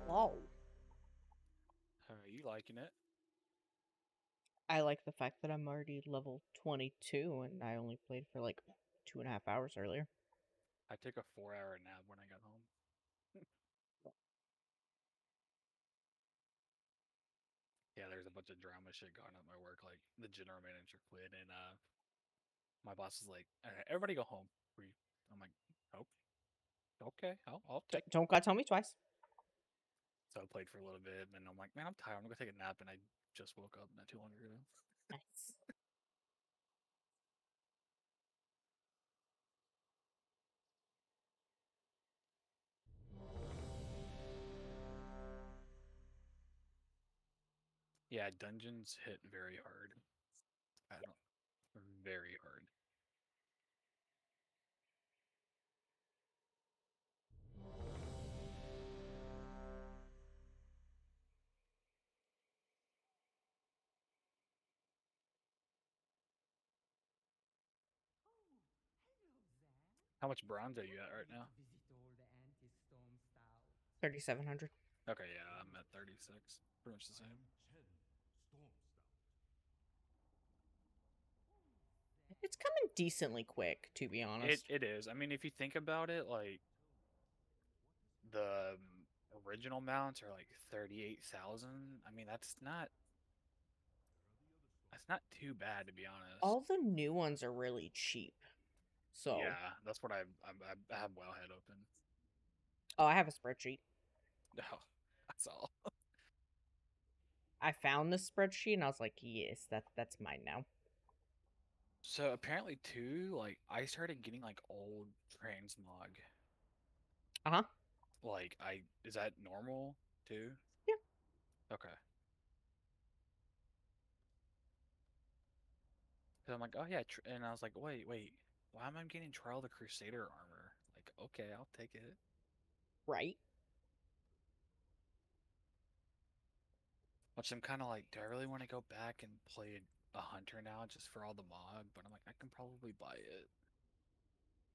Whoa. You liking it? I like the fact that I'm already level 22 and I only played for like 2.5 hours earlier. I took a 4-hour nap when I got home. Yeah, there's a bunch of drama shit going on at my work. Like the general manager quit, and my boss is like, "All right, everybody go home." I'm like, "Oh, okay, I'll take." Don't gotta tell me twice. So I played for a little bit, and I'm like, "Man, I'm tired. I'm gonna take a nap." And I just woke up not too long ago. Nice. Yeah, dungeons hit very hard. I don't very hard. How much bronze are you at right now? 3,700. Okay, yeah, I'm at 36. Pretty much the same. It's coming decently quick, to be It honest. it is. I mean, if you think about it, like the original mounts are like 38,000. I mean, that's not too bad to be honest. All the new ones are really cheap. So, Yeah, that's what I have Wowhead open. oh, I have a spreadsheet. No, that's all. I found this spreadsheet and I was like, yes, that's mine now. So apparently too, like I started getting like old transmog. Uh huh. Like I is that normal too? Yeah. Okay. So I'm like, oh yeah, and I was like, wait, why am I getting Trial the Crusader armor? Like, okay, I'll take it. Right. Which I'm kind of like, do I really want to go back and play a hunter now just for all the mod? But I'm like, I can probably buy it.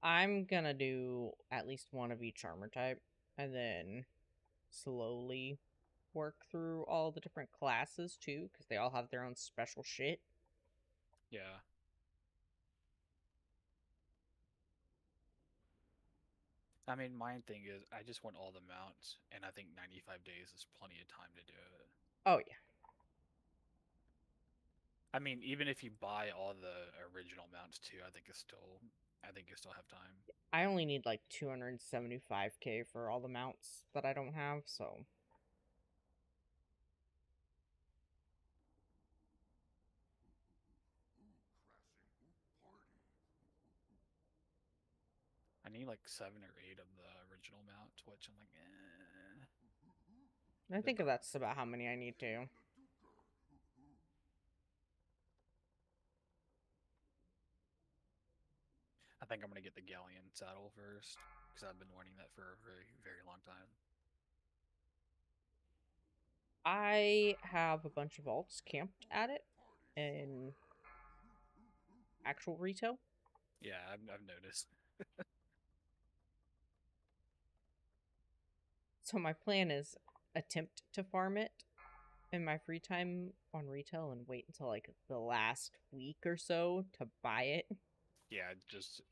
I'm gonna do at least one of each armor type and then slowly work through all the different classes too, because they all have their own special shit. Yeah. I mean, my thing is, I just want all the mounts, and I think 95 days is plenty of time to do it. Oh yeah. I mean, even if you buy all the original mounts too, I think you still have time. I only need like 275k for all the mounts that I don't have, so I need like 7 or 8 of the original mounts, which I'm like, eh. I think that's about how many I need to. I think I'm gonna get the galleon saddle first because I've been wanting that for a very, very long time. I have a bunch of alts camped at it in actual retail. Yeah, I've noticed. So my plan is attempt to farm it in my free time on retail and wait until like the last week or so to buy it. Yeah, just to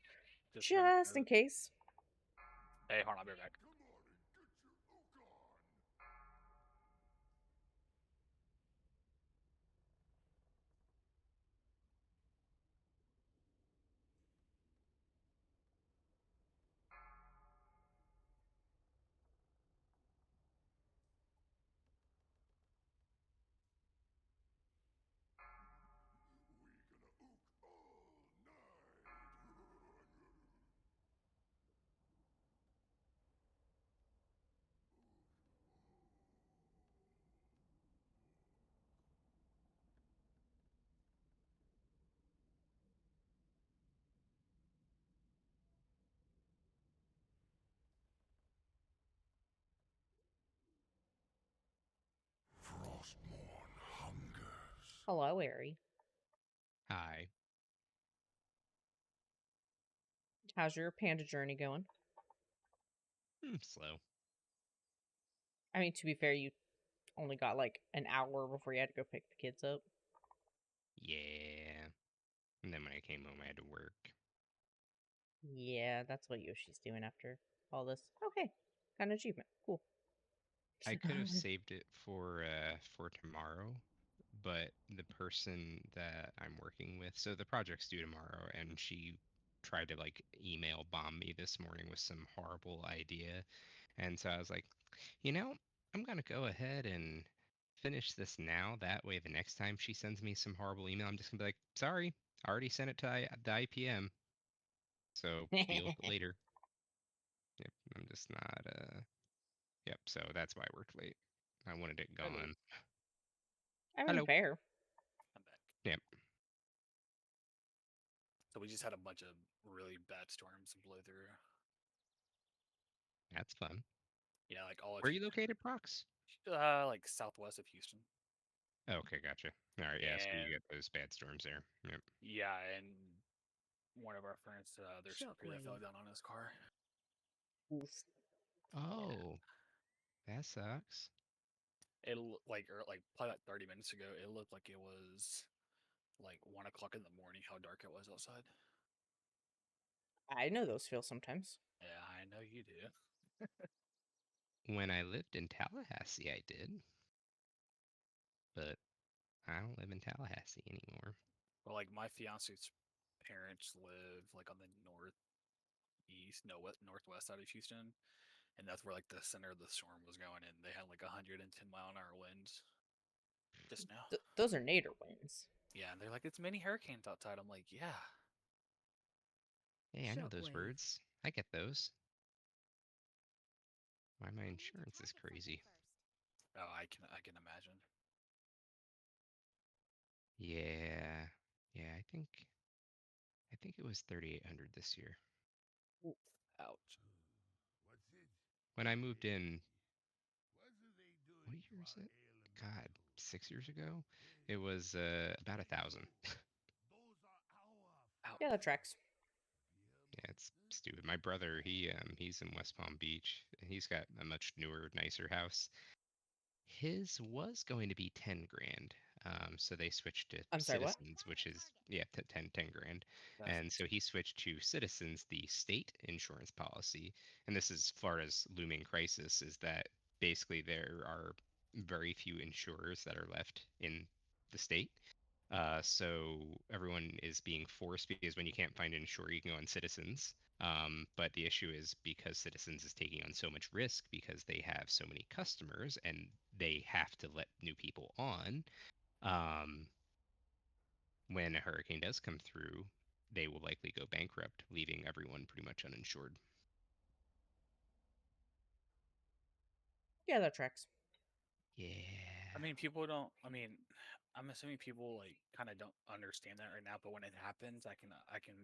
make Just in sure. case. Hey, hold on, I'll be right back. Frostborn hungers. Hello, Ari. Hi. How's your panda journey going? Slow. I mean, to be fair, you only got like an hour before you had to go pick the kids up. Yeah. And then when I came home, I had to work. Yeah, that's what Yoshi's doing after all this. Okay, got an achievement. Cool. I could have saved it for tomorrow, but the person that I'm working with, so the project's due tomorrow, and she tried to like email bomb me this morning with some horrible idea. And so I was like, I'm gonna go ahead and finish this now. That way, the next time she sends me some horrible email, I'm just gonna be like, sorry, I already sent it to the IPM. So deal with it later. Yep, I'm just not yep, so that's why I worked late. I wanted it Hello. gone. I mean, Hello. fair. I'm back. Yep, So we just had a bunch of really bad storms blow through. that's fun. Yeah, like all of Where are you located, Prox? like southwest of Houston. Oh, okay, gotcha. All right, yeah, so you And get those bad storms there. Yep. yeah, and one of our friends, their screw that fell Shockwave. down on his car. Oof. Yeah. Oh, that sucks. It like probably like 30 minutes ago, it looked like it was like 1 o'clock in the morning. How dark it was outside. I know those feel sometimes. Yeah, I know you do. When I lived in Tallahassee, I did, but I don't live in Tallahassee anymore. Well, like my fiance's parents live like on the northeast, no, northwest side of Houston, and that's where like the center of the storm was going, and they had like 110-mile-an-hour winds just now. Those are nadir winds. Yeah, and they're like, it's mini hurricanes outside. I'm like, yeah. Hey, I know those Shockwave. words. I get those. Why my insurance is crazy. Oh, I can imagine. Yeah. Yeah, I think it was 3,800 this year. Ouch. When I moved in, what year is it? God, 6 years ago? It was about 1,000. Ouch. Yeah, that tracks. Yeah, it's stupid. My brother, he's in West Palm Beach, and he's got a much newer, nicer house. His was going to be 10 grand. So they switched to I'm sorry, what? Citizens, which is yeah, 10 grand. That's And so he switched to Citizens, the state insurance policy. And this is Florida's looming crisis, is that basically there are very few insurers that are left in the state. So everyone is being forced because when you can't find an insurer, you can go on Citizens. But the issue is because Citizens is taking on so much risk because they have so many customers and they have to let new people on. Um, when a hurricane does come through, they will likely go bankrupt, leaving everyone pretty much uninsured. Yeah, that tracks. Yeah. I mean, people don't. I mean, I'm assuming people like kind of don't understand that right now. But when it happens, I can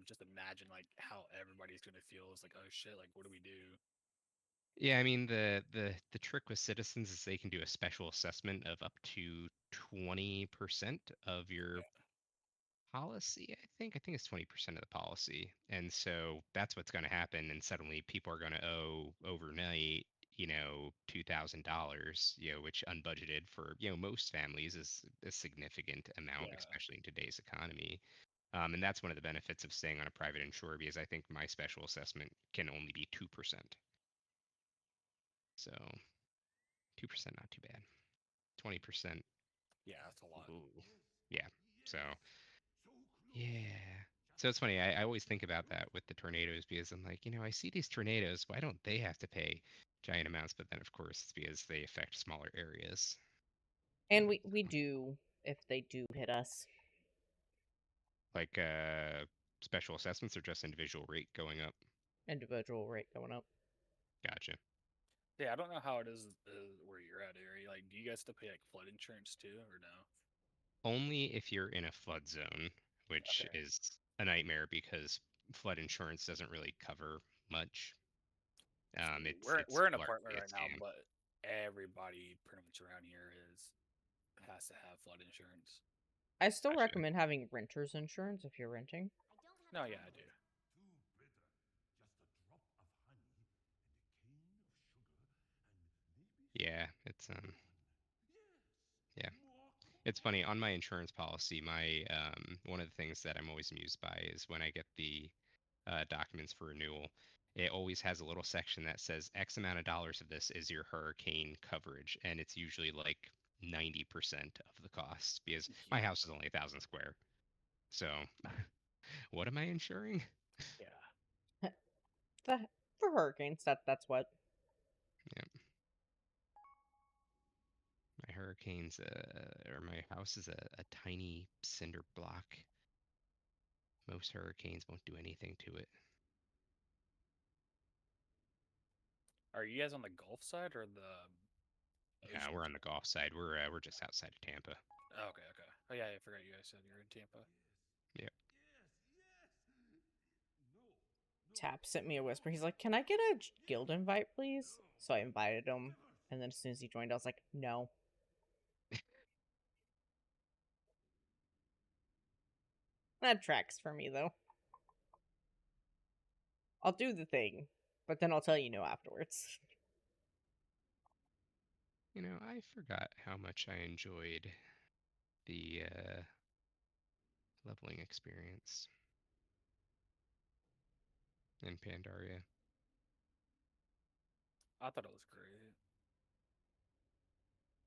just imagine like how everybody's gonna feel. It's like, oh shit, like what do we do? Yeah, I mean the trick with Citizens is they can do a special assessment of up to 20% of your Yeah, policy, I think it's 20% of the policy. And so that's what's going to happen. And suddenly people are going to owe overnight, $2,000, which unbudgeted for, most families is a significant amount, yeah, especially in today's economy. And that's one of the benefits of staying on a private insurer because I think my special assessment can only be 2%. So 2%, not too bad. 20%, yeah. That's a lot. ooh, yeah. So yeah. So it's funny. I always think about that with the tornadoes because I'm like, I see these tornadoes. Why don't they have to pay giant amounts? But then, of course, it's because they affect smaller areas. And we do if they do hit us. Like special assessments or just individual rate going up. Individual rate going up. Gotcha. Yeah, I don't know how it is where you're at, Ari. Like, do you guys still pay like flood insurance too, or no? Only if you're in a flood zone, which Okay. is a nightmare because flood insurance doesn't really cover much. So It's we're in an apartment largely a right now, scam. but everybody pretty much around here is has to have flood insurance. I still Gotcha. recommend having renter's insurance if you're renting. No, yeah, I do. Yeah, It's yeah. It's funny on my insurance policy. My one of the things that I'm always amused by is when I get the documents for renewal. It always has a little section that says X amount of dollars of this is your hurricane coverage, and it's usually like 90% of the cost because my Yeah. house is only 1,000 square. So, what am I insuring? Yeah. The, for hurricanes, that's what. Yep. My hurricane's or my house is a tiny cinder block. Most hurricanes won't do anything to it. Are you guys on the Gulf side or the Yeah, ocean we're on the side? Gulf side. We're just outside of Tampa. Oh, okay, okay. Oh yeah, I forgot you guys said you're in Tampa. Yep. Tap sent me a whisper. He's like, "Can I get a guild invite, please?" So I invited him, and then as soon as he joined, I was like, "No." That tracks for me though. I'll do the thing, but then I'll tell you no afterwards. You know, I forgot how much I enjoyed the leveling experience in Pandaria. I thought it was great.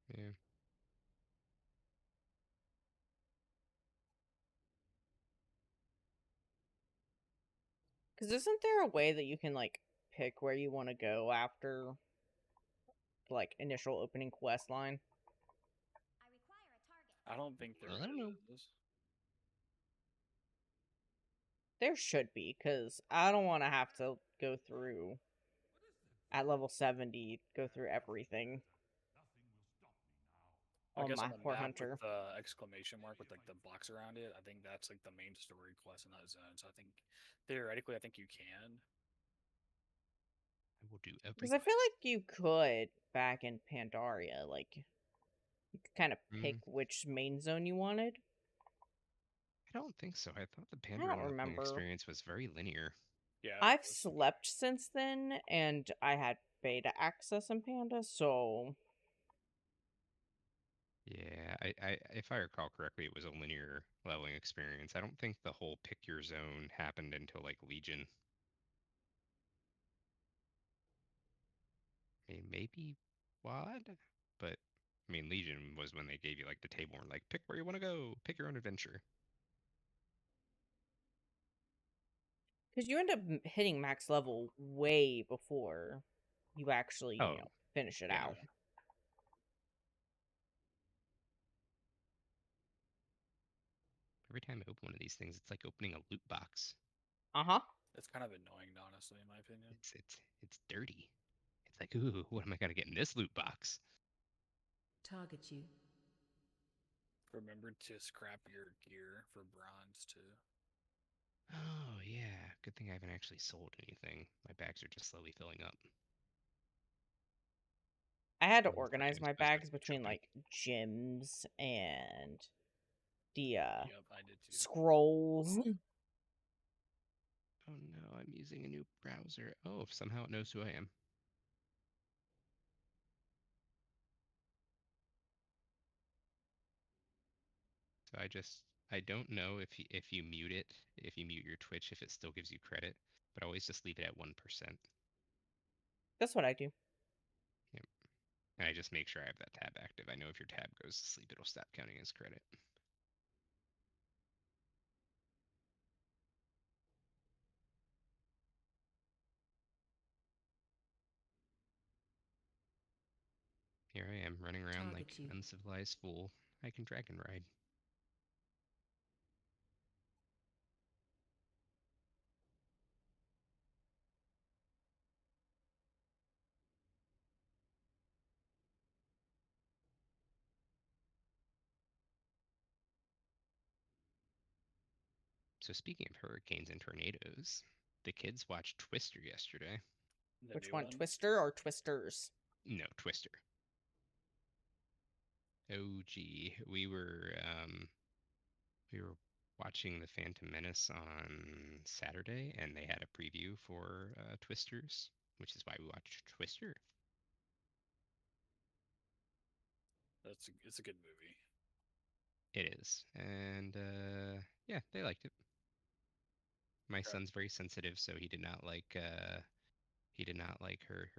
Yeah. Because isn't there a way that you can like pick where you want to go after like initial opening quest line? I don't think there Well, I don't know. is. There should be, because I don't want to have to go through at level 70, go through everything I on guess on my the poor map with hunter. the exclamation mark with like the box around it, I think that's like the main story quest in that zone. So I think theoretically, I think you can. I will do Because I everything. feel like you could back in Pandaria, like you could kind of pick Mm, which main zone you wanted. I don't think so. I thought the I don't Pandaren leveling remember. experience was very linear. Yeah, it I've is. slept since then, and I had beta access in Panda, so Yeah, if I recall correctly, it was a linear leveling experience. I don't think the whole pick your zone happened until like Legion. I mean, maybe WOD, but I mean Legion was when they gave you like the table and like pick where you want to go, pick your own adventure. because you end up hitting max level way before you actually, Oh, finish it yeah. out. Every time I open one of these things, it's like opening a loot box. Uh huh. It's kind of annoying, honestly, in my opinion. It's dirty. It's like, ooh, what am I gonna get in this loot box? Target you. Remember to scrap your gear for bronze too. Oh yeah, good thing I haven't actually sold anything. My bags are just slowly filling up. I had to Unfortunately, organize I'm my supposed to bags keep between jumping. like gyms and the Yep, I did too. scrolls. Oh no, I'm using a new browser. Oh, somehow it knows who I am. So I don't know if you mute it, if you mute your Twitch, if it still gives you credit, but always just leave it at 1%. That's what I do. Yep. And I just make sure I have that tab active. I know if your tab goes to sleep, it'll stop counting as credit. Here I am running around like Target you. an uncivilized fool. I can dragon ride. So speaking of hurricanes and tornadoes, the kids watched Twister yesterday. The Which new one, one. Twister or Twisters? No, Twister. Oh gee, we were watching The Phantom Menace on Saturday, and they had a preview for Twisters, which is why we watched Twister. it's a good movie. It is, and yeah, they liked it. My Right. son's very sensitive, so he did not like her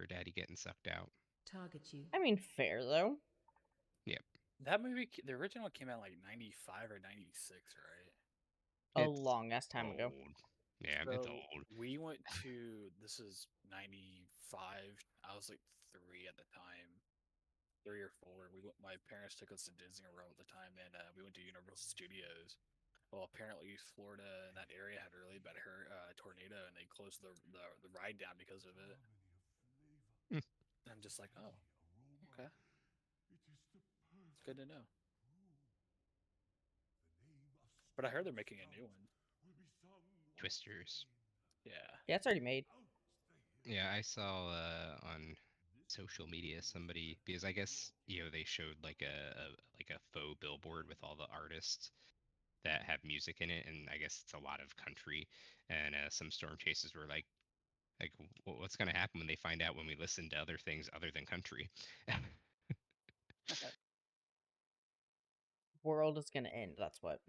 daddy getting sucked out. Target you. I mean, fair though. Yep. That movie, the original came out like 95 or 96, right? A It's long ass time ago. old. Yeah, it's So old. we went to, this is 95. I was like 3 at the time, 3 or 4. My parents took us to Disney World at the time, and we went to Universal Studios. Well, apparently Florida and that area had a really bad tornado, and they closed the ride down because of it. Hmm. I'm just like, oh, okay, it's good to know. But I heard they're making a new one. Twisters. Yeah. Yeah, it's already made. Yeah, I saw on social media somebody, because I guess they showed like a faux billboard with all the artists that have music in it, and I guess it's a lot of country, and some storm chasers were like what's gonna happen when they find out when we listen to other things other than country? World is gonna end. That's what.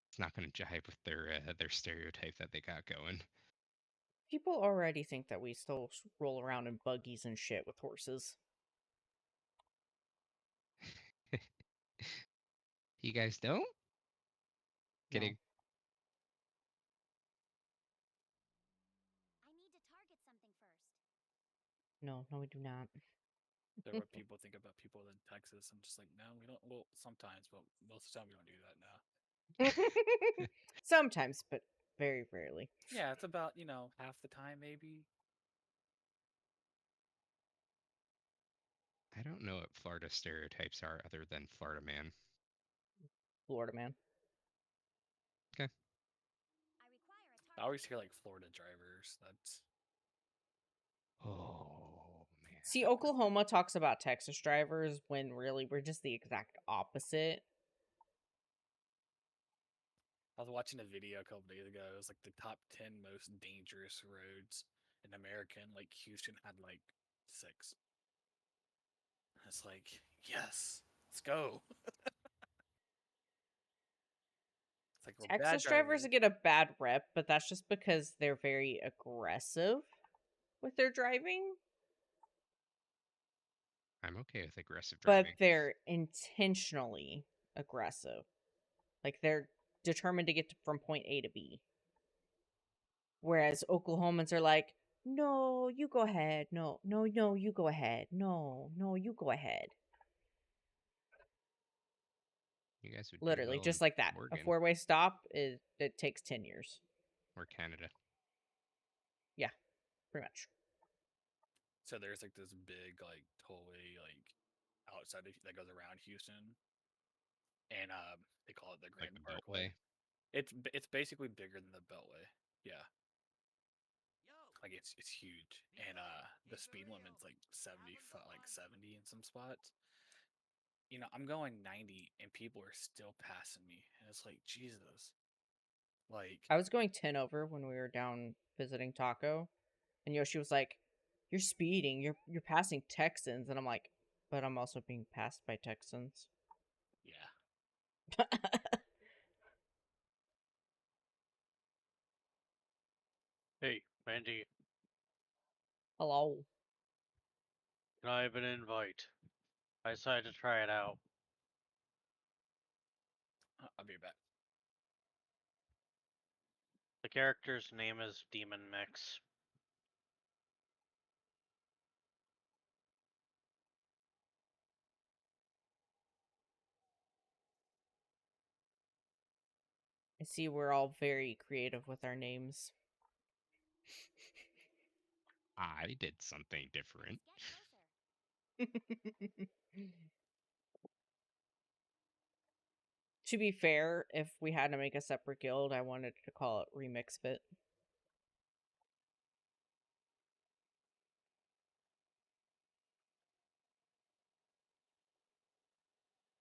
It's not gonna jive with their stereotype that they got going. People already think that we still roll around in buggies and shit with horses. You guys don't? No. Kidding. I need to target something first. No, we do not. There what people think about people in Texas. I'm just like, no, we don't. Well, sometimes, but most of the time we don't do that now. Sometimes, but very rarely. Yeah, it's about half the time maybe. I don't know what Florida stereotypes are other than Florida man. Florida man. Okay. I require a I target. always hear like Florida drivers. That's Oh man. See, Oklahoma talks about Texas drivers when really we're just the exact opposite. I was watching a video a couple days ago. It was like the top 10 most dangerous roads in America. And like Houston had like 6. It's like, yes, let's go. It's like we're bad Texas drivers. drivers get a bad rep, but that's just because they're very aggressive with their driving. I'm okay with aggressive But driving. they're intentionally aggressive. Like they're determined to get from point A to B. Whereas Oklahomans are like, no, you go ahead. No, you go ahead. No, you go ahead. You guys would do Literally, well just in like that. A Oregon four-way stop it takes 10 years. or Canada. Yeah, pretty much. So there's like this big like tollway like outside that goes around Houston, and they call it the Like Grand the Parkway. Beltway. It's basically bigger than the Beltway. Yeah, like it's huge, and the speed limit's like 70 in some spots. I'm going 90, and people are still passing me, and it's like Jesus. Like, I was going 10 over when we were down visiting Taco, and Yoshi was like, "You're speeding. You're passing Texans." And I'm like, "But I'm also being passed by Texans." yeah, Hey, Mandy, Hello. can I have an invite? I decided to try it out. I'll be back. The character's name is Demon Mix. I see we're all very creative with our names. I did something different. Let's get closer. To be fair, if we had to make a separate guild, I wanted to call it Remix Fit.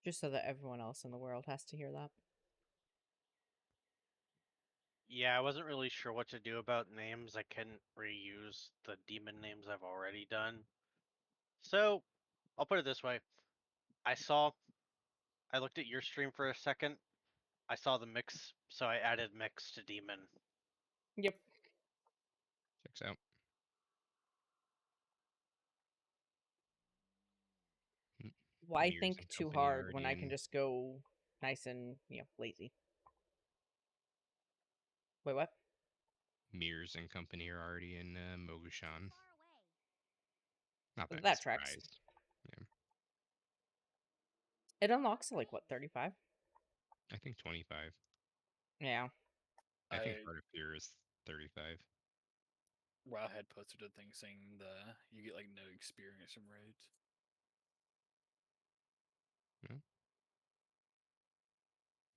Just so that everyone else in the world has to hear that. Yeah, I wasn't really sure what to do about names. I couldn't reuse the demon names I've already done. So, I'll put it this way. I looked at your stream for a second. I saw the mix, so I added mix to demon. Yep. Checks out. Why Mears think and too company are hard when already I can in. just go nice and, lazy? Wait, what? Mears and company are already in Mogushan. Far away. Not that, That I'm tracks. surprised. Yeah, It unlocks at, like, what, 35? I think 25. Yeah. I think Heart of Fear is 35. WoW had posted a thing saying you get like no experience from raids.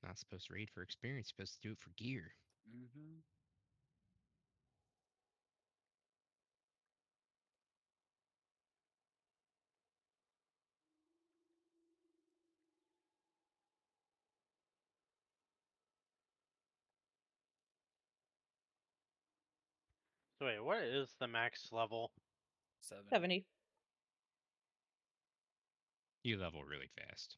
Not supposed to raid for experience, supposed to do it for gear. Mm-hmm. So wait, what is the max level? 70. You level really fast.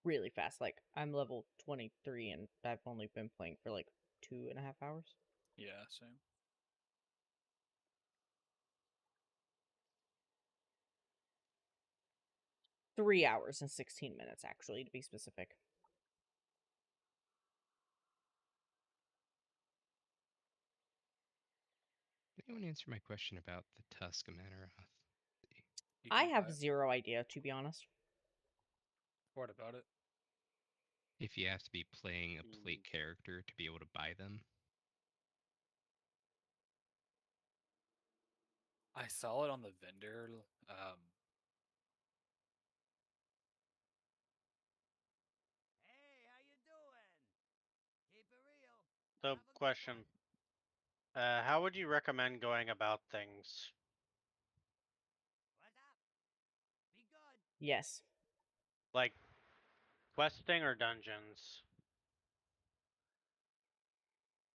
Really fast. Like, I'm level 23 and I've only been playing for like 2.5 hours. Yeah, same. Three hours and 16 minutes, actually, to be specific. Anyone answer my question about the Tusk of Manaroth? You I can have buy it. zero idea, to be honest. What about it? If you have to be playing a plate character to be able to buy them. I saw it on the vendor. Hey, how you doing? Keep it real. So, Have a good question. one. How would you recommend going about things? What up? Be good. Yes. Like, questing or dungeons?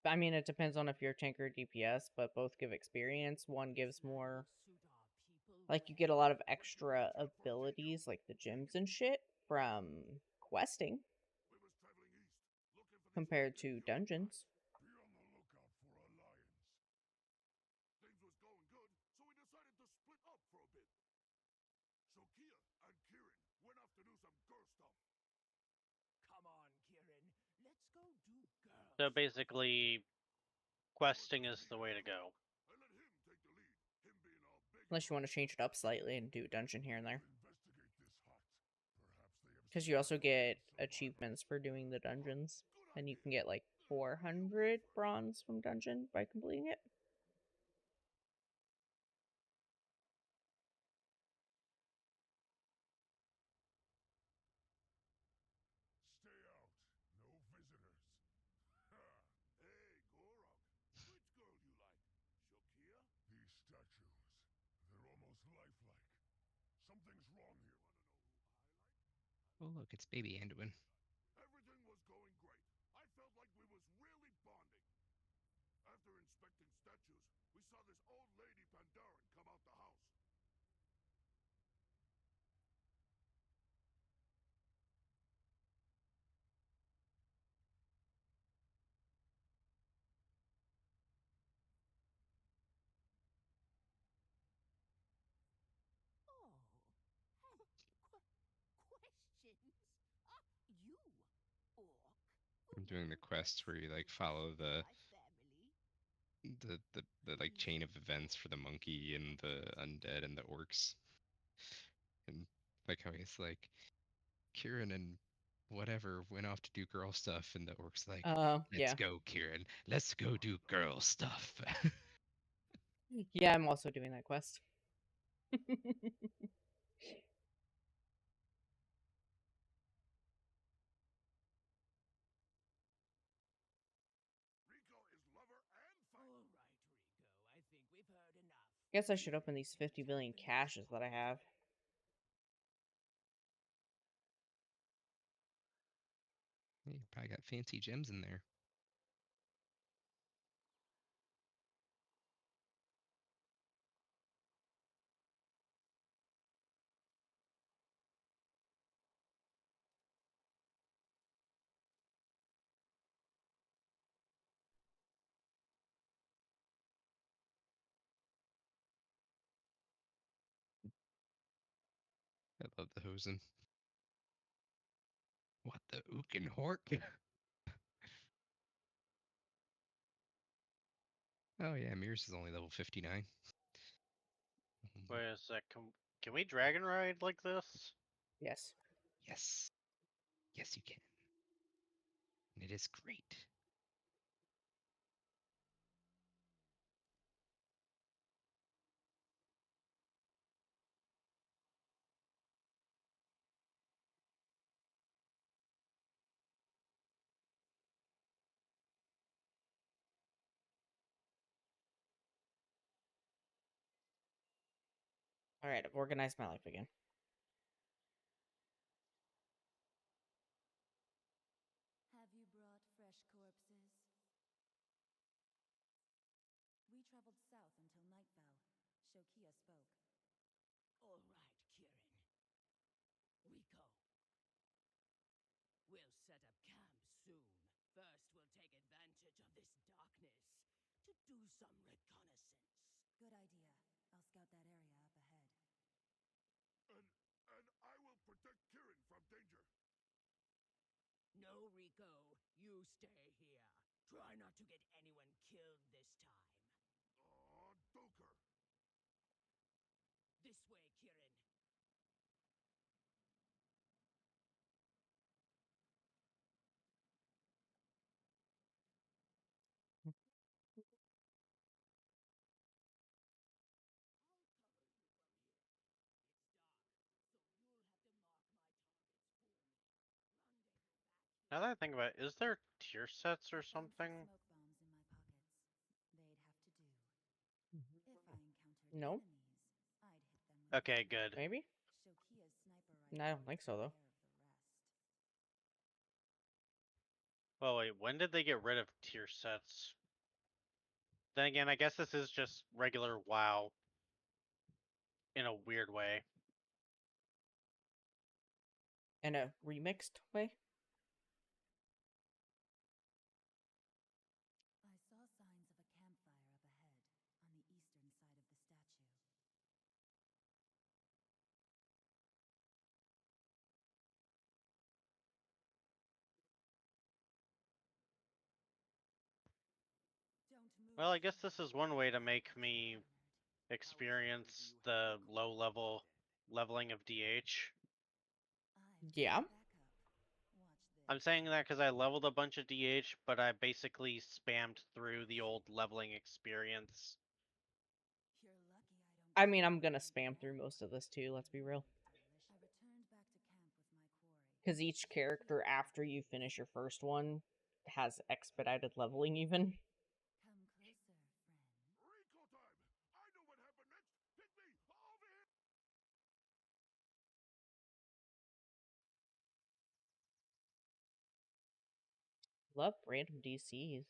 I mean, it depends on if you're tank or DPS, but both give experience. One gives more. Like, you get a lot of extra abilities, like the gems and shit, from questing compared to dungeons. Be on the lookout for alliance. Things was going good, so we decided to split up for a bit. So Kia and Kieran went off to do some girl stuff. Come on, Kieran. Let's go do girl. So basically, questing is the way to go. I let him take the lead, him being all big. Unless you want to change it up slightly and do a dungeon here and there. Investigate this hut. Perhaps they have Because you also get achievements for doing the dungeons. And you can get like 400 bronze from dungeon by completing it. Stay out. No visitors. Ha! Hey, Gorok. Which girl you like? Shokia? These statues. They're almost lifelike. Something's wrong here. Oh, look, it's baby Anduin. Everything was going great. I felt like we was really bonding. After inspecting statues, we saw this old lady Pandaren come out the house. Oh. Questions? You, orc. I'm doing the quests where you like follow the like chain of events for the monkey and the undead and the orcs. And like how he's like, Kieran and whatever went off to do girl stuff, and the orc's like, let's Yeah. go, Kieran. Let's go do girl stuff. Yeah, I'm also doing that quest. Rico is lover and fighter. All right, Rico. I think we've heard enough. Guess I should open these 50 billion caches that I have. Yeah, you probably got fancy gems in there. I love the hosen. What the ook and hork? Oh yeah, Mears is only level 59. Wait a sec. Can we dragon ride like this? Yes. Yes. Yes, you can. And it is great. All right, I've organized my life again. Have you brought fresh corpses? We traveled south until nightfell. Shokia spoke. All right, Kirin. Rico. We'll set up camp soon. First, we'll take advantage of this darkness to do some reconnaissance. Good idea. I'll scout that area up ahead. And I will protect Kirin from danger. No, Rico. You stay here. Try not to get anyone killed this time. Doker. This way, Kirin. Now that I think about it, is there tier sets or I found some something? smoke bombs in my pockets. They'd have to do. If I encountered No. enemies, I'd hit them with Okay, the good. Maybe? Shokia's sniper No, rifle I don't think would so, take though. care of the rest. Well, wait, when did they get rid of tier sets? Then again, I guess this is just regular WoW in a weird way. In a remixed way? I saw signs of a campfire up ahead, on the eastern side of the statue. Don't move, Well, I guess this Shadow. is one way to I've make got you me cornered. experience the low level leveling of DH. I've got Yeah. your backup. Watch this. I'm saying that because I leveled a bunch of DH, but I basically spammed through the old leveling experience. You're lucky I I don't. mean, I'm gonna spam through most of this too, let's be real. I returned back to camp with my quarry. Because each character, after you finish your first one, has expedited leveling, even. Come closer, friend. Rico time! I know what happened next! Hit me! Over here! Love random DCs.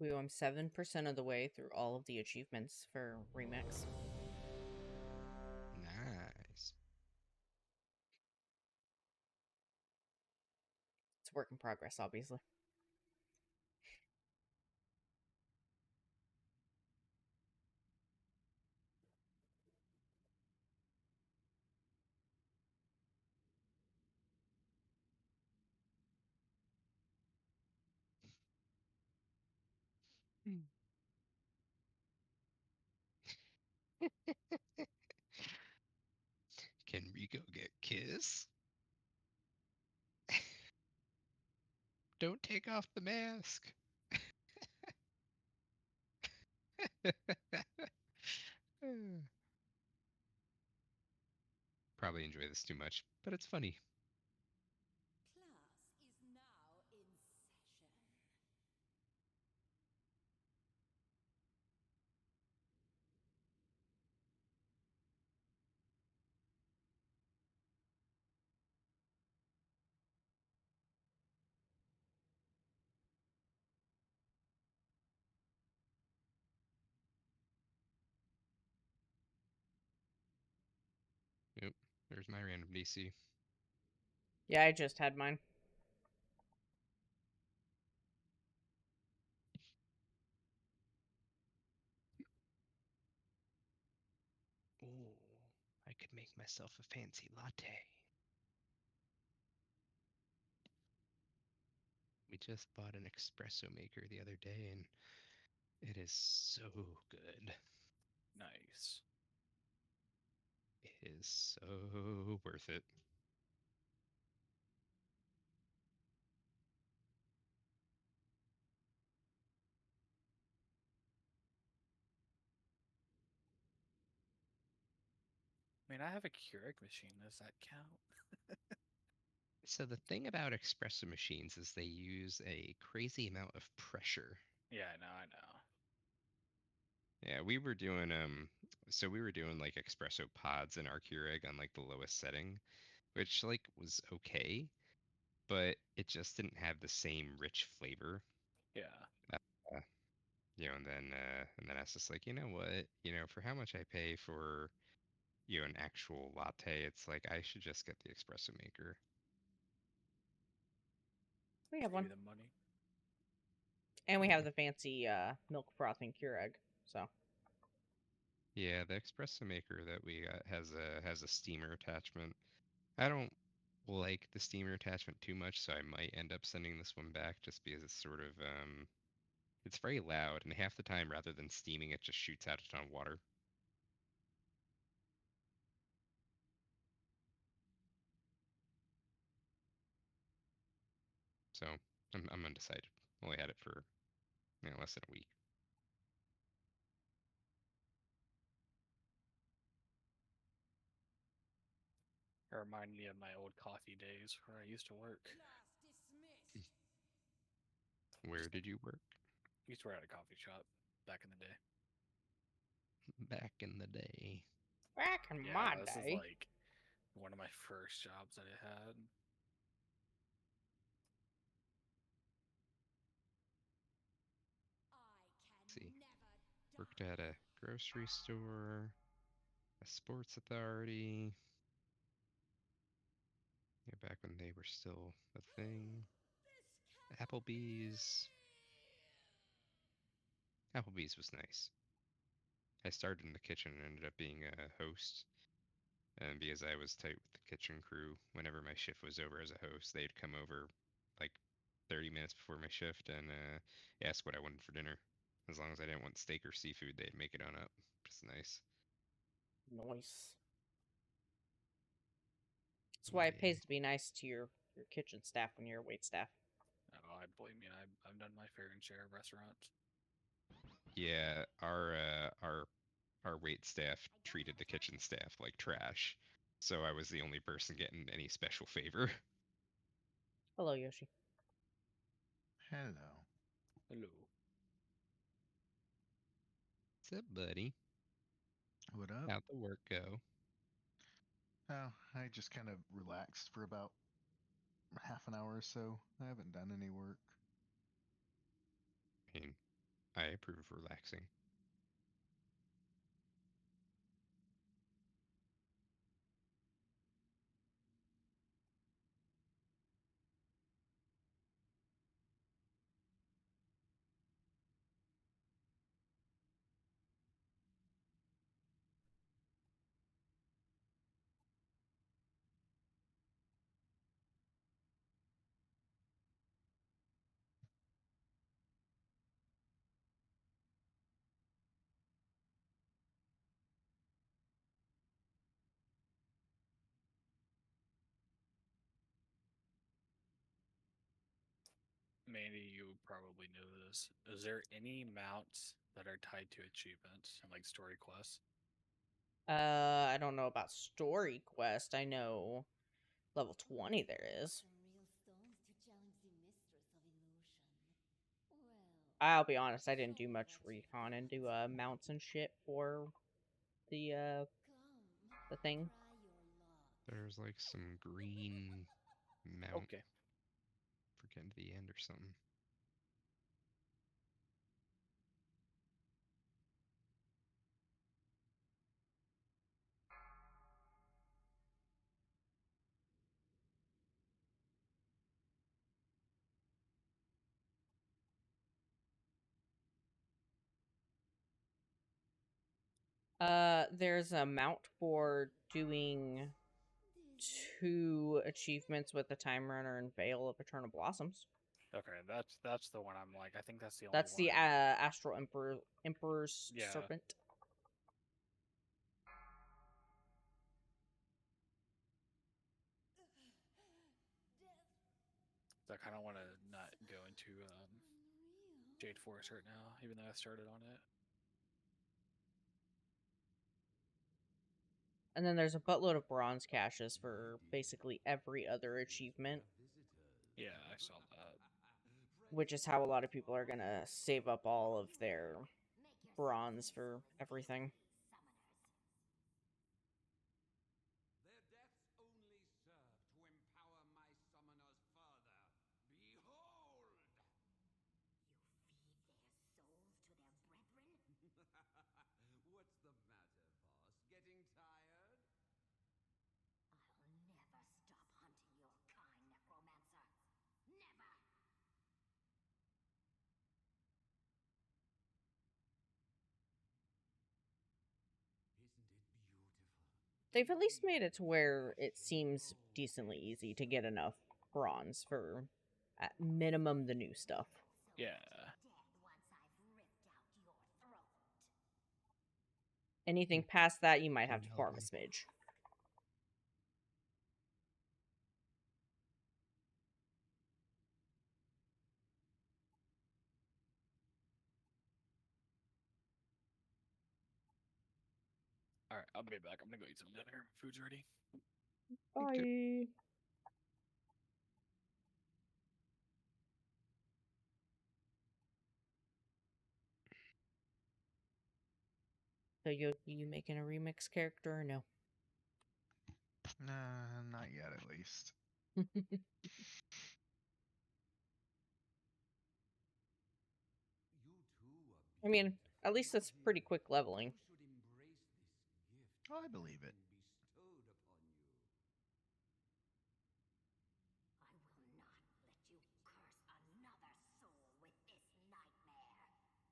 I'm 7% of the way through all of the achievements for Remix. Nice. It's a work in progress, obviously. Can we go get kiss? Don't take off the mask. Probably enjoy this too much, but it's funny. Class is now in session. Yep, there's my random DC. Yeah, I just had mine. Oh, I could make myself a fancy latte. We just bought an espresso maker the other day, and it is so good. Nice. It is so worth it. I mean, I have a Keurig machine. Does that count? So the thing about espresso machines is they use a crazy amount of pressure. Yeah, I know. Yeah, we were doing like espresso pods in our Keurig on like the lowest setting, which like was okay, but it just didn't have the same rich flavor. Yeah. Uh, and then I was just like, you know what? For how much I pay for, an actual latte, it's like I should just get the espresso maker. We have Give one. you the money. And we have Yeah. the fancy milk frothing Keurig. So Yeah, the espresso maker that we got has a steamer attachment. I don't like the steamer attachment too much, so I might end up sending this one back just because it's sort of it's very loud, and half the time rather than steaming it just shoots out a ton of water. So I'm undecided. Only had it for less than a week. It reminded me of my old coffee days where I used to work. Class dismissed. Where did you work? I used to work at a coffee shop back in the day. Back in the day. back in Yeah, my this is day. like one of my first jobs that I had. Let's I see. can never Worked die. at a grocery store, a sports authority. Yeah, back when they were still a thing. This cannot be Applebee's. Applebee's was nice. I started in the kitchen and ended up being a host. And because I was tight with the kitchen crew, whenever my shift was over as a host, they'd come over like 30 minutes before my shift and ask what I wanted for dinner. As long as I didn't want steak or seafood, they'd make it on up. Just nice. Nice. That's why it Yeah. pays to be nice to your kitchen staff when you're a wait staff. Oh, I believe me, I've done my fair share of restaurants. Yeah, our wait staff treated the kitchen staff like trash. So I was the only person getting any special favor. Hello, Yoshi. Hello. Hello. What's up, buddy? What up? How'd the work go? Oh, I just kind of relaxed for about half an hour or so. I haven't done any work. I mean, I approve of relaxing. Mandy, you probably know this. Is there any mounts that are tied to achievements and like story quests? I don't know about story quest. I know level 20 there is. Some real stones to challenge the mistress of illusion. Well, I'll be honest, I didn't show do me much what you recon and do got. mounts and shit for the Come, thing. try your luck. There's like some green mount Okay. for getting to the end or something. There's a mount for doing This 2 achievements with the Time Runner and Veil of Eternal Blossoms. Okay, that's the one I'm like. I think that's the only That's one. the Astral Emperor's Yeah. Serpent. death So I kind of want to not go into unreal. Jade Forest right now, even though I started on it. And then there's a buttload of bronze caches for basically every other achievement, Yeah, I saw that. which is how a lot of people are gonna save up all of their bronze for everything. Their deaths only serve to empower my summoners further. Behold! You feed their souls to their brethren? What's the matter, boss? Getting tired? I'll never stop hunting your kind, necromancer. Never! Isn't it beautiful? They've at least made it to where it seems decently easy to get enough bronze for, at minimum, the new stuff. Yeah. Dead once I've ripped out your throat. Anything past that, you might have to Poor farm a Melvin. smidge. All right, I'll be back. I'm gonna go eat some dinner. Food's ready. Bye. So you making a remix character or no? Nah, not yet at least. You too are I mean, at least My it's pretty dear, quick leveling. you should embrace this gift Oh, I that believe has it. been bestowed upon you. I will not let you curse another soul with this nightmare.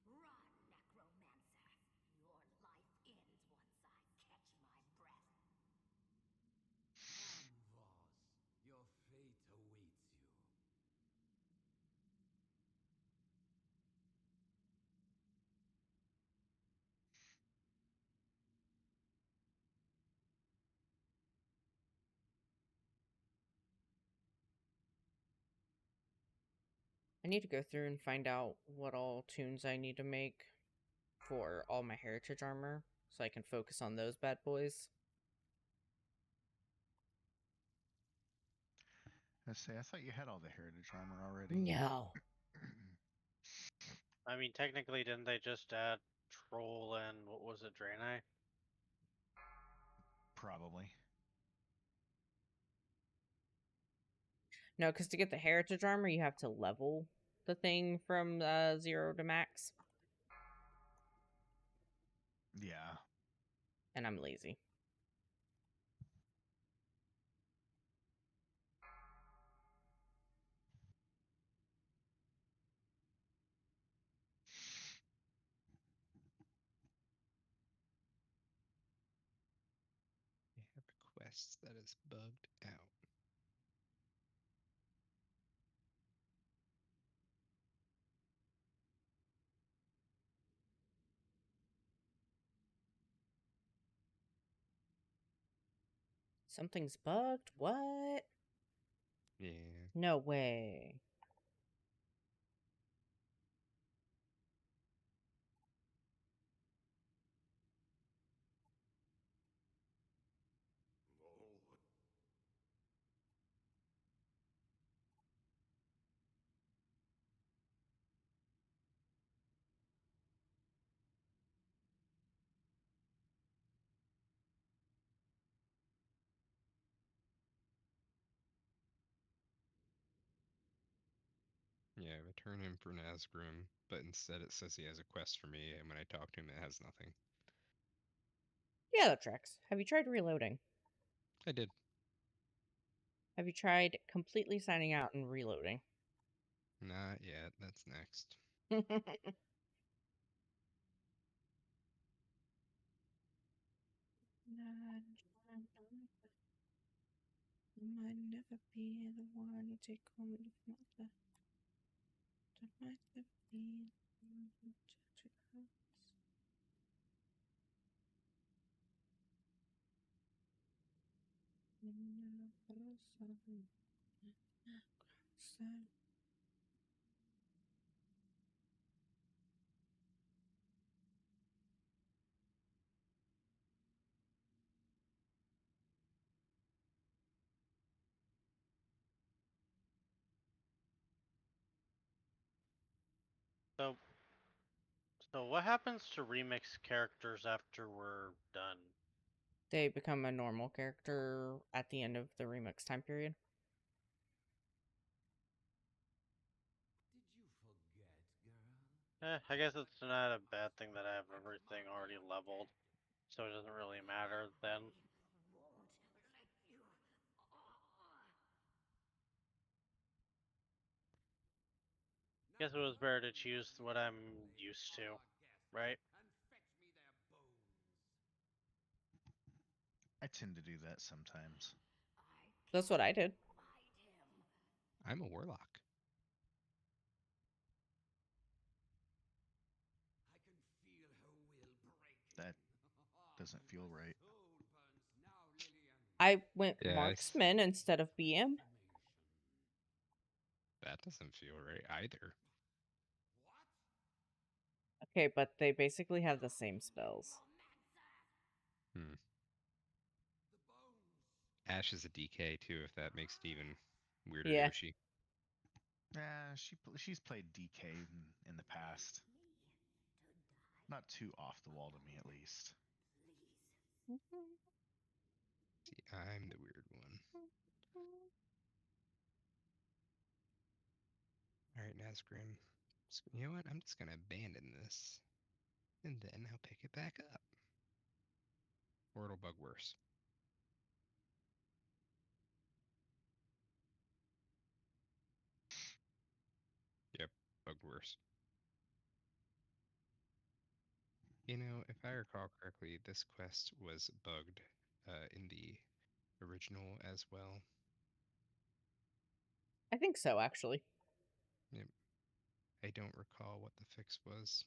Run, necromancer. Your life ends once I catch my breath. Come, Voss. Your fate awaits you. I need to go through and find out what all tunes I need to make for all my heritage armor so I can focus on those bad boys. Let's say I thought you had all the heritage armor already. No. I mean, technically, didn't they just add Troll and what was it, Draenei? Probably. No, because to get the heritage armor, you have to level the thing from 0 to max, Yeah. and I'm lazy. We have a quest that is bugged out. Something's bugged? What? Yeah. No way. Lol. Yeah, return him for Nazgrim, but instead it says he has a quest for me, and when I talk to him, it has nothing. Yeah, that tracks. Have you tried reloading? I did. Have you tried completely signing out and reloading? Not yet. That's next. You might never be the one you take home to mother. That might never be the one you judge your house. So, so what happens to remix characters after we're done? They become a normal character at the end of the remix time period. Did you forget, girl? I guess it's not a bad thing that I have everything already leveled, so it doesn't really matter then. I won't let you. Guess it was better to choose what I'm used to, right? And fetch me their bones. I tend to do that sometimes. That's what I did. Fight him. I'm a warlock. I can feel her will breaking. That doesn't feel My right. soul burns now, Lillian. I went Yeah, marksman instead of BM. that doesn't feel right either. What? Okay, but they basically have the same spells. Hmm. The bones. Ash is a DK too, if that makes it even weirder, Yeah. Yoshi. Yeah, she's played DK in the past. Not too off the wall to me, at least. See, I'm the weird one. Alright, Nazgrim. So, you know what? I'm just gonna abandon this. And then I'll pick it back up. Or it'll bug worse. Yep, bug worse. You know, if I recall correctly, this quest was bugged in the original as well. I think so, actually. Yep. I don't recall what the fix was.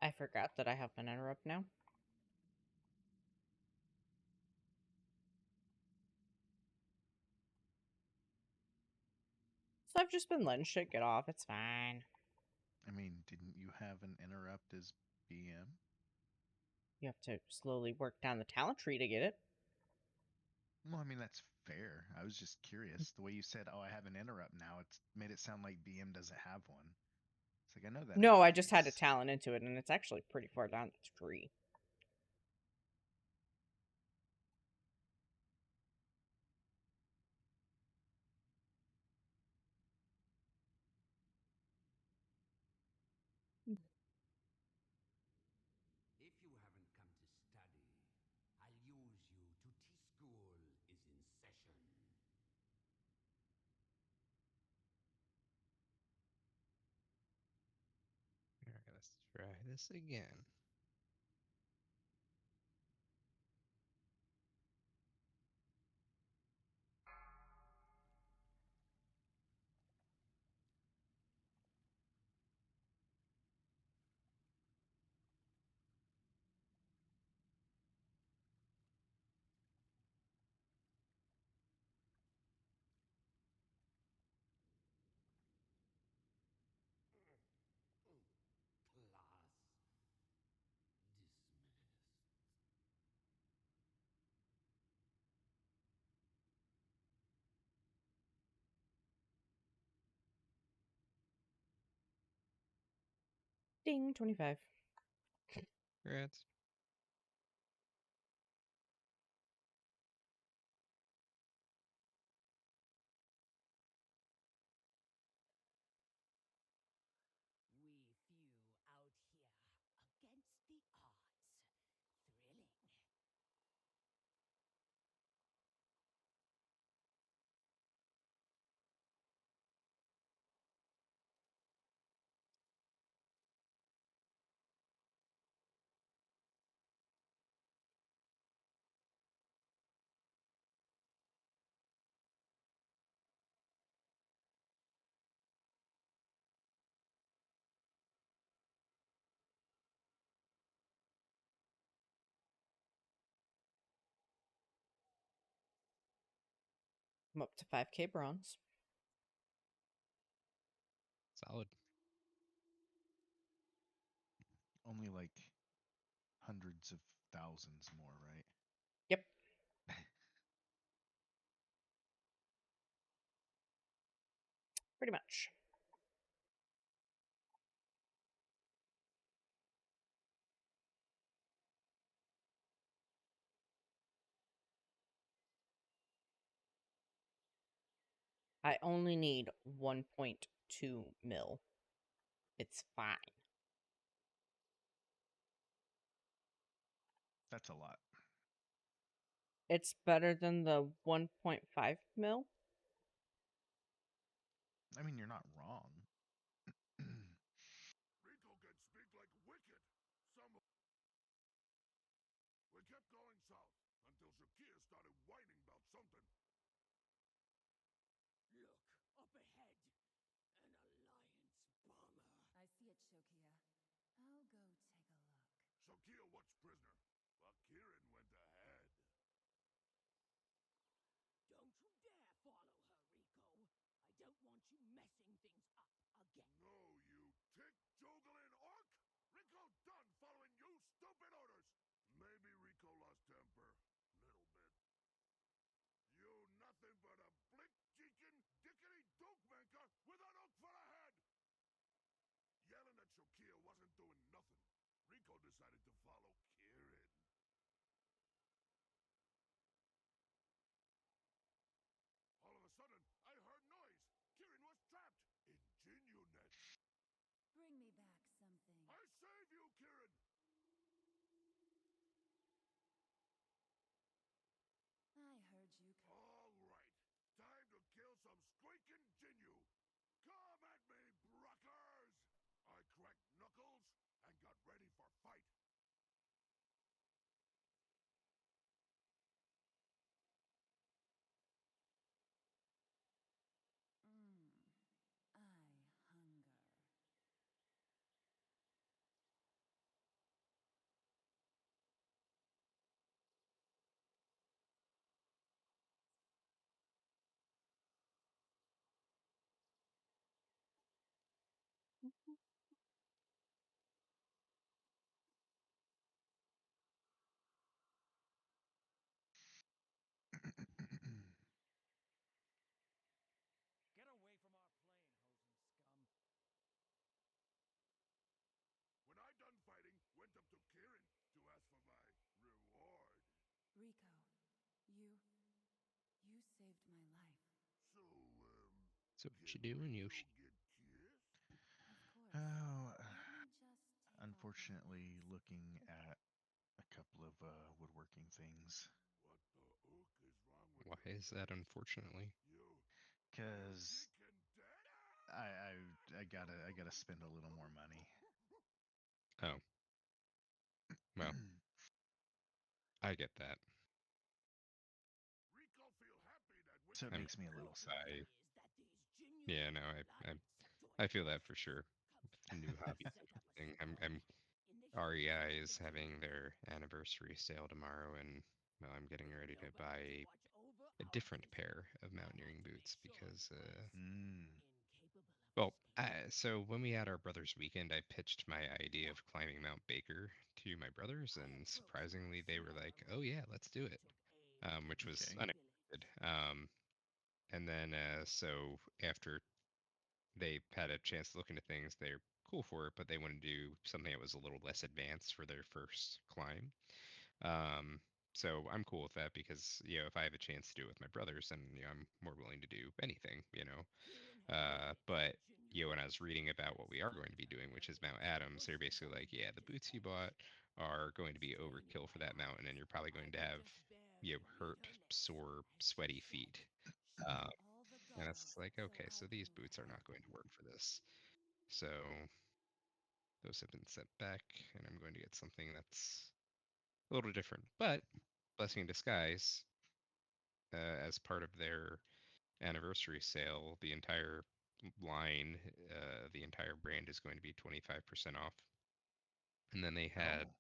I forgot that I have an interrupt now. So I've just been letting shit get off. It's fine. I mean, didn't you have an interrupt as BM? You have to slowly work down the talent tree to get it. Well, I mean, that's fair. I was just curious. The way you said, "Oh, I have an interrupt now," it's made it sound like BM doesn't have one. It's like I know that. No, ain't I the just had a case. talent into it, and it's actually pretty far down the tree. If you haven't come to study, I'll use you to school is in session. Alright, let's try this again. Class dismissed. Ding, 25. Congrats. We few out here against the odds. Thrilling. I'm up to 5k bronze. Solid. Only like hundreds of thousands more, right? Yep. Pretty much. I only need 1.2 mil. It's fine. That's a lot. It's better than the 1.5 mil. I mean, you're not wrong. Rico can speak like wicked. Some. We kept going south until Shakia started whining about something. Look, up ahead. An Alliance bomber. I see it, Shokia. I'll go take a look. Shakia watched prisoner, while Kieran went ahead. Don't you dare follow her, Rico. I don't want you messing things up again. No, you tick joggling orc! Rico done following you stupid orders! Maybe Rico lost temper. Little bit. You nothing but a blick-cheeking, dickety-doke banker with an oak for a head! Yelling at Shokia wasn't doing nothing. Rico decided to follow Kieran. All of a sudden, I heard noise. Kieran was trapped. Ingenuous. Bring me back something. I save you, Kieran! I heard you. All right. Time to kill some squeaking Ginu. Come at me, Bruckers! I cracked knuckles and got ready for fight. I hunger. saved my life. So what you doing, Yoshi? Of course. Oh, Let me just take off my unfortunately, boots. looking at a couple of woodworking things. Why is that? Unfortunately, Cause I gotta spend a little more money. oh well, I get that. So it I'm makes me a little sad. I yeah no I feel that for sure. With new hobbies and everything. I'm REI is having their anniversary sale tomorrow, and well, I'm getting ready to buy a different pair of mountaineering boots because Mm. well, so when we had our brother's weekend, I pitched my idea of climbing Mount Baker to my brothers, and surprisingly, they were like, "Oh yeah, let's do it," which was Okay. unexpected. And then so after they had a chance to look into things, they're cool for it, but they want to do something that was a little less advanced for their first climb. Um, so I'm cool with that because if I have a chance to do it with my brothers, then I'm more willing to do anything. But when I was reading about what we are going to be doing, which is Mount Adams, they're basically like, yeah, the boots you bought are going to be overkill for that mountain, and you're probably going to have hurt, sore, sweaty feet. Um, and it's like, okay, so these boots are not going to work for this. So those have been sent back, and I'm going to get something that's a little different. But blessing in disguise, as part of their anniversary sale, the entire line, the entire brand is going to be 25% off. And then they had Oh.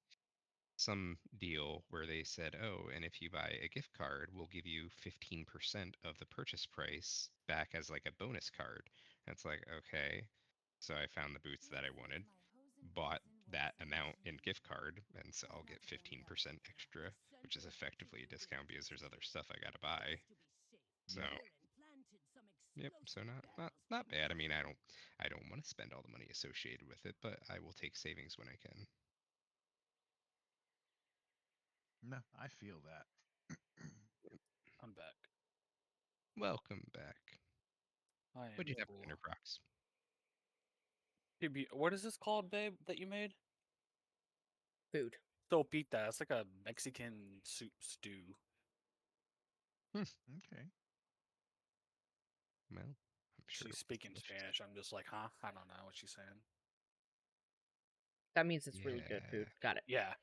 some deal where they said, oh, and if you buy a gift card, we'll give you 15% of the purchase price back as like a bonus card. And it's like, okay. So I found the boots that I wanted, bought that amount in gift card, and so I'll get 15% extra, which is effectively a discount because there's other stuff I got to buy. So, Yep. yep. So not bad. I mean, I don't want to spend all the money associated with it, but I will take savings when I can. No, I feel that. I'm back. Welcome back. I am What'd you have for full. dinner, Prox? What is this called, babe, that you made? Food. Sopita. It's like a Mexican soup stew. Okay. Well, I'm sure it She's was speaking delicious. Spanish. I'm just like, huh? I don't know what she's saying. That means it's really good food. Yeah. Got it. Yeah.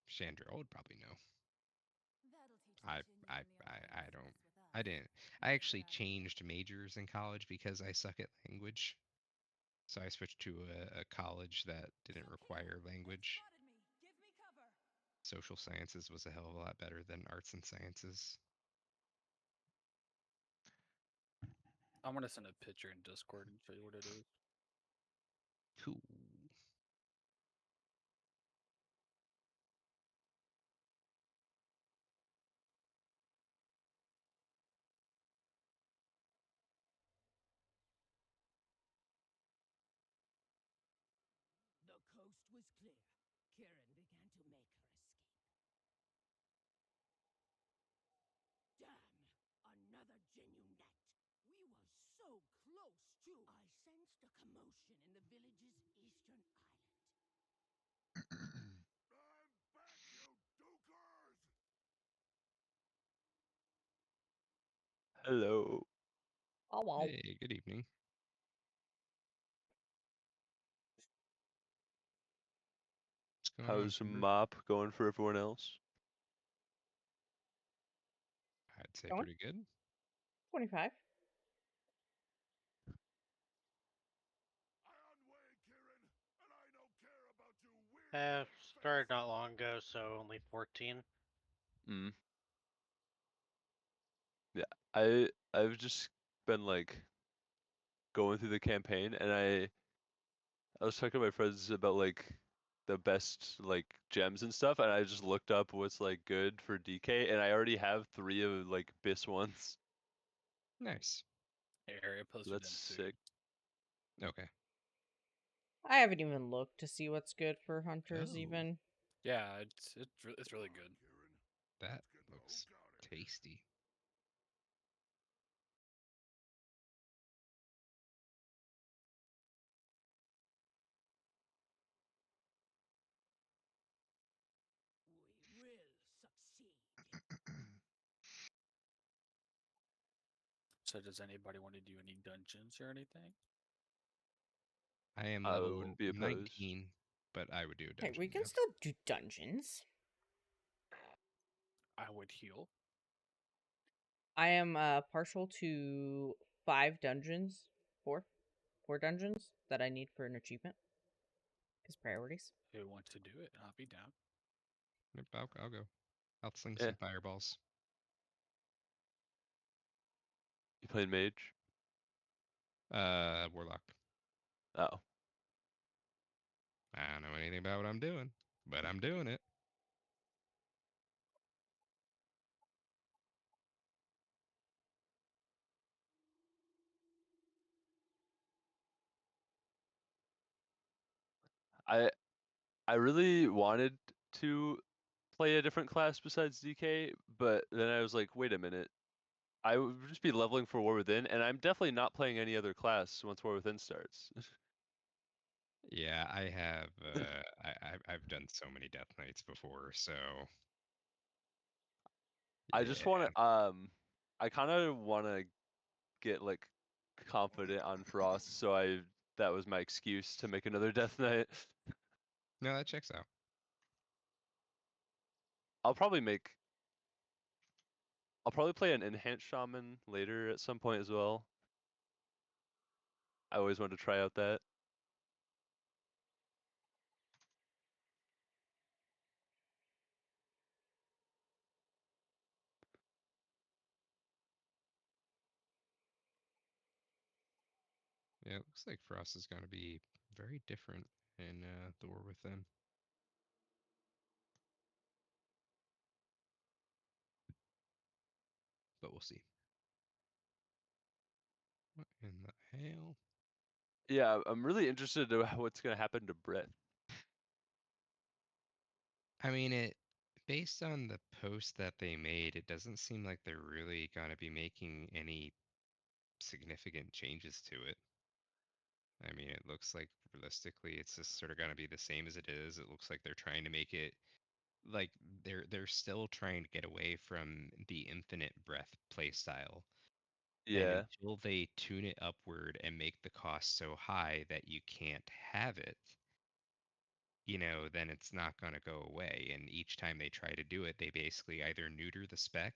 Chandra would probably know. That'll teach I you I genuinely I authentic I don't. skills with us. I didn't. I actually changed majors in college because I suck at language. So I switched to a college that didn't require language. Spotted me. Give me cover. Social sciences was a hell of a lot better than arts and sciences. I'm gonna send a picture in Discord and show you what it is. Cool. The coast was clear. Kieran began to make her escape. Damn! Another Genunet! We were so close, too! I sensed a commotion in the village's eastern island. I'm back, you dukers! Hello. Oh wow. Hey, good evening. What's going on, How's Timber? mop going for everyone else? I'd say Going? pretty good. 25. I unweigh, Kieran, and I don't care about you weird. Started not long ago, so only 14. Mm. Yeah, I've just been like going through the campaign, and I was talking to my friends about like the best like gems and stuff, and I just looked up what's like good for DK, and I already have 3 of like BIS ones. Nice. Area So posted that's in sick. food. Okay. I haven't even looked to see what's good for hunters, Oh. even. Yeah, it's really good. Kieran, That let's get the looks hook out of here. tasty. So does anybody want to do any dungeons or anything? I am I level wouldn't be opposed. 19, but I would do a Hey, dungeon. we can yeah. still do dungeons. I would heal. I am partial to 5 dungeons, 4 dungeons that I need for an achievement. Because priorities. Who wants to do it? I'll be down. Yep, I'll go. I'll sling Yeah. some fireballs. You playing mage? Warlock. Oh. I don't know anything about what I'm doing, but I'm doing it. I really wanted to play a different class besides DK, but then I was like, wait a minute. I would just be leveling for War Within, and I'm definitely not playing any other class once War Within starts. Yeah, I have. I've done so many Death Knights before, so I yeah. just want to I kind of want to get like confident on Frost, so that was my excuse to make another Death Knight. No, that checks out. I'll probably make I'll probably play an enhanced shaman later at some point as well. I always wanted to try out that. Yeah, it looks like Frost is going to be very different in the War Within. But we'll see. What in the hell? Yeah, I'm really interested in what's gonna happen to Brett. I mean, based on the post that they made, it doesn't seem like they're really going to be making any significant changes to it. I mean, it looks like realistically, it's just sort of going to be the same as it is. It looks like they're trying to make it like they're still trying to get away from the infinite breath playstyle. And Yeah, until they tune it upward and make the cost so high that you can't have it, then it's not going to go away. And each time they try to do it, they basically either neuter the spec,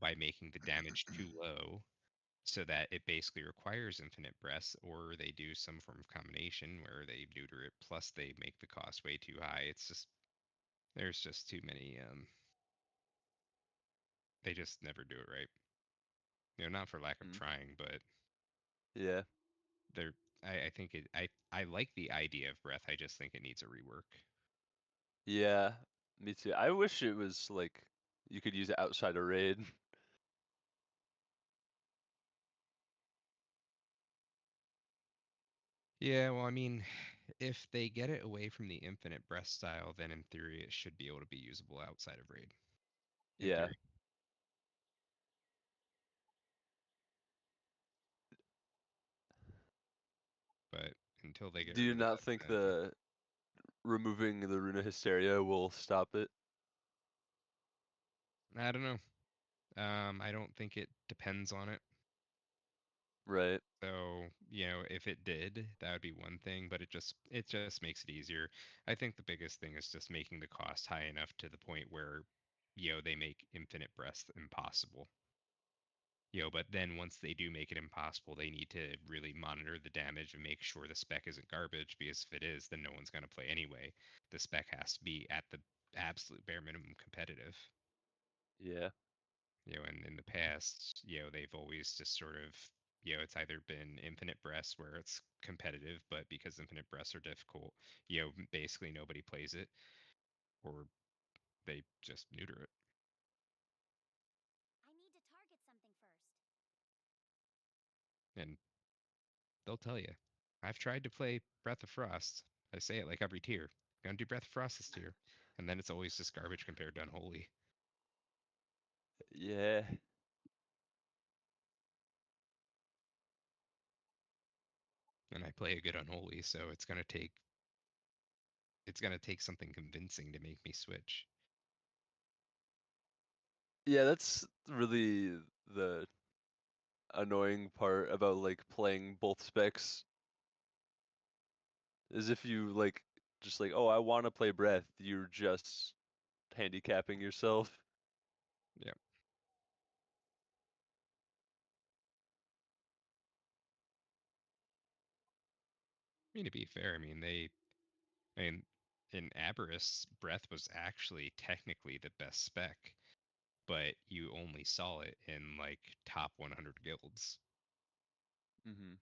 by making the damage too low so that it basically requires infinite breaths, or they do some form of combination where they neuter it plus they make the cost way too high. It's just, there's just too many, they just never do it right. Not for lack of mm, trying, but yeah, they're, I think I like the idea of breath. I just think it needs a rework. yeah. Me too. I wish it was like you could use it outside a raid. Yeah, well, I mean, if they get it away from the infinite breath style, then in theory it should be able to be usable outside of raid. In Yeah. theory. But until they get Do you rid of not think that, the removing the Runa Hysteria will stop it? I don't know. I don't think it depends on it. Right. So, if it did, that would be one thing, but it just makes it easier. I think the biggest thing is just making the cost high enough to the point where, they make infinite breaths impossible. But then once they do make it impossible, they need to really monitor the damage and make sure the spec isn't garbage, because if it is, then no one's going to play anyway. The spec has to be at the absolute bare minimum competitive. Yeah. And in the past, they've always just sort of, it's either been infinite breaths where it's competitive, but because infinite breaths are difficult, basically nobody plays it, or they just neuter it. I need to target something first. And they'll tell you. I've tried to play Breath of Frost. I say it like every tier. Gonna do Breath of Frost this tier. And then it's always just garbage compared to Unholy. Yeah. And I play a good Unholy, so it's gonna take something convincing to make me switch. Yeah, that's really the annoying part about like playing both specs is if you like just like, oh, I want to play breath, you're just handicapping yourself. Yeah. I mean, to be fair, I mean in Aberrus, breath was actually technically the best spec, but you only saw it in like top 100 guilds. Mm-hmm.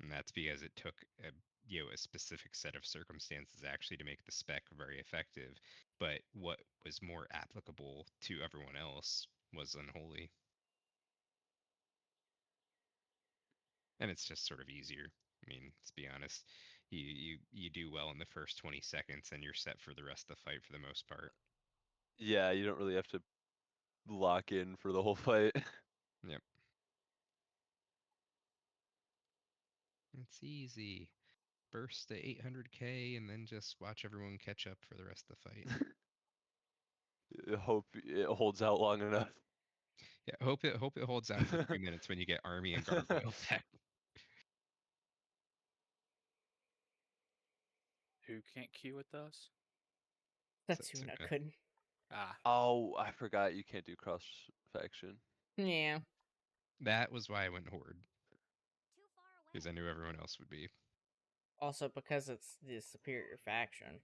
And that's because it took a specific set of circumstances actually to make the spec very effective. But what was more applicable to everyone else was unholy. And it's just sort of easier. I mean, let's be honest. You do well in the first 20 seconds and you're set for the rest of the fight for the most part. Yeah, you don't really have to lock in for the whole fight. Yep. It's easy. Burst to 800k and then just watch everyone catch up for the rest of the fight. Hope it holds out long enough. Yeah, hope it holds out for 3 minutes when you get army and gargoyle back. Who can't queue with us? Setsuna Setsuna. couldn't. Ah, Oh, I forgot you can't do cross faction. Yeah. That was why I went horde, Too far away. because I knew everyone else would be. Also because it's the superior faction.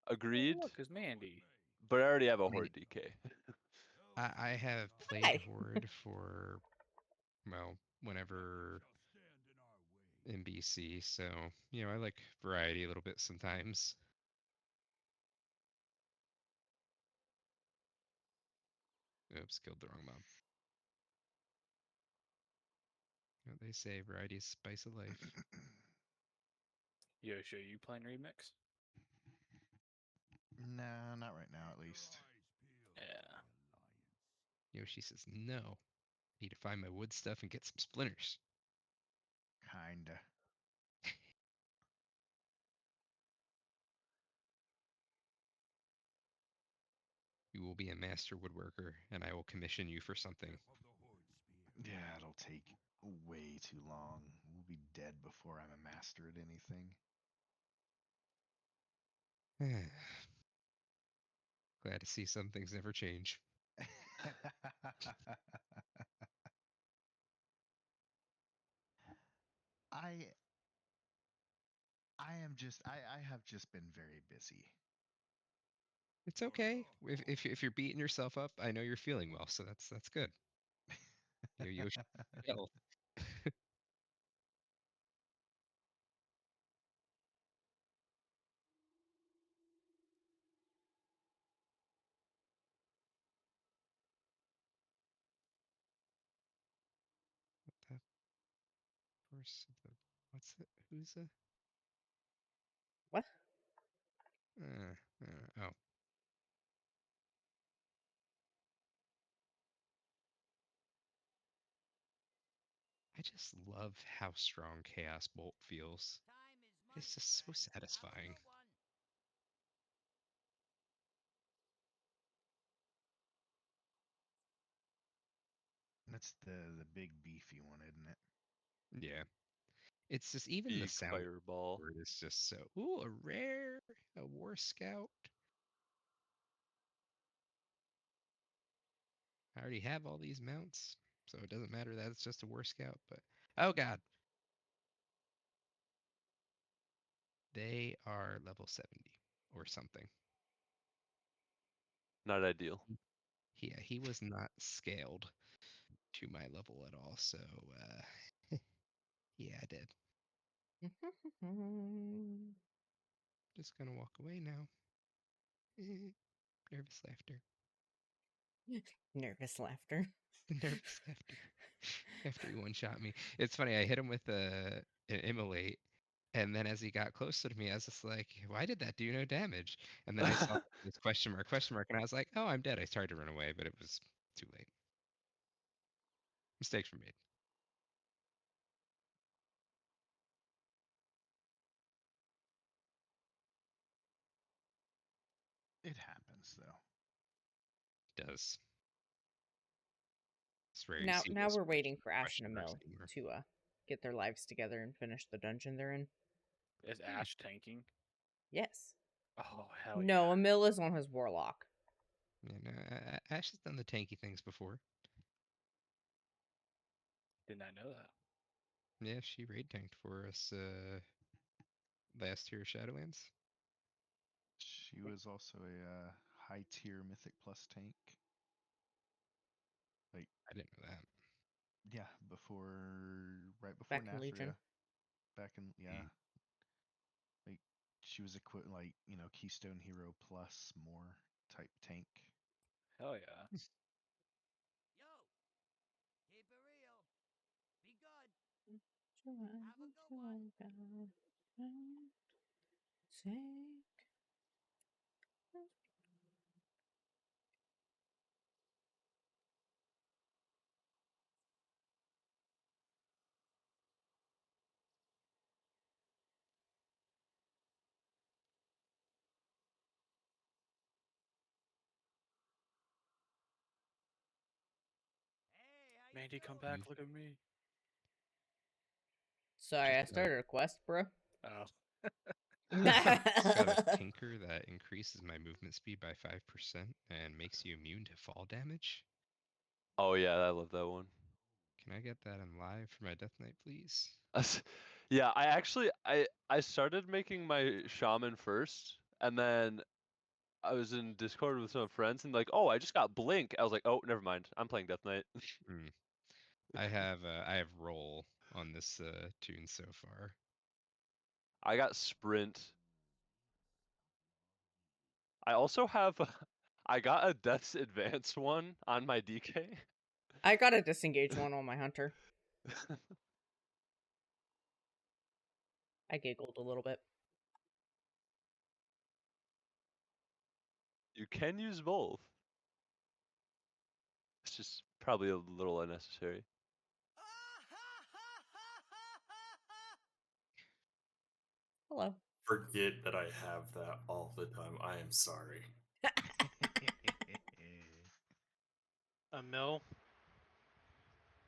Agreed, oh, look, it's Mandy. but I already have a I mean, horde DK. I have played Hey. horde for, well, whenever in BC, so, I like variety a little bit sometimes. Oops, killed the wrong mob. What they say, variety is spice of life. Yoshi, you playing remix? Nah, not right now, at least. Yeah. Yoshi says, no. Need to find my wood stuff and get some splinters. Kinda. You will be a master woodworker, and I will commission you for something. Yeah, it'll take way too long. We'll be dead before I'm a master at anything. Glad to see some things never change. I I have just been very busy. It's okay. If you're beating yourself up, I know you're feeling well, so that's good. Yoshi, chill. That force of the what's it? Who's a What? oh. I just love how strong Chaos Bolt feels. Time is money, It's just so friends. Have satisfying. a good one. That's the big beefy one, isn't it? Yeah. It's just even the Big sound fireball. word is just so ooh, a rare, a war scout. I already have all these mounts, so it doesn't matter that it's just a war scout, but oh god. They are level 70 or something. Not ideal. Yeah, he was not scaled to my level at all, so yeah, I did. Just gonna walk away now. Nervous laughter. Nervous laughter. Nervous laughter. After he one shot me. It's funny, I hit him with an immolate, and then as he got closer to me, I was just like, why did that do no damage? And then I saw this question mark, and I was like, oh, I'm dead. I tried to run away, but it was too late. Mistakes were made. It happens though. It does. It's very Now seamless we're question- waiting for Ash question and marks Emil anymore. to get their lives together and finish the dungeon they're in. Is Ash tanking? Yes. Oh hell No, yeah! Emil is on his warlock. Yeah, no, Ash has done the tanky things before. Did not know that. Yeah, she raid tanked for us last year of Shadowlands. She was also a high tier Mythic Plus tank. Like, I didn't know that. yeah, right before Back in Legion. Nazria. Back in, yeah. Like, she was equipped, like, Keystone Hero plus more type tank. Hell yeah! Yo, keep it real. Be good. Have a good one. Hey, how you Mandy, come doing? back! Look at me. Sorry, I Just started a quest, bro. Oh, It's got a tinker that increases my movement speed by 5% and makes you immune to fall damage. Oh yeah, I love that one. Can I get that on live for my Death Knight, please? Yeah, I started making my shaman first, and then I was in Discord with some friends, and like, oh, I just got blink. I was like, oh, never mind. I'm playing Death Knight. I have roll on this tune so far. I got sprint. I also have, I got a Death's Advance one on my DK. I got a disengage one on my hunter. I giggled a little bit. You can use both. It's just probably a little unnecessary. Hello. Forget that I have that all the time. I am sorry. Emil,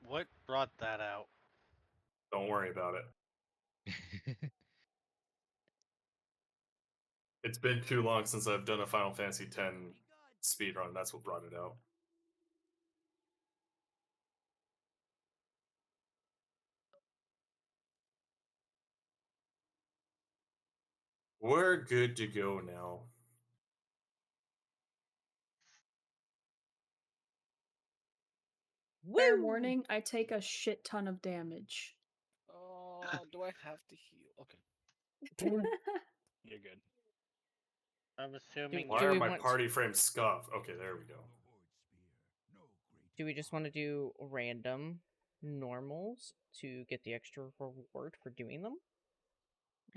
what brought that out? Don't worry about it. It's been too long since I've done a Final Fantasy X speedrun. That's what brought it out. We're good to go now. Fair Woo! warning, I take a shit ton of damage. oh, do I have to heal? Okay, you're good. I'm assuming. Why Do are we my want- party frames scuffed? Okay, there we go. Do we just want to do random normals to get the extra reward for doing them?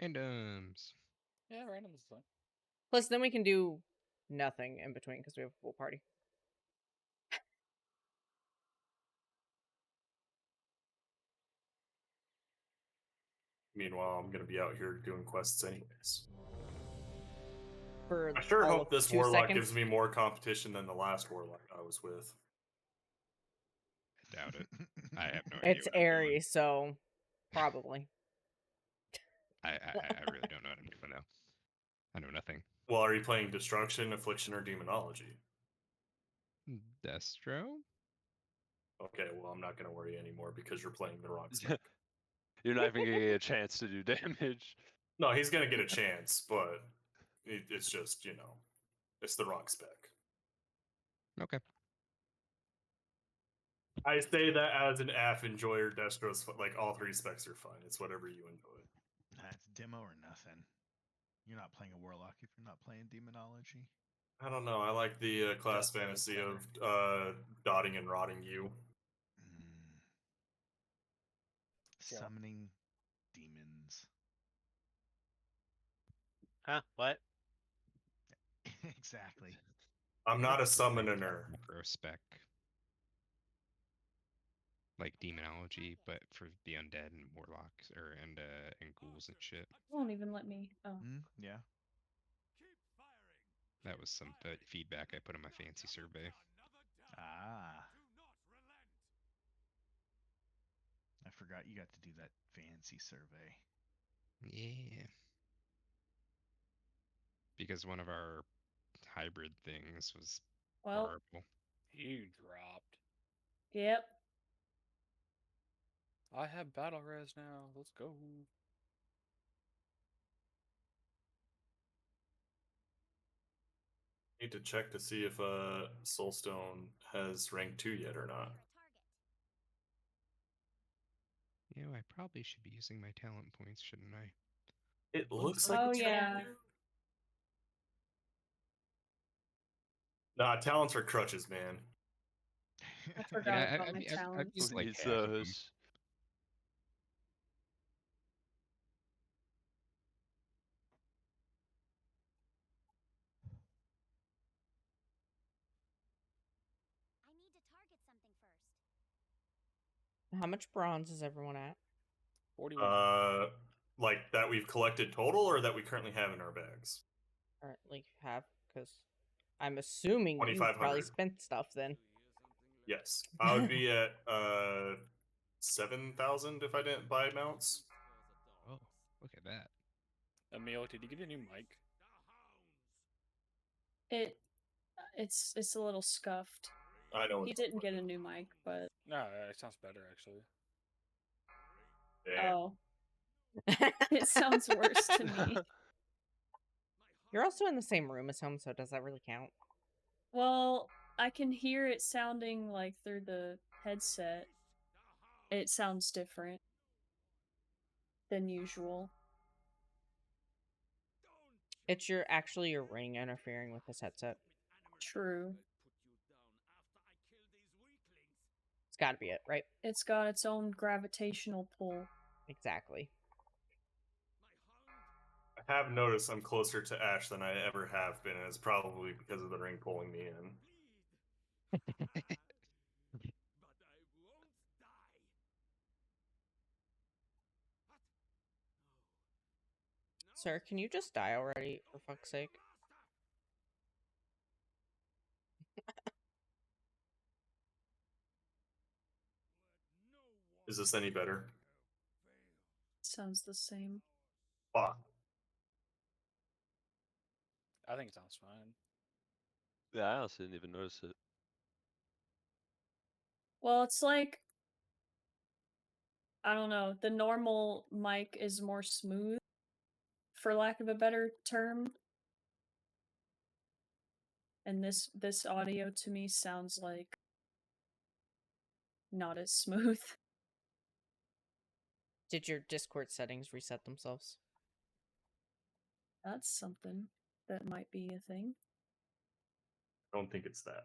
Randoms. Yeah, random is fine. Plus, then we can do nothing in between because we have a full party. Meanwhile, I'm gonna be out here doing quests anyways. For I sure all hope of this 2 warlock seconds. gives me more competition than the last warlock I was with. I doubt it. I have no idea. It's what I'm doing. airy, so probably. I really don't know what I'm doing now. I know nothing. Well, are you playing Destruction, Affliction, or Demonology? Destro? Okay, well, I'm not gonna worry anymore because you're playing the wrong spec. You're not even gonna get a chance to do damage. No, he's gonna get a chance, but it's just, it's the wrong spec. Okay. I say that as an AF enjoyer. Destro's like all 3 specs are fine. It's whatever you enjoy. That's demo or nothing. You're not playing a warlock if you're not playing demonology. I don't know. I like the class Death Knight is fantasy better. of dotting and rotting you. Summoning demons. Huh? What? Exactly. I'm not a Like summoner. pro spec. Like demonology, but for the undead and warlocks and ghouls and shit. Won't even let me. Oh. Yeah. That was some feedback I put in my fancy survey. Ah. forgot you got to do that fancy survey. Yeah. Because one of our hybrid things was Well, horrible. You dropped. yep. I have battle res now. Let's go. Need to check to see if Soulstone has rank 2 yet or not. You know, I probably should be using my talent points, shouldn't I? It looks like Oh it's yeah. Nah, talents are crutches, man. I I forgot mean, about my I've talents. used Who like needs half of them. those? I need to target something first. How much bronze is everyone at? 41. Like that we've collected total, or that we currently have in our bags? Currently have, because I'm assuming you probably 2,500. spent stuff then. Yes, I would be at 7,000 if I didn't buy mounts. Oh, look at that. Emil, did you get a new mic? It's a little scuffed. I know. He didn't get a new mic, but No, it sounds better actually. Damn. oh, it sounds worse to me. You're also in the same room as him, so does that really count? Well, I can hear it sounding like through the headset. It sounds different than usual. It's actually your ring interfering with his headset. True. It's gotta be it, right? It's got its own gravitational pull. Exactly. I have noticed I'm closer to Ash than I ever have been, and it's probably because of the ring pulling me in. Sir, can you just die already, for fuck's sake? Is this any better? Sounds the same. Fuck. I think it sounds fine. Yeah, I honestly didn't even notice it. Well, it's like, I don't know, the normal mic is more smooth, for lack of a better term. And this audio to me sounds like not as smooth. Did your Discord settings reset themselves? That's something that might be a thing. I don't think it's that.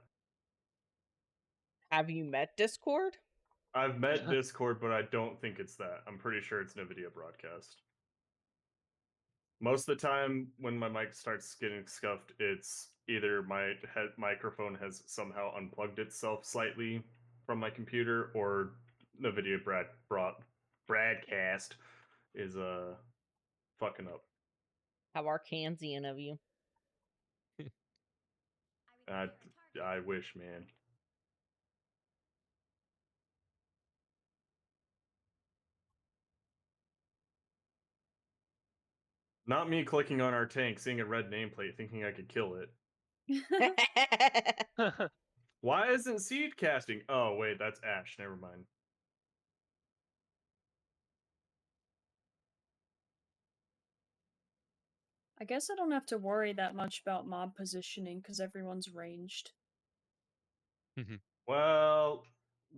Have you met Discord? I've met Discord, but I don't think it's that. I'm pretty sure it's NVIDIA broadcast. Most of the time, when my mic starts getting scuffed, it's either my microphone has somehow unplugged itself slightly from my computer, or NVIDIA broadcast is fucking up. How Arkansian of you. I wish, man. Not me clicking on our tank, seeing a red nameplate, thinking I could kill it. Why isn't seed casting? Oh, wait, that's Ash. Never mind. I guess I don't have to worry that much about mob positioning because everyone's ranged. Well,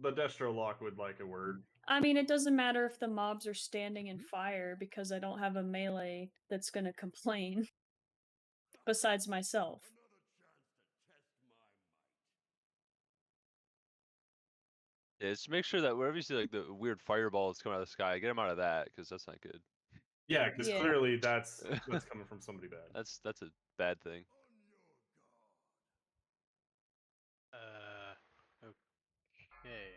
the Destro Lock would like a word. I mean, it doesn't matter if the mobs are standing in fire because I don't have a melee that's gonna complain. Besides myself. Yeah, just make sure that wherever you see like the weird fireballs coming out of the sky, get them out of that because that's not good. Yeah, because Yeah. clearly that's coming from somebody bad. That's a bad thing. Okay.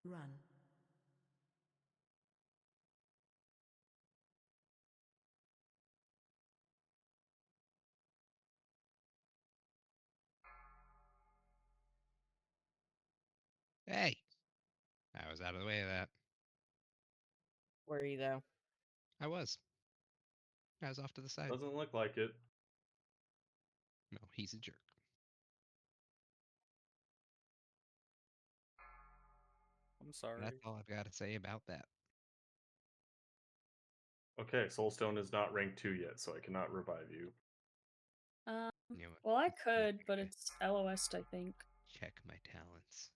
Run. Hey, I was out of the way of that. Were you though? I was. I was off to the side. Doesn't look like it. No, he's a jerk. I'm sorry. That's all I've got to say about that. Okay, Soulstone is not rank 2 yet, so I cannot revive you. You know what? Well, I I'm could, but gonna it's LOS'd, I think. check my talents.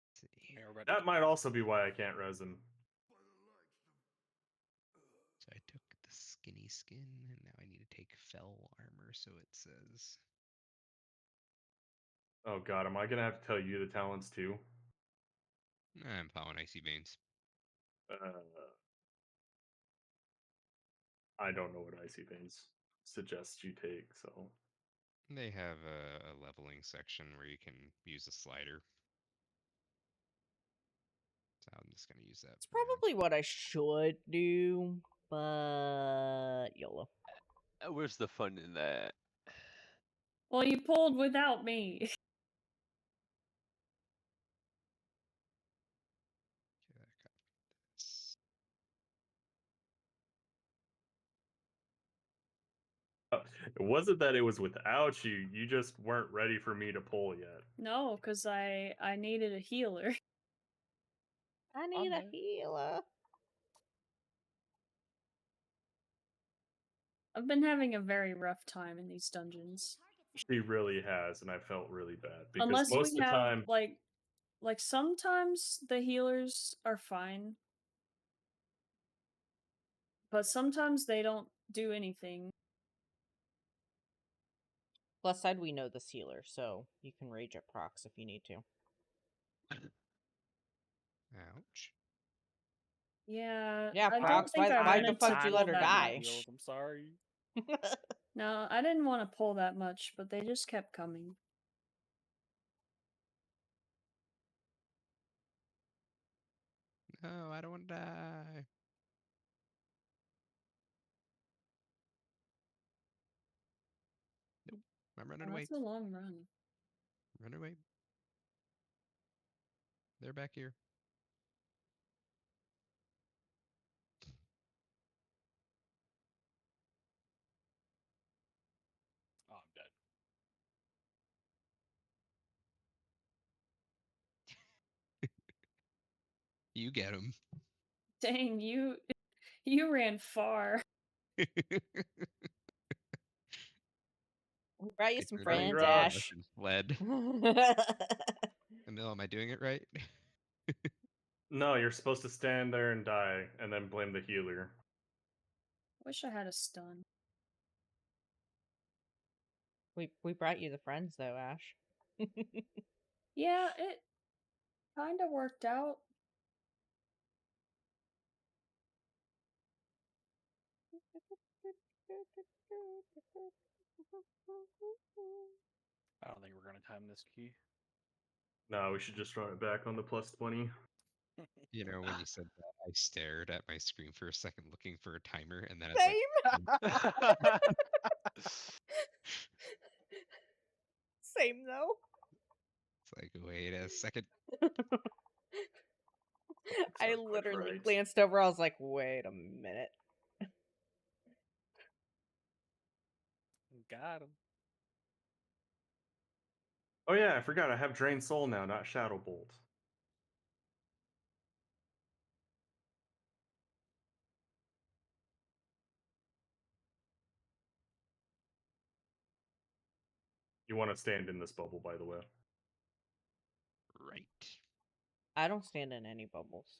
Let's see. Yeah, we're about That might also be why I can't res him. So I took the skinny skin, and now I need to take fell armor. So it says Oh god, am I gonna have to tell you the talents too? I'm following icy veins. I don't know what Icy Veins suggests you take, so. They have a leveling section where you can use a slider. So I'm just gonna use that. It's for now. probably what I should do, but YOLO. Where's the fun in that? Well, you pulled without me. Okay, I got this. It wasn't that it was without you, you just weren't ready for me to pull yet. No, because I needed a healer. I need a healer. I've been having a very rough time in these dungeons. She really has, and I felt really bad. Because Unless most we of the have, time, like sometimes the healers are fine. But sometimes they don't do anything. Plus side, we know this healer, so you can rage at procs if you need to. Ouch. Yeah, Yeah, I don't procs. think I Why the wanted fuck to you pull let her that die? much. I'm sorry. No, I didn't want to pull that much, but they just kept coming. No, I don't want to die. Nope. I'm running Oh, away. that's a long run. Run away. They're back here. Oh, I'm dead. You get him. Dang, you ran far. We brought you I some turned around friends, Congrats. Ash. and fled. Emil, am I doing it right? no, you're supposed to stand there and die, and then blame the healer. Wish I had a stun. we brought you the friends though, Ash. Yeah, it kind of worked out. I don't think we're gonna time this key. No, we should just run it back on the plus 20. You know, when you said that, I stared at my screen for a second looking for a timer, and then I was like, Same though. it's like, wait a second. I Not much literally right. glanced over. I was like, wait a minute. Got him. Oh yeah, I forgot. I have Drain Soul now, not Shadow Bolt. You want to stand in this bubble, by the way. Right. I don't stand in any bubbles.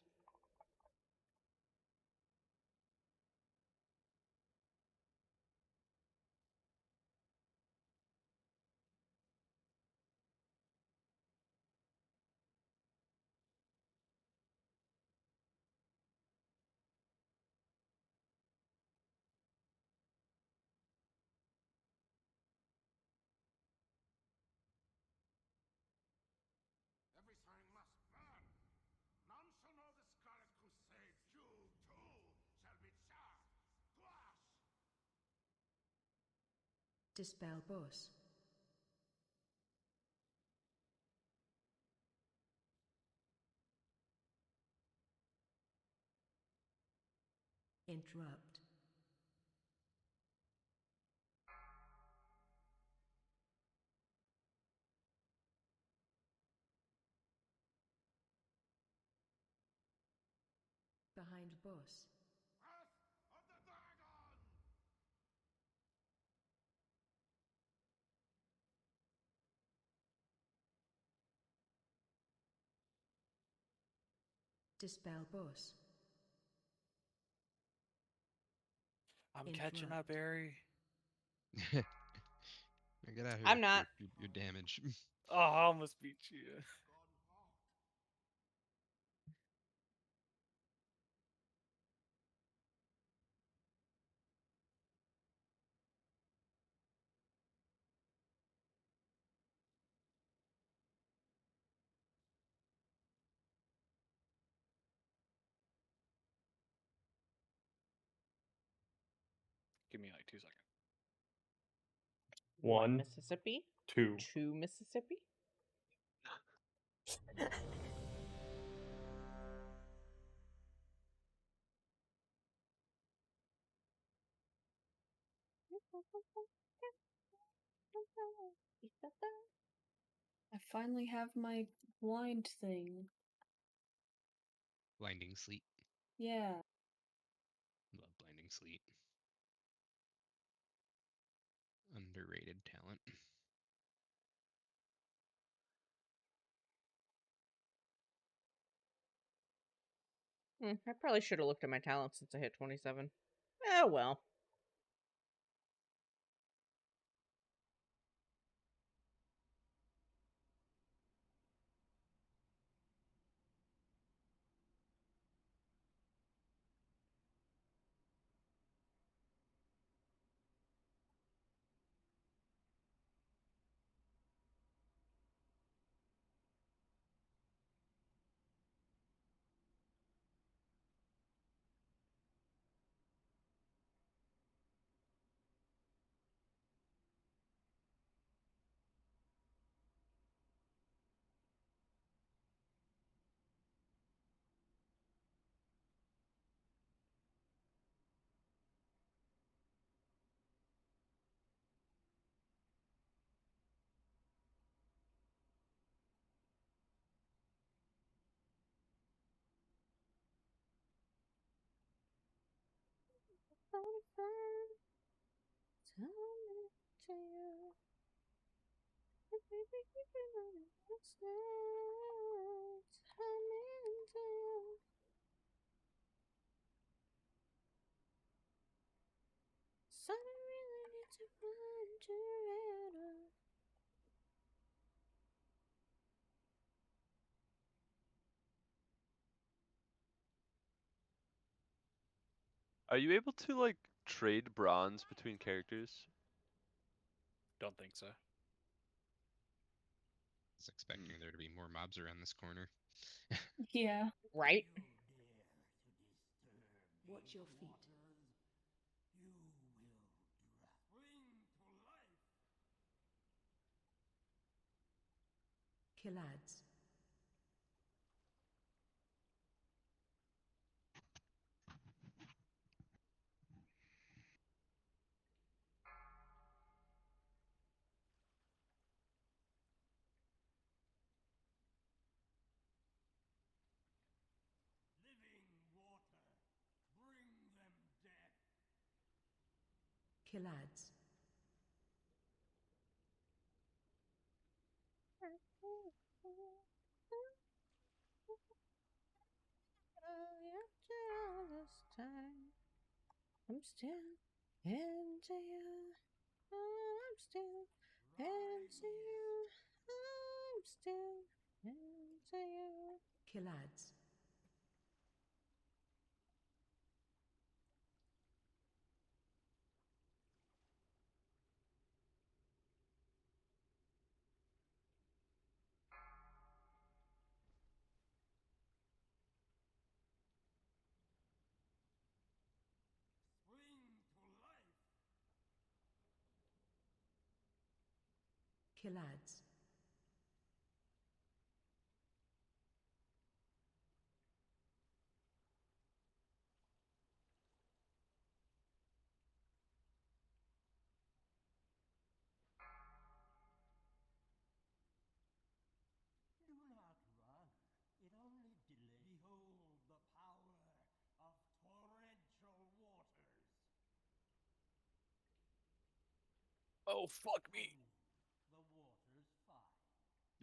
Everything must burn. Dispel bus. Interrupt. Behind bus. Wrath of the Dragon! Dispel bus. I'm catching up, Interrupt. Barry. Now get out here I'm with not. your damage. Oh, I almost beat you. Give me like 2 seconds. One One, Mississippi. 2. Two Mississippi. I finally have my blind thing. Blinding sleep. Yeah. Love blinding sleep. Underrated talent. I probably should have looked at my talent since I hit 27. Oh well. Are you able to like trade bronze between characters? Don't think so. I was expecting there to be more mobs around this corner. Yeah. Right? You dare to disturb Watch your feet. waters, you will bring to life. Killads. Living water, bring them death. Killads. I'm still into you. I'm still into you. I'm still into you. Killads. Spring to life. Killads. Do not run. It only delays. Behold the power of torrential waters. Oh, fuck me. The water's fine.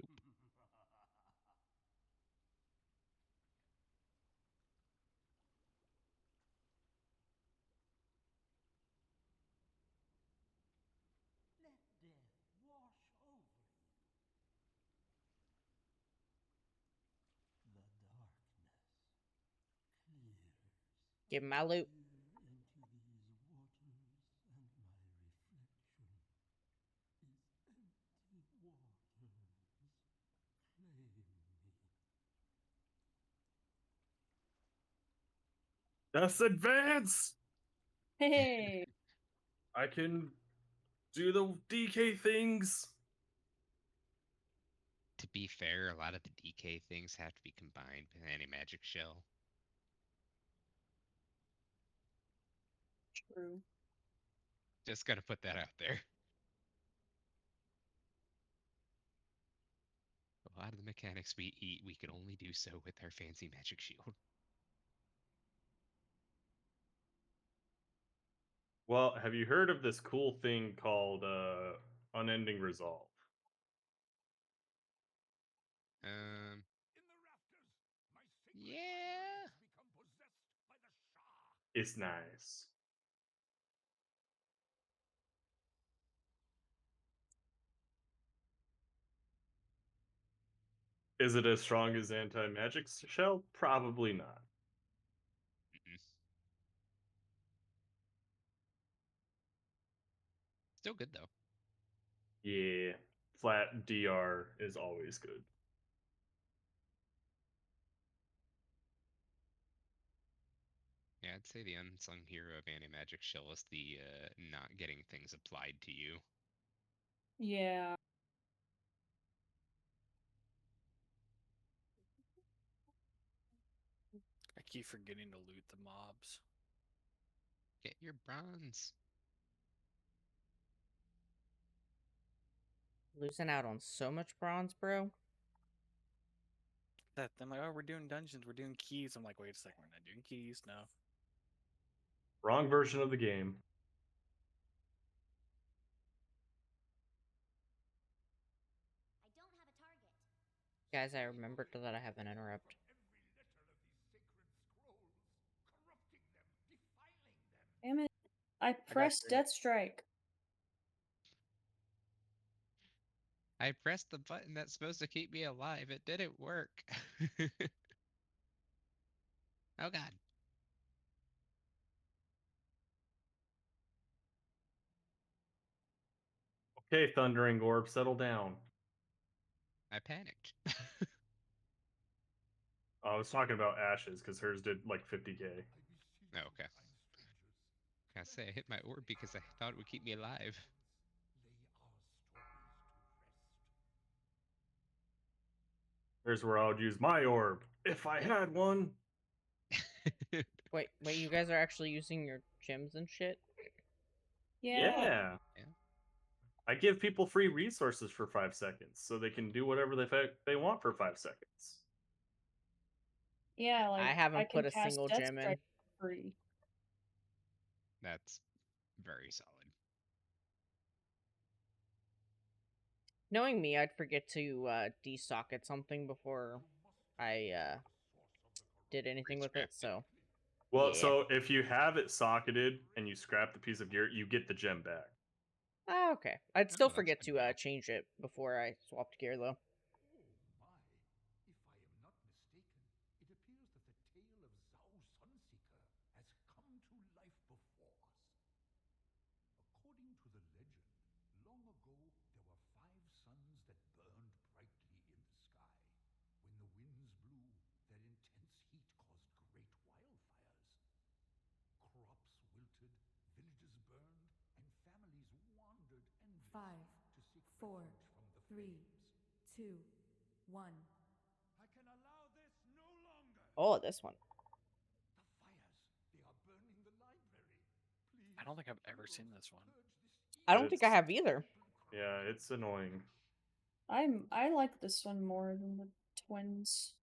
Let death wash over you. The darkness clears. Give him my loot. Peer into these waters, and my reflection is empty waters. Claim me. That's advance! Hey, I can do the DK things. To be fair, a lot of the DK things have to be combined with anti-magic shell. true. Just gotta put that out there. A lot of the mechanics we eat, we can only do so with our fancy magic shield. Well, have you heard of this cool thing called Unending Resolve? In the rafters, my sacred Yeah. libraries become possessed by the Shah. It's nice. Is it as strong as anti-magic shell? Probably not. Mm-mm. Still good though. Yeah, flat DR is always good. Yeah, I'd say the unsung hero of anti-magic shell is the not getting things applied to you. Yeah. I keep forgetting to loot the mobs. Get your bronze. Losing out on so much bronze, bro. That I'm like, oh, we're doing dungeons, we're doing keys. I'm like, wait a second, we're not doing keys, no. Wrong version of the game. I don't have a target. Guys, I remembered that I have an interrupt. Every letter of these sacred scrolls, corrupting them, defiling them. Damn it. I got pressed you. Death Strike. I pressed the button that's supposed to keep me alive. It didn't work. Oh god. Okay, Thundering Orb, settle down. I panicked. I was talking about Ashes because hers did like 50k. I beseech Oh, you, okay. kind strangers. I say I hit my orb because I thought it would keep me alive. Lay our stories to rest. Here's where I would use my orb if I had one. Wait, you guys are actually using your gems and shit? Yeah. Yeah. Yeah. I give people free resources for 5 seconds so they can do whatever they want for 5 seconds. Yeah, like I haven't I can put a cast single Death gem in. Strike for free. That's very solid. Knowing me, I'd forget to desocket something before I did anything with it, so Well, yeah. so if you have it socketed and you scrap the piece of gear, you get the gem back. Ah, okay. I'd Oh, still that's forget good to to know. change it before I swapped gear, though. Oh my! If I am not mistaken, it appears that the tale of Zhao Sunseeker has come to life before us. According to the legend, long ago there were 5 suns that burned brightly in the sky. When the winds blew, their intense heat caused great wildfires. Crops wilted, villages burned, and families wandered endlessly Five, to seek 4, refuge from 3, 2, 1. I can allow this no longer. Oh, this one. The fires, they are burning the library. Please. I don't think I've ever seen this one. I don't think I It's- have either. Yeah, it's annoying. I like this one more than the twins.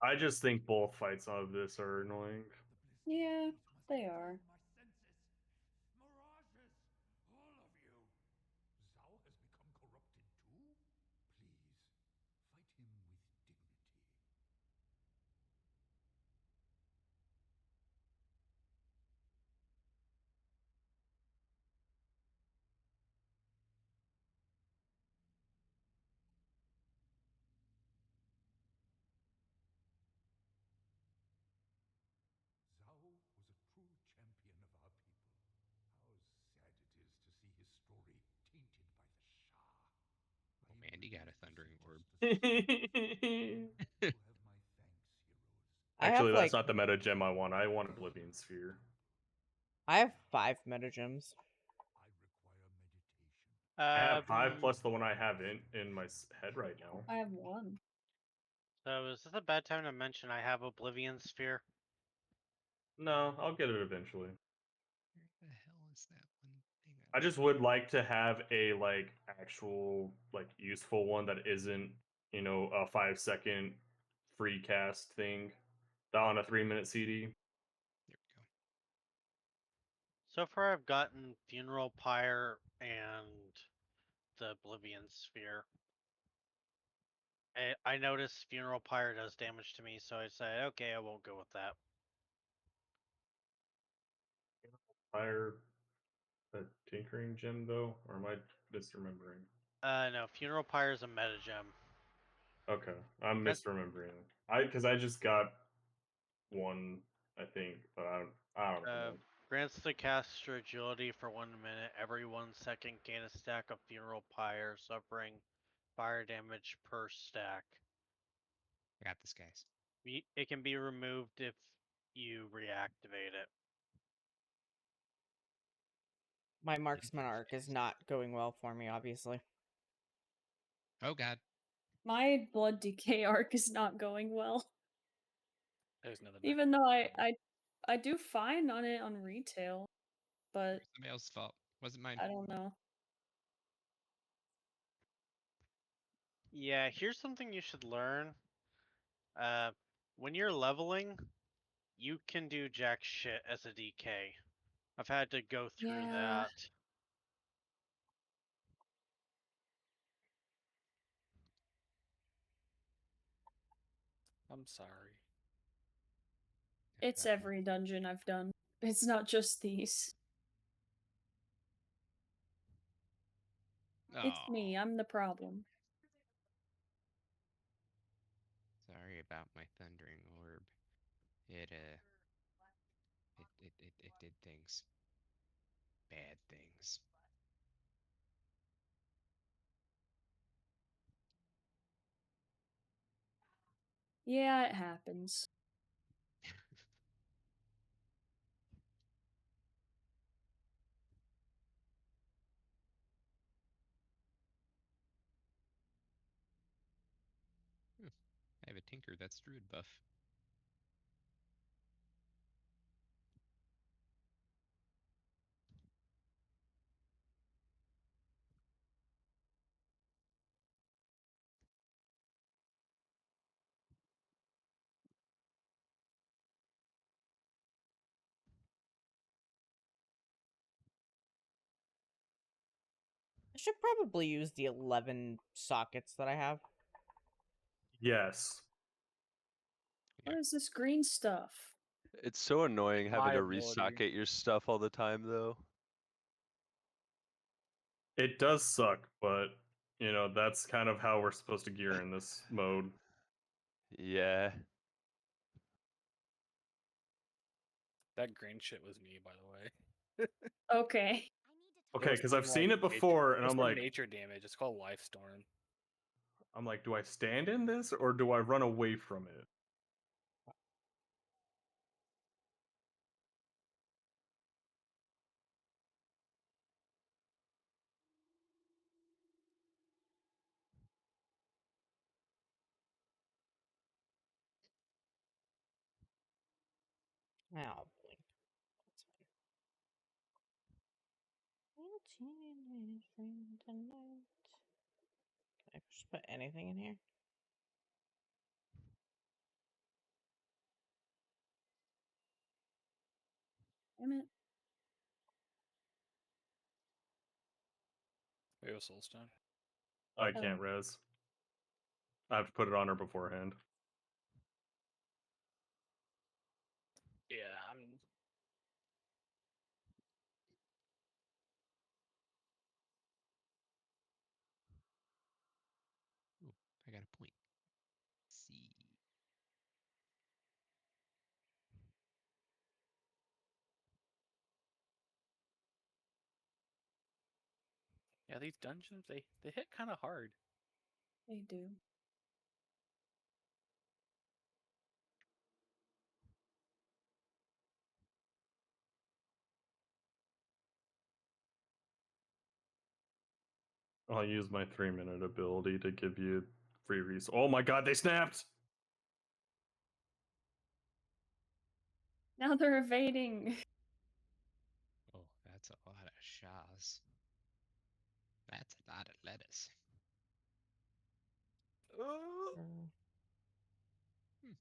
I just think both fights out of this are annoying. Yeah, they are. Mirages, all of you. Zhao has become corrupted too? Please, fight him with dignity. Zhao was a true champion of our people. How sad it is to see his story tainted by the Shah. Oh, Mandy got a thundering orb. You have my thanks, heroes. I have Actually, that's like not the meta gem I want. I want Oblivion Sphere. I have 5 meta gems. I require meditation. I have 5 plus the one I have in my head right now. I have 1. So is this a bad time to mention I have Oblivion Sphere? No, I'll get it eventually. Where the hell is that one? Hang on. I just would like to have a like actual like useful one that isn't, you know, a 5-second free cast thing on a 3-minute CD. There we go. So far I've gotten Funeral Pyre and the Oblivion Sphere. I noticed Funeral Pyre does damage to me, so I said, okay, I won't go with that. Fire a tinkering gem though, or am I misremembering? No, Funeral Pyre is a meta gem. Okay, I'm That's- misremembering. Because I just got one, I think, but I don't know. Grants the caster agility for 1 minute. Every 1 second, gain a stack of Funeral Pyre, suffering fire damage per stack. I got this, guys. It can be removed if you reactivate it. My marksman arc is not going well for me, obviously. Oh god. My blood decay arc is not going well. There's another. Even though I do fine on it on retail, but Somebody else's fault. Wasn't mine. I don't know. Yeah, here's something you should learn. When you're leveling, you can do jack shit as a DK. I've had to go through Yeah. that. I'm sorry. It's every dungeon I've done. It's not just these. It's me. I'm the problem. Sorry about my thundering orb. It did things. Bad things. Yeah, it happens. I have a tinker that's druid buff. I should probably use the 11 sockets that I have. Yes. What is this green stuff? It's so annoying having My to ability. resocket your stuff all the time, though. It does suck, but you know, that's kind of how we're supposed to gear in this mode. Yeah. That green shit was me, by the way. Okay. Okay, was because I've from, seen like, it before, and It's I'm from like, nature damage. It's called Life Storm. do I stand in this or do I run away from it? Oh boy. That's fine. Can I just put anything in here? Damn it. We have a Soulstone. I Oh. can't res. I have to put it on her beforehand. Yeah, I'm. Oh, I got a point. Let's see. Yeah, these dungeons they hit kind of hard. They do. I'll use my 3-minute ability to give you free res. Oh my god, they snapped! Now they're evading. Oh, that's a lot of shahs. That's a lot of lettuce. Mm. Hmm.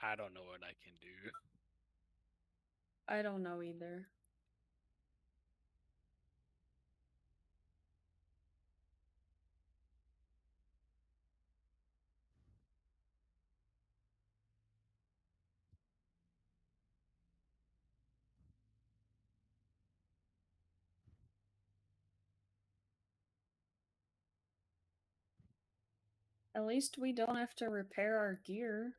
I don't know what I can do. I don't know either. At least we don't have to repair our gear.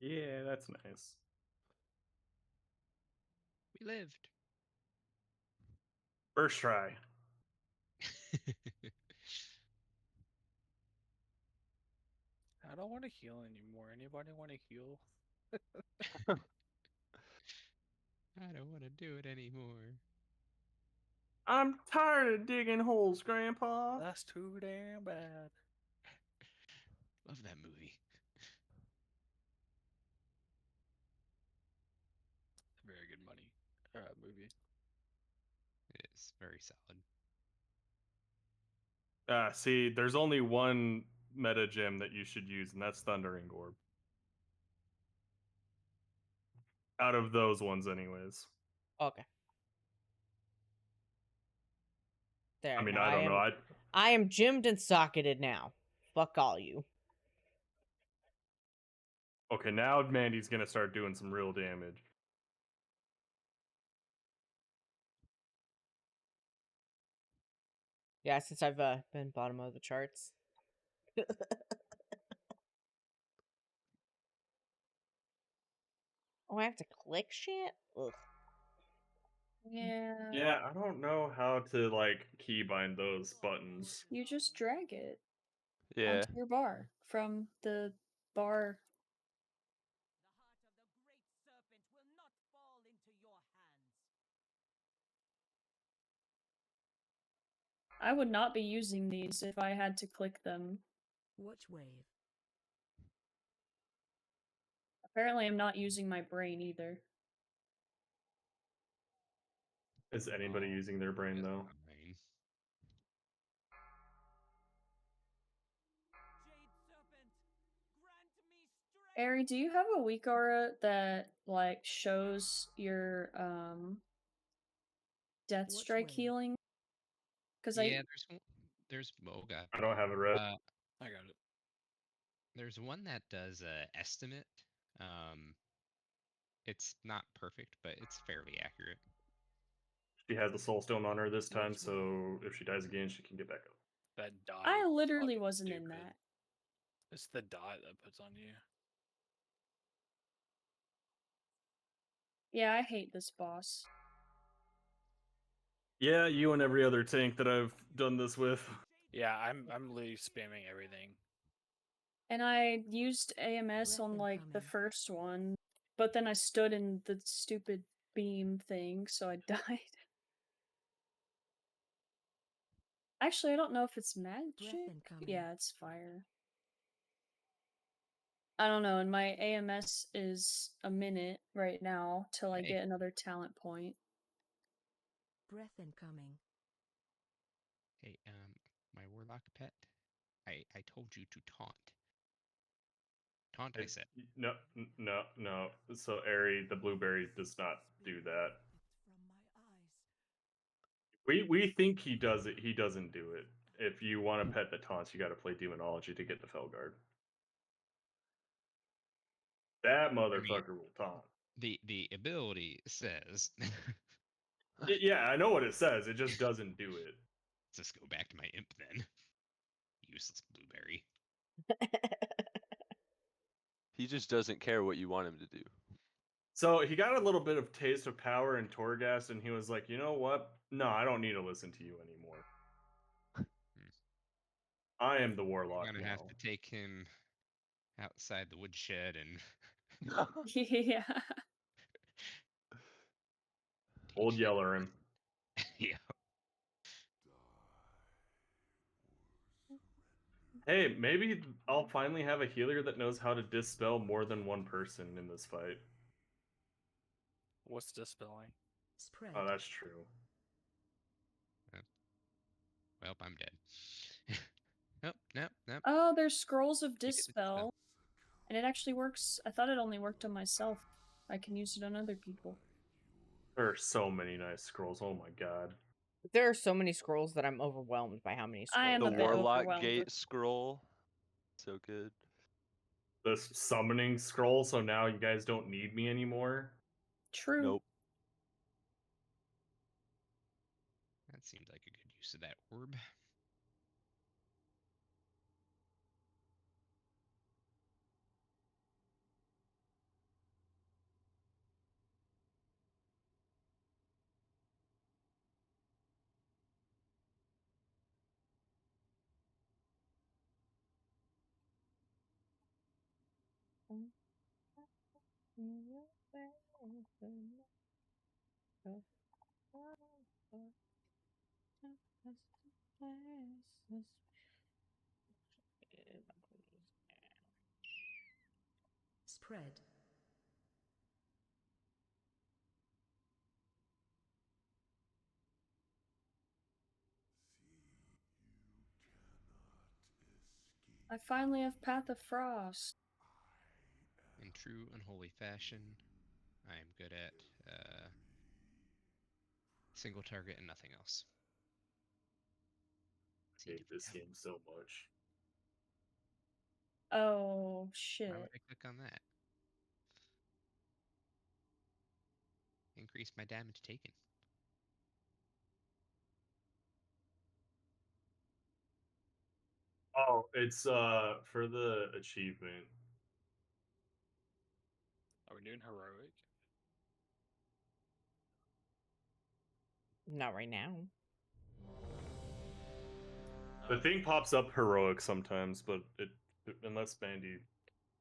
Yeah, that's nice. We lived. First try. I don't want to heal anymore. Anybody want to heal? I don't want to do it anymore. I'm tired of digging holes, Grandpa. That's too damn bad. Love that movie. Very good money. Movie. It is very solid. See, there's only one meta gem that you should use, and that's Thundering Orb. Out of those ones, anyways. Okay. There. I mean, Now I don't know. I am gymmed and socketed now. Fuck all you. Okay, now Mandy's gonna start doing some real damage. Yeah, since I've been bottom of the charts. Oh, I have to click shit? Ugh. Yeah. Yeah, I don't know how to like keybind those buttons. You just drag it Yeah. onto your bar from the bar. The heart of the great serpent will not fall into your hands. I would not be using these if I had to click them. Watch wave. Apparently, I'm not using my brain either. Is anybody Oh, using their brain yes, though? brain. Ari, do you have a weak aura that like shows your death Which strike way? healing? Because Yeah, there's oh god. I don't have it read. I got it. There's one that does estimate. It's not perfect, but it's fairly accurate. She has the soul stone on her this time, Which so if she dies again, she can get back up. That dot. I is literally fucking wasn't in stupid. that. It's the dot that puts on you. Yeah, I hate this boss. Yeah, you and every other tank that I've done this with. Yeah, I'm literally spamming everything. And I used AMS Breath on like the incoming. first one, but then I stood in the stupid beam thing, so I died. Actually, I don't know if it's magic. incoming. Yeah, it's fire. I don't know, and my AMS is a minute right now till I Hey. get another talent point. Breath incoming. Hey, my warlock pet. I told you to taunt. Taunt, I said. No. So Ari, the blueberry does not do that. We think he does it. He doesn't do it. If you want to pet the taunts, you got to play Demonology to get the Felguard. That motherfucker will taunt. The ability says. Yeah, I know what it says. It just doesn't do it. Let's just go back to my imp then. Useless blueberry. He just doesn't care what you want him to do. So he got a little bit of taste of power in Torghast, and he was like, you know what? No, I don't need to listen to you anymore. I am the warlock I'm gonna now. have to take him outside the woodshed and Yeah. Old Yeller him. yeah. Hey, maybe I'll finally have a healer that knows how to dispel more than one person in this fight. What's dispelling? Spread. Oh, that's true. Well, I'm dead. Nope. Oh, there's scrolls of You get the dispel. And it actually works. I thought it only worked on myself. I can use it on other people. There are so many nice scrolls. Oh my god. There are so many scrolls that I'm overwhelmed by how many scrolls. I am The a bit Warlock overwhelmed. Gate scroll. So good. The summoning scroll, so now you guys don't need me anymore. True. Nope. That seemed like a good use of that orb. Spread. I finally have Path of Frost. In true unholy fashion, I am good at single target and nothing else. I hate this game so much. Oh, shit. Why would I click on that? Increase my damage taken. Oh, it's for the achievement. Are we doing heroic? Not right now. The thing pops up heroic sometimes, but it unless Bandy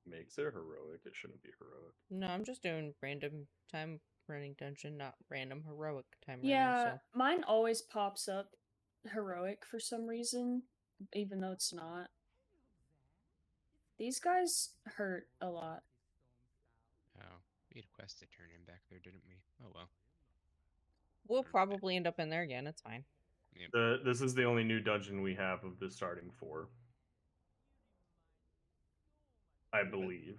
makes it heroic, it shouldn't be heroic. No, I'm just doing random time running dungeon, not random heroic time Yeah, running. So mine always pops up heroic for some reason, even though it's not. These guys hurt a lot. Oh, we had a quest to turn him back there, didn't we? Oh well. we'll probably end up in there again. It's fine. Yep. This is the only new dungeon we have of the starting 4. I believe.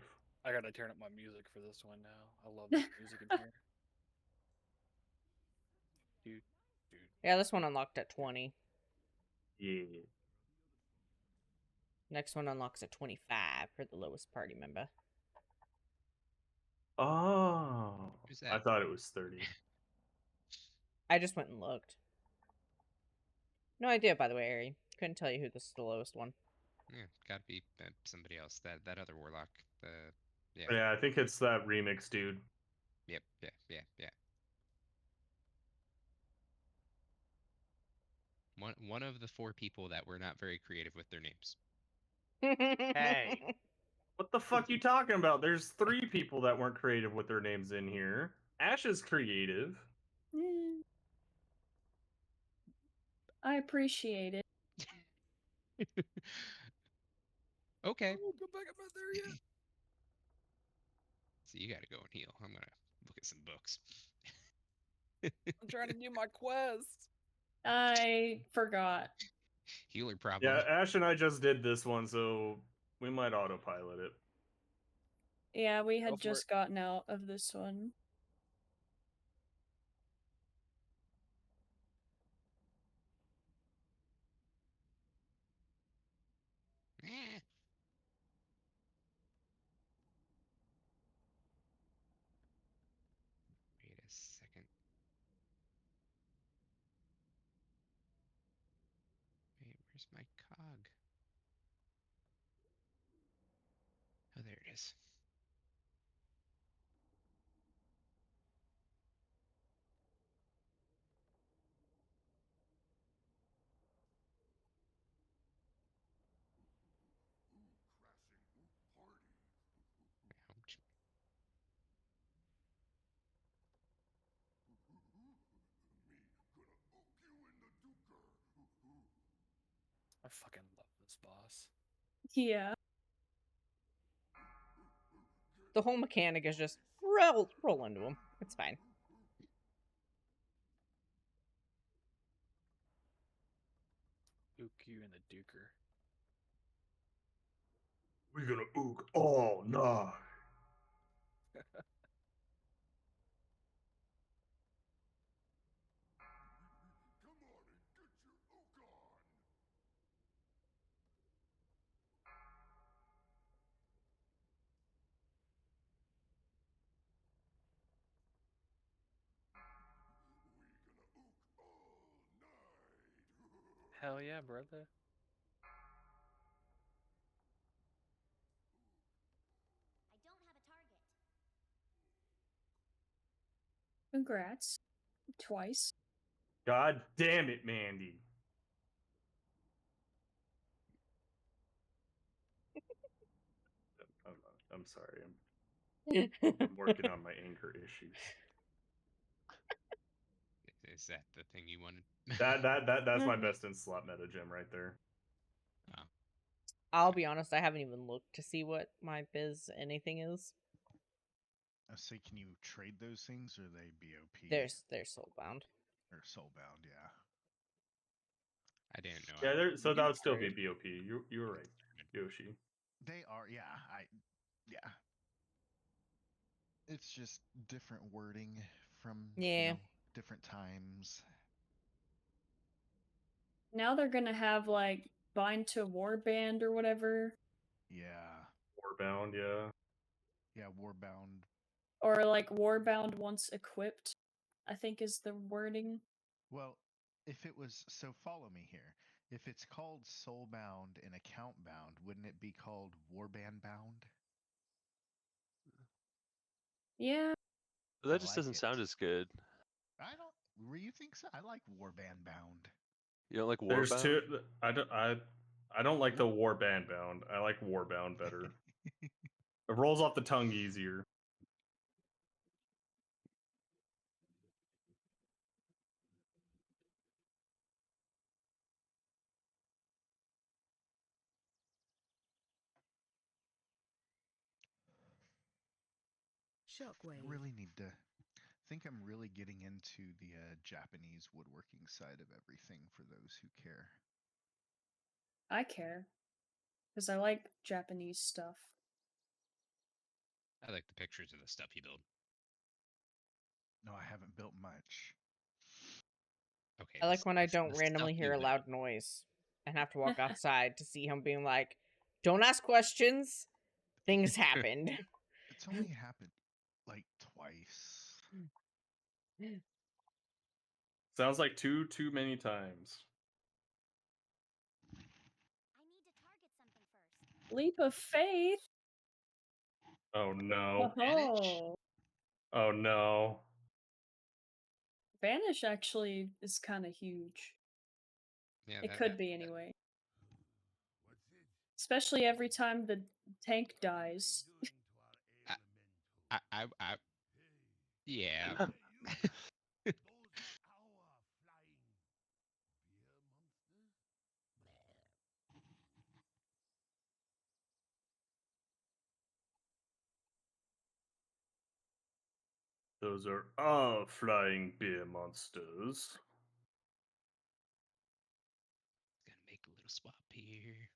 I gotta turn up my music for this one now. I love this music in here. Dude, dude. Yeah, this one unlocked at 20. Yeah. Next one unlocks at 25 for the lowest party member. Oh, Who's I that? thought it was 30. I just went and looked. No idea, by the way, Ari. Couldn't tell you who this is the lowest one. Yeah, gotta be somebody else. That other warlock. Yeah. Yeah, I think it's that remix dude. Yep. Yeah. One of the 4 people that were not very creative with their names. Hey. What the fuck you talking about? There's 3 people that weren't creative with their names in here. Ash is creative. I appreciate it. Okay. Oh, go back. I'm not there yet. So you gotta go and heal. I'm gonna look at some books. I'm trying to do my quest. I forgot. Healer problem. Yeah, Ash and I just did this one, so we might autopilot it. Yeah, we Go had for just gotten out of this one. Eh. Wait a second. Wait, where's my cog? Oh, there it is. Ouch. I fucking love this boss. Yeah. The whole mechanic is just roll into him. It's fine. Ook you and the Duker. We're gonna ook all night. Hell yeah, brother. I don't have a target. Congrats. Twice. God damn it, Mandy. I'm sorry. I'm working on my anger issues. Is that the thing you wanted? That's my best in slot meta gem right there. Oh. I'll be honest, I haven't even looked to see what my biz anything is. I say, can you trade those things or are they BOP? They're soulbound. Or soulbound, yeah. I didn't know. Yeah, so that would still be trade. BOP. You were right, Yoshi. They are, yeah. Yeah. It's just different wording from Yeah. different times. Now they're gonna have like bind to warband or whatever. Yeah. Warbound, yeah. Yeah, warbound. Or like warband once equipped, I think is the wording. Well, if it was, so follow me here. If it's called soulbound and account bound, wouldn't it be called warband bound? Yeah. But that I just like doesn't it. sound as good. I don't. You think so? I like warband bound. You don't like There's Warbound? two. I don't like the warband bound. I like warbound better. It rolls off the tongue easier. Shockwave. I really need to think I'm really getting into the Japanese woodworking side of everything for those who care. I care. Because I like Japanese stuff. I like the pictures of the stuff you build. No, I haven't built much. Okay. I like when I don't the stuff randomly you hear a build. loud noise and have to walk outside to see him being like, "Don't ask questions. Things happened." It's only happened like twice. Sounds like too many times. I need to target something first. Leap of faith. Oh no. Oh, Oh no. Vanish actually is kind of huge. Yeah, It could be anyway. Especially every time the tank dies. Yeah. Those are our flying beer monsters. Gonna make a little swap here.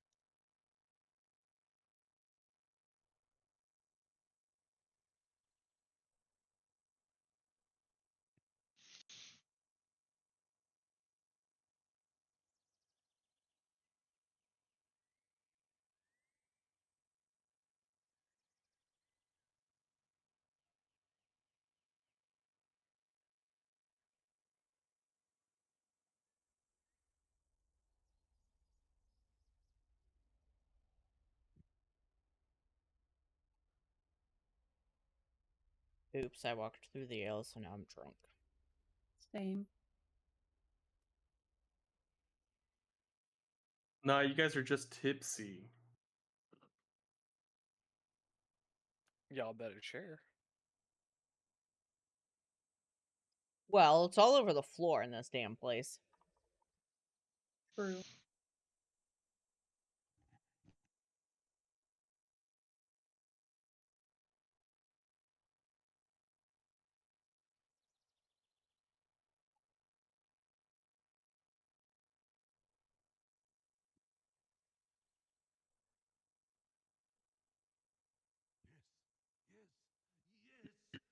Oops, I walked through the ale, so now I'm drunk. Same. Nah, you guys are just tipsy. Y'all better share. Well, it's all over the floor in this damn place. True.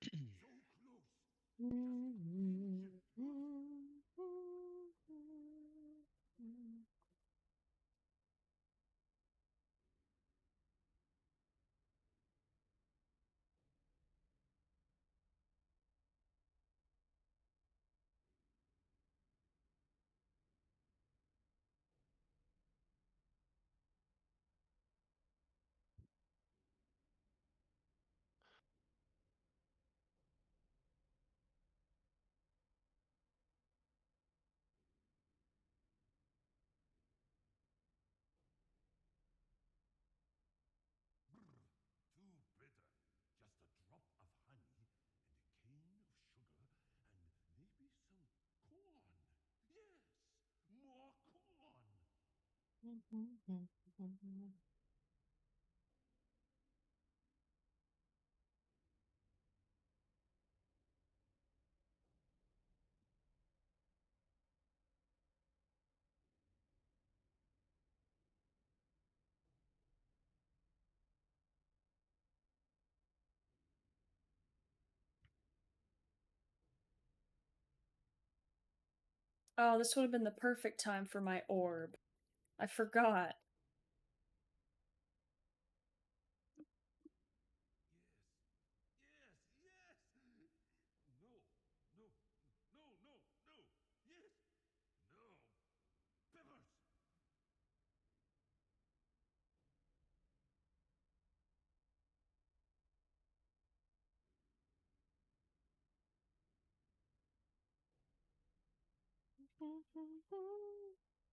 Too bitter. Just a drop of honey and a cane of sugar and maybe some corn. Yes, more corn. Oh, this would have been the perfect time for my orb. I forgot. Yes, yes. No, no, no, no, no. Yes, no.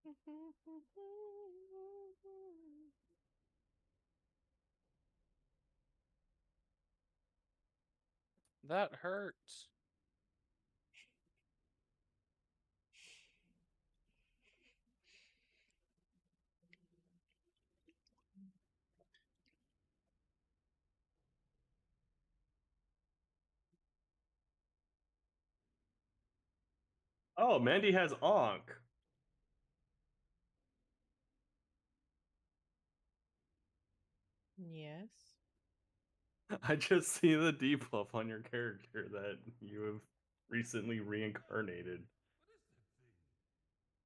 Peppers. That hurts. Oh, Mandy has Ankh. Yes. I just see the debuff on your character that you have recently reincarnated.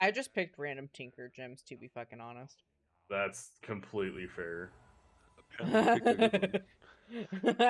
I just picked random Tinker gems to be fucking honest. That's completely fair. Apparently, you picked a good one.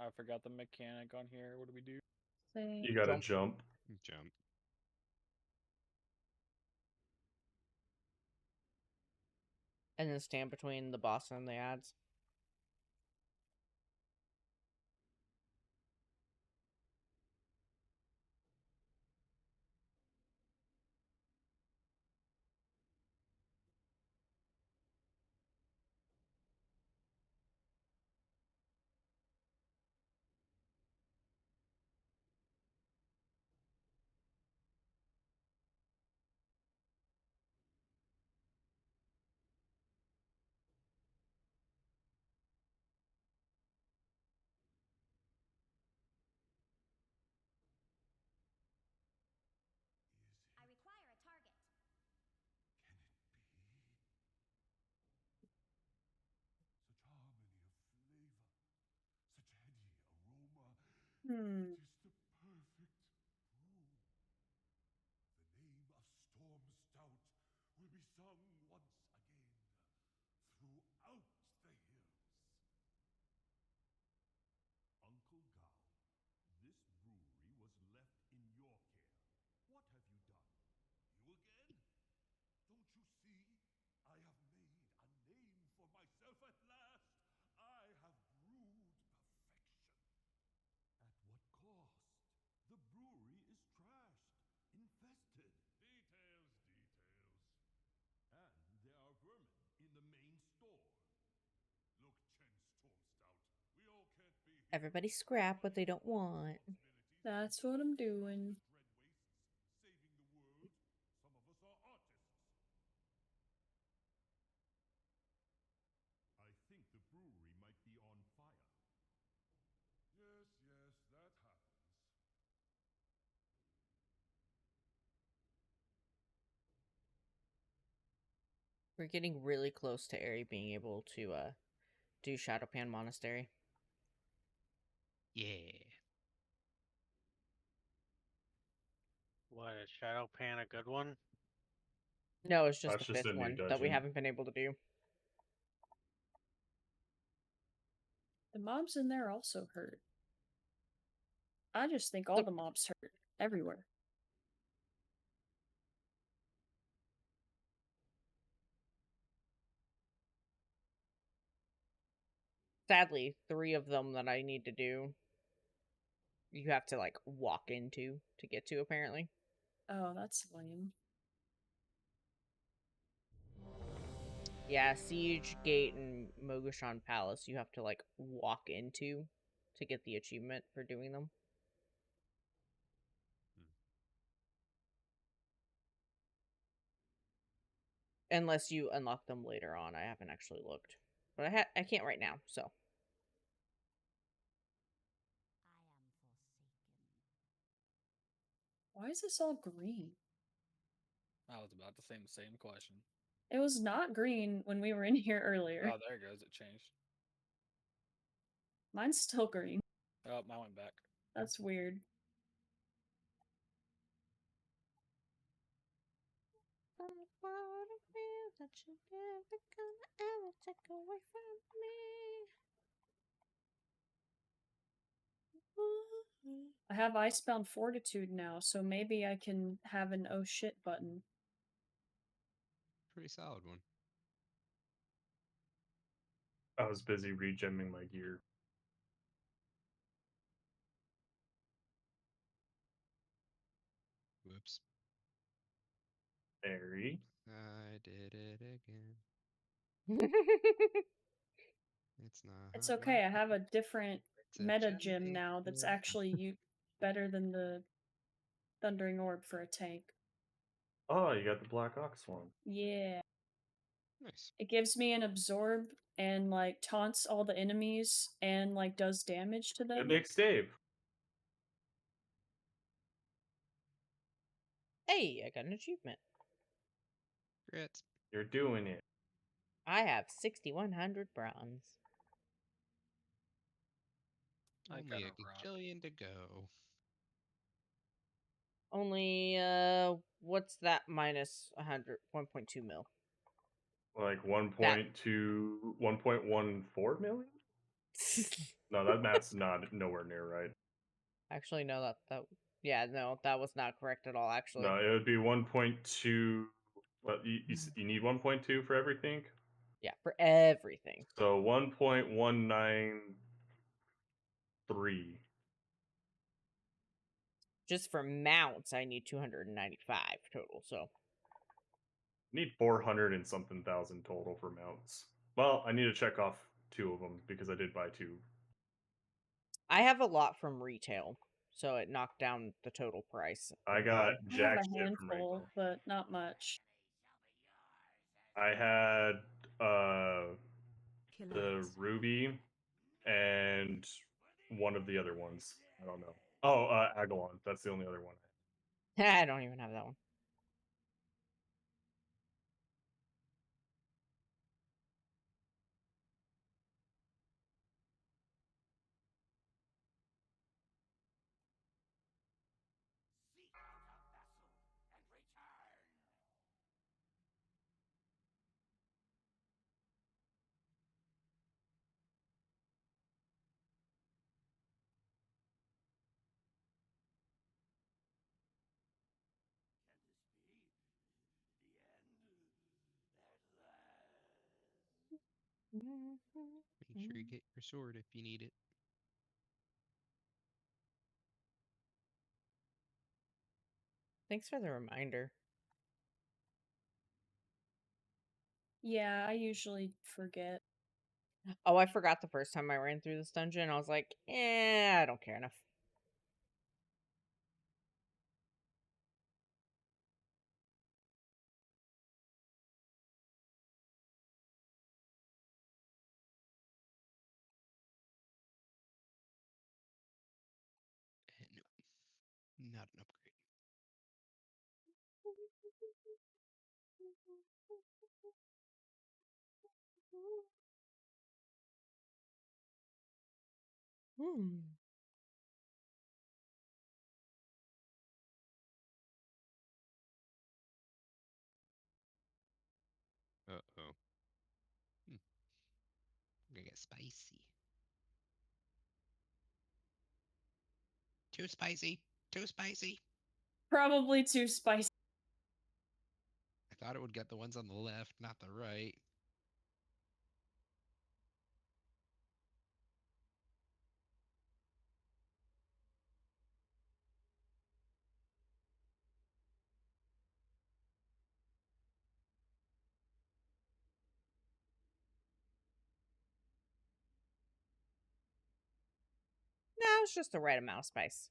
I forgot the mechanic on here. What do we do? You gotta Jump. jump. Jump. And then stand between the boss and the ads. I require a target. Can it be? Such harmony of flavor, such heady aroma. Hmm. It is the perfect brew. The name of Storm Stout will be sung once again throughout the hills. Uncle Gao, this brewery was left in your care. What have you done? You again? Don't you see? I have made a name for myself at last. I have brewed perfection. At what cost? The brewery is trashed, infested. Details, details. And there are vermin in the main store. Look, Chen Storm Stout, we all can't be here. Everybody scrap what they don't want. That's what I'm doing. Spread wastes, saving the world. Some of us are artists. I think the brewery might be on fire. Yes, yes, that happens. We're getting really close to Aerie being able to do Shadowpan Monastery. Yeah. What is Shadowpan a good one? No, it's just That's the just fifth a new one that we dungeon. haven't been able to do. The mobs in there also hurt. I just think all the mobs hurt everywhere. Sadly, 3 of them that I need to do, you have to like walk into to get to apparently. Oh, that's lame. Yeah, Siege, Gate, and Mogushan Palace, you have to like walk into to get the achievement for doing them. Unless you unlock them later on. I haven't actually looked. But I can't right now, so. I am forsaken. Why is this all green? I was about to say the same question. It was not green when we were in here earlier. Oh, there it goes. It changed. Mine's still green. Oh, I went back. That's weird. That you're never gonna ever take away from me. I have Icebound Fortitude now, so maybe I can have an oh shit button. Pretty solid one. I was busy regemming my gear. Airy. I did it again. It's not. It's okay. I have a different It's a meta jelly gym now that's bean. actually better than the Thundering Orb for a tank. Oh, you got the Black Ox one. Yeah. Nice. It gives me an absorb and like taunts all the enemies and like does damage to It them. makes Dave. Hey, I got an achievement. Grits. You're doing it. I have 6,100 bronze. I Only got a a rock. gajillion to go. Only, what's that minus 100, 1.2 mil? Like 1.2, 1.14 million? No, that math's not nowhere near right. Actually, no, yeah, no, that was not correct at all, actually. No, it would be 1.2. Well, you need 1.2 for everything? Yeah, for everything. So 1.193. Just for mounts, I need 295 total, so. Need 400 and something thousand total for mounts. Well, I need to check off 2 of them because I did buy 2. I have a lot from retail, so it knocked down the total price. I got I have jack a shit from handful, retail. but not much. I had the Killers. ruby and one of the other ones. I don't know. Oh, Agalon. That's the only other one. I don't even have that one. Seek out a vessel and return. Can this be the end at last? Make sure you get your sword if you need it. Thanks for the reminder. Yeah, I usually forget. Oh, I forgot the first time I ran through this dungeon. I was like, I don't care enough. Nope. Not an upgrade. Hmm. Uh-oh. Gonna get spicy. Too spicy. Too spicy. Probably too spicy. I thought it would get the ones on the left, not the right. No, it's just the right amount of spice.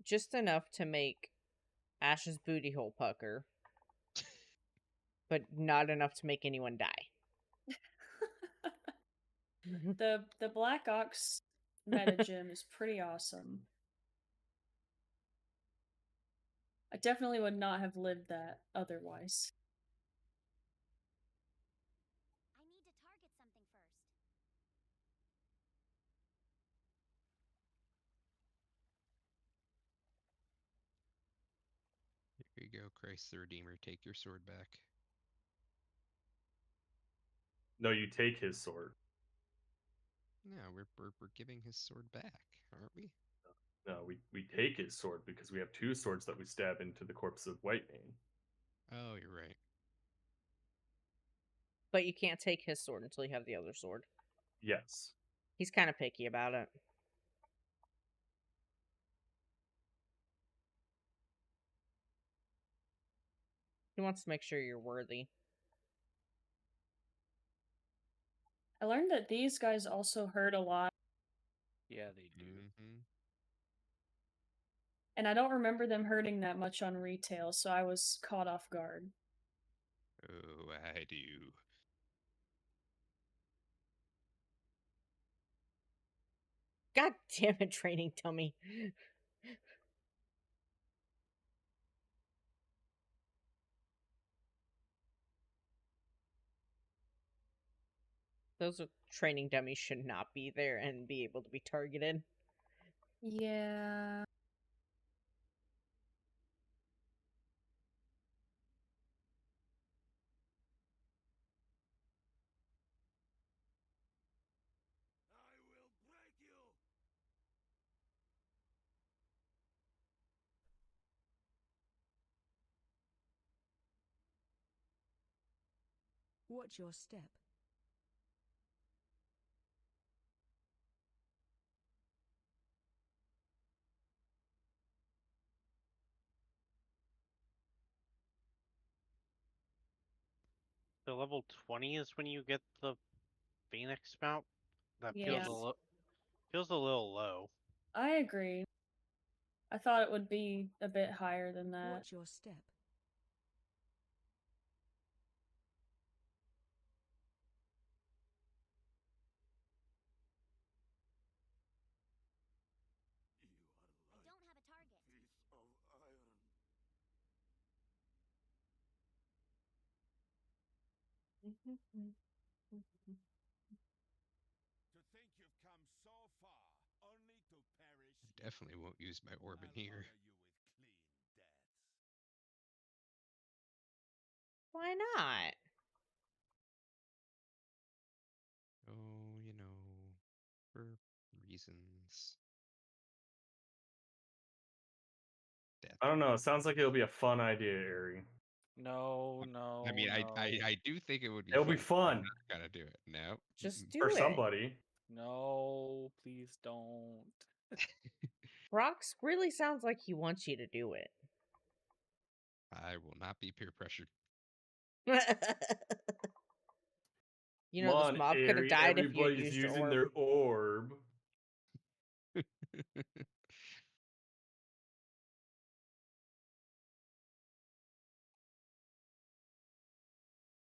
Just enough to make Ash's booty hole pucker, but not enough to make anyone die. The Black Ox meta gym is pretty awesome. I definitely would not have lived that otherwise. I need to target something first. Here you go, Christ the Redeemer. Take your sword back. No, you take his sword. No, we're giving his sword back, aren't we? No, we take his sword because we have 2 swords that we stab into the corpse of Whitemane. Oh, you're right. But you can't take his sword until you have the other sword. Yes. He's kind of picky about it. He wants to make sure you're worthy. I learned that these guys also hurt a lot, Yeah, they do. Mm-hmm. and I don't remember them hurting that much on retail, so I was caught off guard. Oh, I do. God damn it, training dummy. Those training dummies should not be there and be able to be targeted. Yeah. I will break you! Watch your step. So level 20 is when you get the Phoenix mount. That Yeah. feels a little low. I agree. I thought it would be a bit higher than that. Watch your step. I don't have a target. Piece of iron. To think you've come so far, only to perish. I definitely won't use my orb in here. I'll honor you with clean deaths. Why not? Oh, you know, for reasons. Death. I don't know. It sounds like it'll be a fun idea, Ari. No, no. I mean, no. I do think it would be. It'll fun. be fun Gotta do it. No. Just do for it. somebody. No, please don't. Rox really sounds like he wants you to do it. I will not be peer pressured. You know, Come on, this mob could have Ari, died if you had everybody's used your using orb. their orb.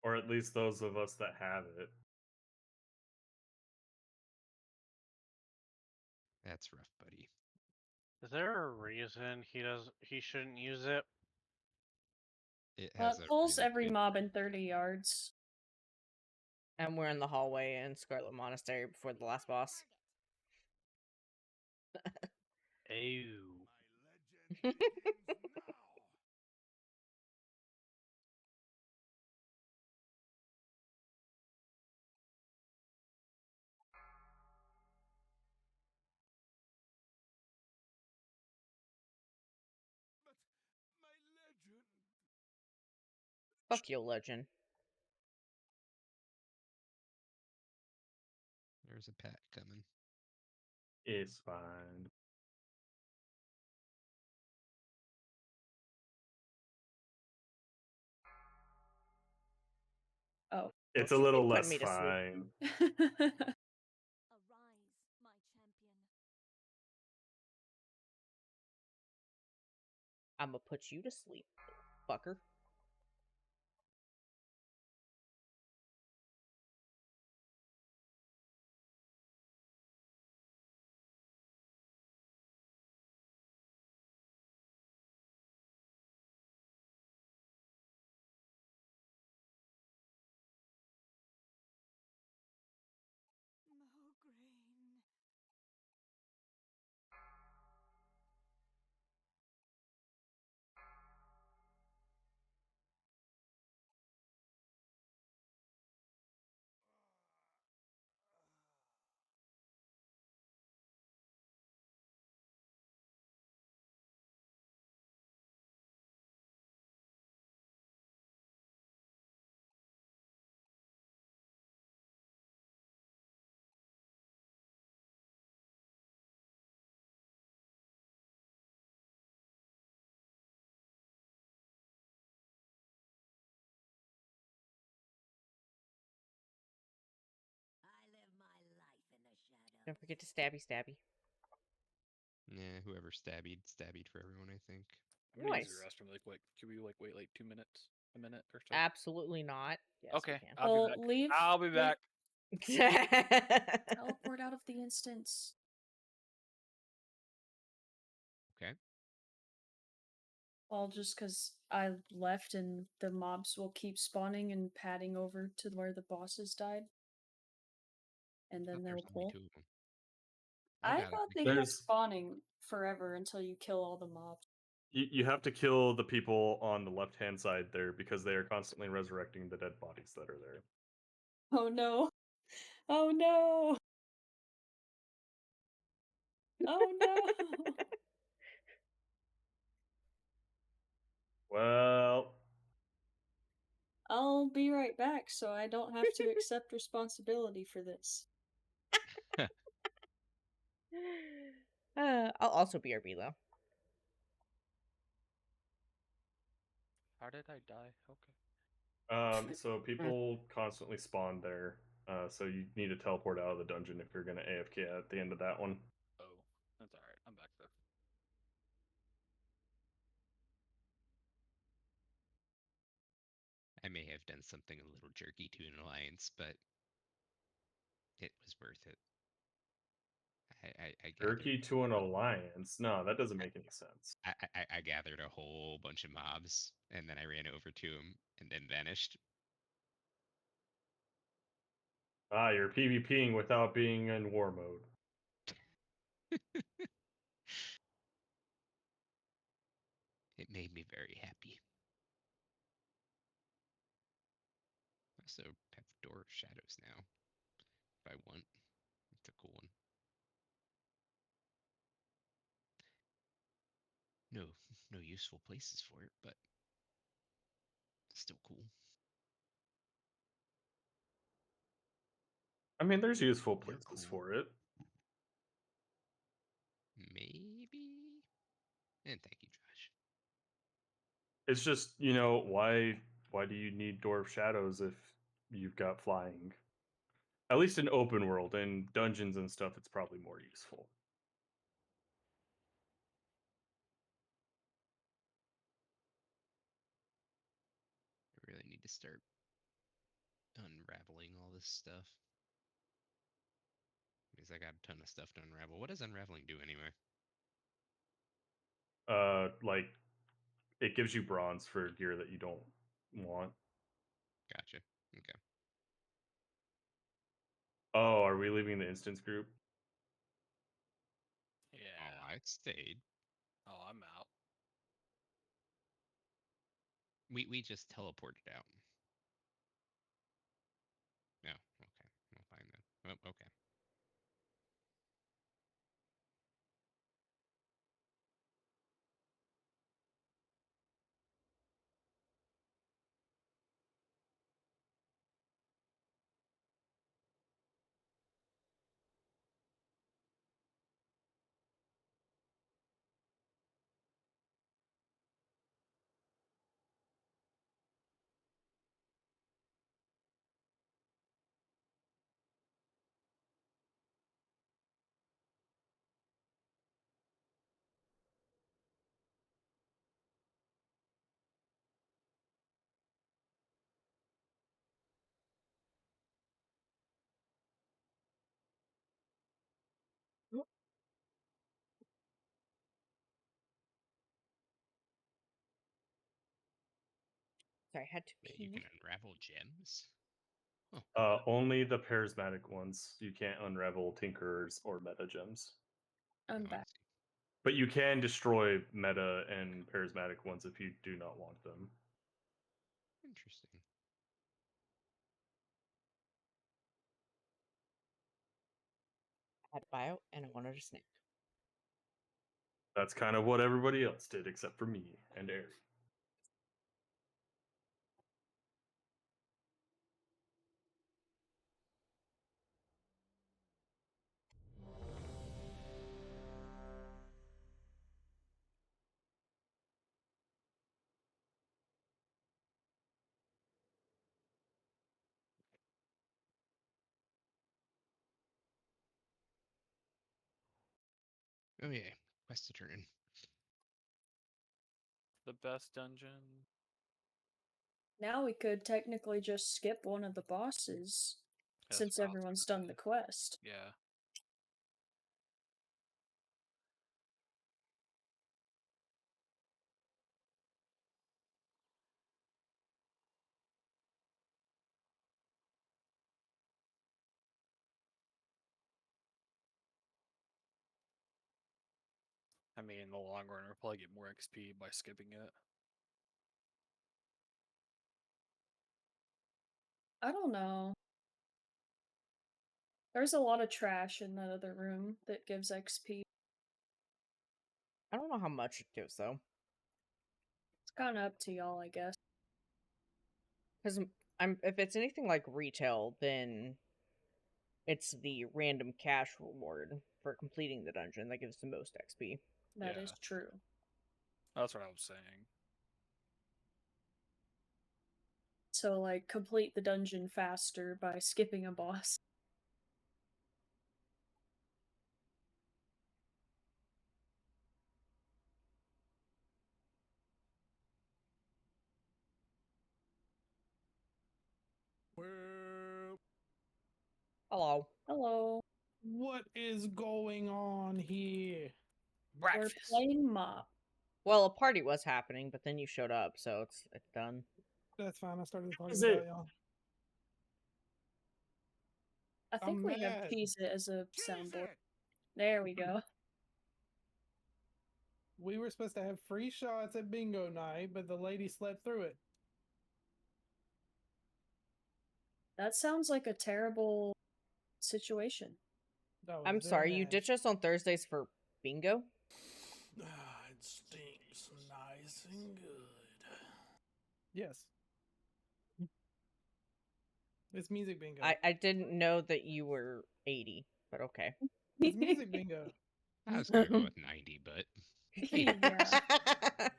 Or at least those of us that have it. That's rough, buddy. Is there a reason he shouldn't use it? It Well, has it a pulls really every big- mob in 30 yards. And we're in the hallway in Scarlet Monastery before the last boss. Ew. My legend begins now. But my legend. Fuck your legend. There's a pat coming. It's fine. Oh. It's Don't a you be little putting less me to sleep. fine. Arise, my champion. I'ma put you to sleep, fucker. Mograine. Don't forget to stabby stabby. Yeah, whoever stabbied for everyone, I think. I'm gonna use Nice. the restroom really quick. Can we like wait like 2 minutes, a minute or so? Absolutely not. Yes, Okay, we I'll be Well, back. leave. I'll be back. can. Teleport out of the instance. Okay. Well, just because I left and the mobs will keep spawning and padding over to where the bosses died. And then Thought they'll there's only pull. 2 of them. I got it. thought they kept spawning forever until you kill all the mobs. You have to kill the people on the left hand side there because they are constantly resurrecting the dead bodies that are there. Oh no. Oh no. Oh no. Well, I'll be right back so I don't have to accept responsibility for this. I'll also BRB though. How did I die? Okay. So people constantly spawn there. So you need to teleport out of the dungeon if you're gonna AFK at the end of that one. Oh, that's alright. I'm back though. I may have done something a little jerky to an alliance, but it was worth it. I Jerky gathered to an alliance? No, that doesn't make any sense. I gathered a whole bunch of mobs, and then I ran over to them, and then vanished. Ah, you're PvPing without being in war mode. It made me very happy. Also have Door of Shadows now, if I want. It's a cool one. No useful places for it, but still cool. I mean, there's useful You're places cool. for it. Maybe. And thank you, Josh. It's just, why do you need Dwarf Shadows if you've got flying? At least in open world and dungeons and stuff, it's probably more useful. I really need to start unraveling all this stuff. Because I got a ton of stuff to unravel. What does unraveling do anyway? Like it gives you bronze for gear that you don't want. Gotcha. Okay. Oh, are we leaving the instance group? Yeah. Oh, I stayed. Oh, I'm out. We just teleported out. No, okay. Well, fine then. Oh, okay. Sorry, I had to Wait, you pee. can unravel gems? Oh, Only the charismatic ones. You can't unravel tinkerers or meta gems. I'm oh, I back. see. But you can destroy meta and charismatic ones if you do not want them. Interesting. I had a bio and I wanted a snack. That's kind of what everybody else did except for me and Eric. Oh yeah, quest to turn in. The best dungeon. Now we could technically just skip one of the bosses That's since what I was everyone's gonna done the say. quest. Yeah. I mean, in the long run, we'll probably get more XP by skipping it. I don't know. There's a lot of trash in that other room that gives XP. I don't know how much it gives though, It's kind of up to y'all, I guess. because I'm if it's anything like retail, then it's the random cash reward for completing the dungeon that gives the most XP. That Yeah. is true. That's what I was saying. So, like, complete the dungeon faster by skipping a boss. Well, Hello. Hello. what is going on here? We're Breakfast. playing Mop. Well, a party was happening, but then you showed up, so it's done. That's fine. I started the party Is without it? y'all. I think I'm we have mad. Cheese It as a Cheese soundboard. it! There we go. We were supposed to have free shots at bingo night, but the lady slept through it. That sounds like a terrible situation. I was I'm very sorry, you mad. ditch us on Thursdays for bingo? It stinks nice and good. Yes. It's music bingo. I didn't know that you were 80, but okay. It's music bingo. I was gonna go with 90, but hey, Yeah.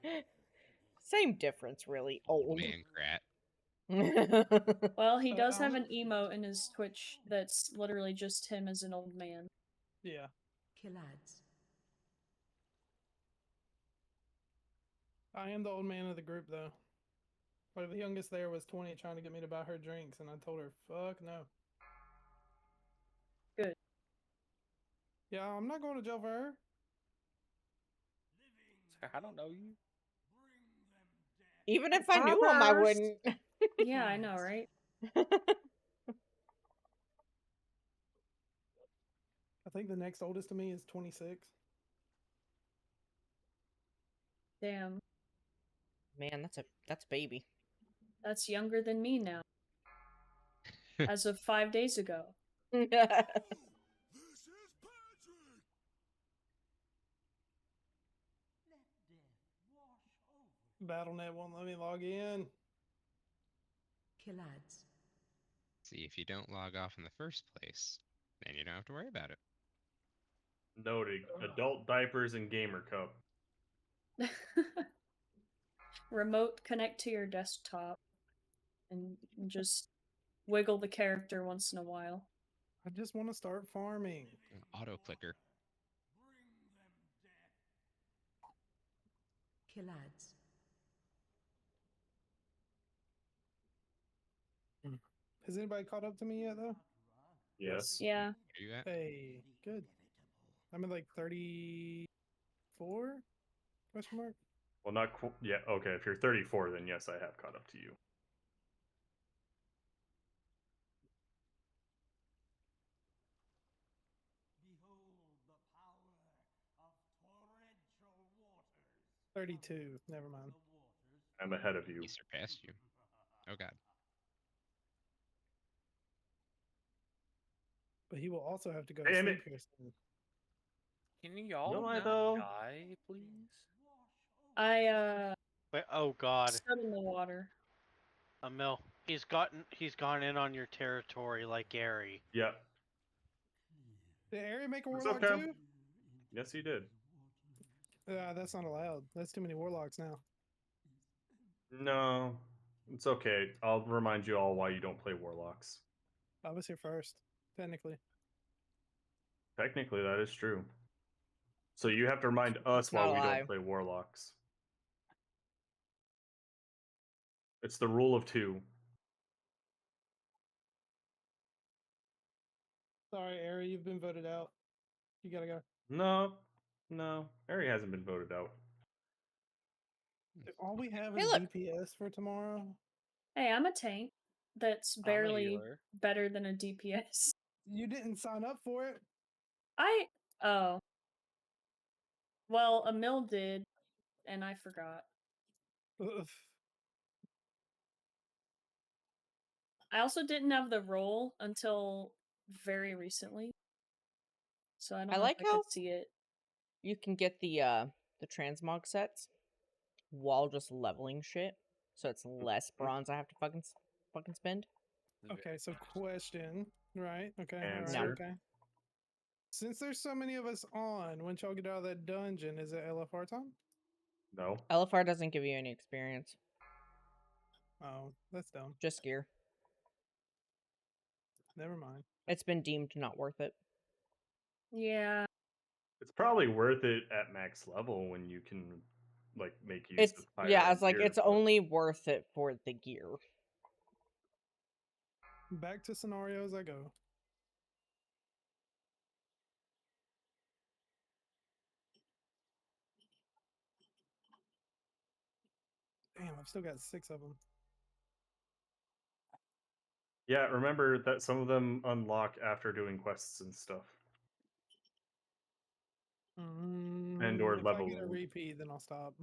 Same difference, really. old Old. man Krat. Well, he does have I'm- an emote in his Twitch that's literally just him as an old man. Yeah. Killads. I am the old man of the group, though. But the youngest there was 20 trying to get me to buy her drinks, and I told her, fuck no. Good. Yeah, I'm not going to jail for her. I don't know you. Even if I knew him, I Farmers. wouldn't. Yeah, I know, right? I think the next oldest to me is 26. Damn. Man, that's baby. That's younger than me now. As of 5 days ago. This is Patrick! Battle.net won't let me log in. Killads. See, if you don't log off in the first place, then you don't have to worry about it. Noted. Adult diapers and gamer cup. Remote connect to your desktop and just wiggle the character once in a while. I just want to start farming. Auto clicker. Killads. Has anybody caught up to me yet, though? Yes. Yeah. Do that. Hey, good. I'm at like 34? Question mark? Well, not yeah. Okay, if you're 34, then yes, I have caught up to you. Behold the power of torrential waters. 32. Never mind. I'm ahead of you. He surpassed you. Oh god. But he will also have to go to Damn sleep it. here soon. Can y'all Will I, not though? die, please? I Wait, oh god, stood in the water. Emil, he's gone in on your territory like Gary. Yeah. Did Harry make a What's warlock up, Cam? too? Yes, he did. That's not allowed. That's too many warlocks now. No, it's okay. I'll remind you all why you don't play warlocks. I was here first, technically. Technically, that is true. So you have to remind us It's not while a we lie. don't play warlocks. It's the rule of 2. Sorry, Ari, you've been voted out. You gotta go. No, Ari hasn't been voted out. All we have Hey, is look. DPS for tomorrow. Hey, I'm a tank that's I'm a barely healer. better than a DPS. You didn't sign up for it. Oh. Well, Emil did, and I forgot. Ugh. I also didn't have the role until very recently. So I don't I know like if I how could see it. you can get the transmog sets while just leveling shit, so it's less bronze I have to fucking spend. Okay, so question, right? Okay, all right, Answer. okay. Since there's so many of us on, once y'all get out of that dungeon, is it LFR time? No. LFR doesn't give you any experience, Oh, that's dumb. just gear. Never mind. It's been deemed not worth it. Yeah. It's probably worth it at max level when you can like make use It's of higher yeah, end it's like gear, it's but- only worth it for the gear. Back to scenarios I go. Damn, I've still got 6 of them. Yeah, remember that some of them unlock after doing quests and stuff. And or If I get a leveling. repeat, then I'll stop.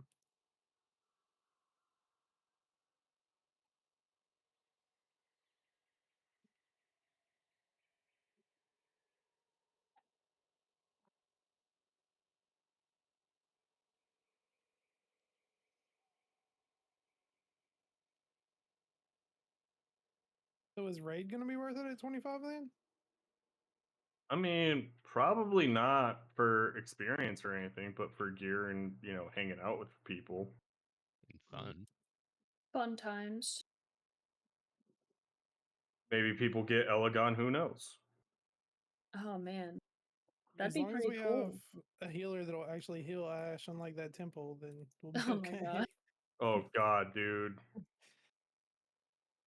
So is raid gonna be worth it at 25 then? I mean, probably not for experience or anything, but for gear and, you know, hanging out with people. And fun. Fun times. Maybe people get Elegon, who knows? Oh man. That'd As be long as pretty we cool. have a healer that'll actually heal Ash, unlike that temple, then we'll be Oh my okay. god. Oh god, dude.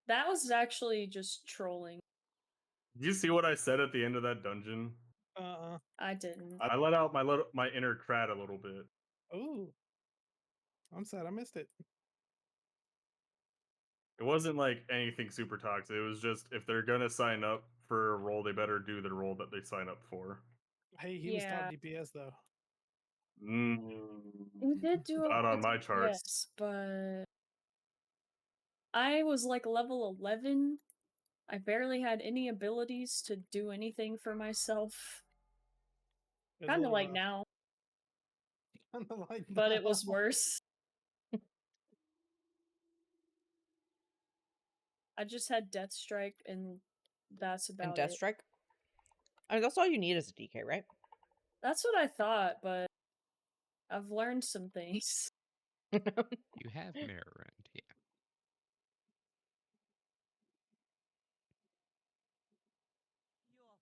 That was actually just trolling. Did you see what I said at the end of that dungeon? I didn't. I let out my inner Krat a little bit. Ooh. I'm sad I missed it. It wasn't like anything super toxic. It was just if they're gonna sign up for a role, they better do the role that they sign up for. Hey, he was top Yeah. DPS though. You did do a Not lot on of my charts. DPS, but I was like level 11. I barely had any abilities to do anything for myself. It was a Kind of little like rough. now, Kinda like but it was now. worse. I just had Death Strike, and that's And about Death it. Strike. I mean, that's all you need is a DK, right? That's what I thought, but I've learned some things. You have Mirror Round, yeah.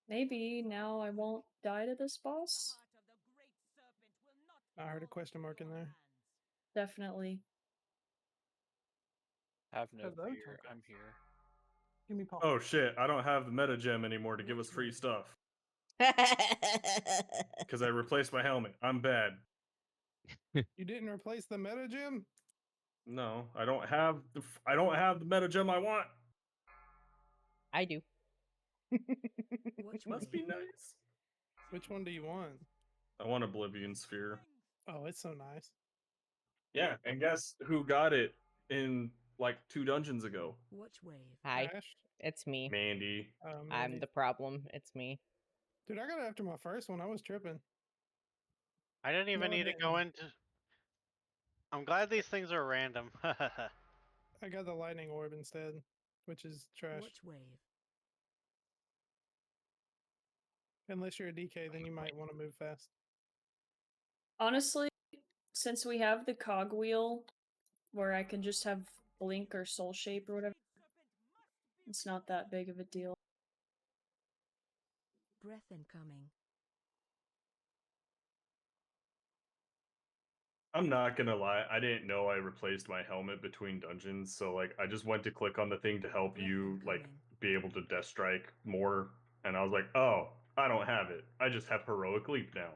Maybe now I won't die to this boss. I heard a question mark in there. Definitely. Have no Hello, fear. Tonka. I'm here. Give me Paul. Oh shit, I don't have the meta gem anymore to give us free stuff. Because I replaced my helmet. I'm bad. You didn't replace the meta gem? No, I don't have the meta gem I want. I do. Watch Must be nice. Which one do you want? I want Oblivion Sphere. Oh, it's so nice. Yeah, and guess who got it in like 2 dungeons ago? Watch wave. Hi, Ash? it's me. Mandy. Oh, I'm Mandy. the problem. It's me. Dude, I got it after my first one. I was tripping. I didn't even No, I need to go didn't. into. I'm glad these things are random. I got the lightning orb instead, which is trash. Watch wave. Unless you're a DK, then you might want to move fast. Honestly, since we have the cogwheel where I can just have blink or soul shape or whatever, it's not that big of a deal. Breath incoming. I'm not gonna lie, I didn't know I replaced my helmet between dungeons, so like I just went to click on the thing to help you like be able to death strike more, and I was like, oh, I don't have it. I just have heroic leap now.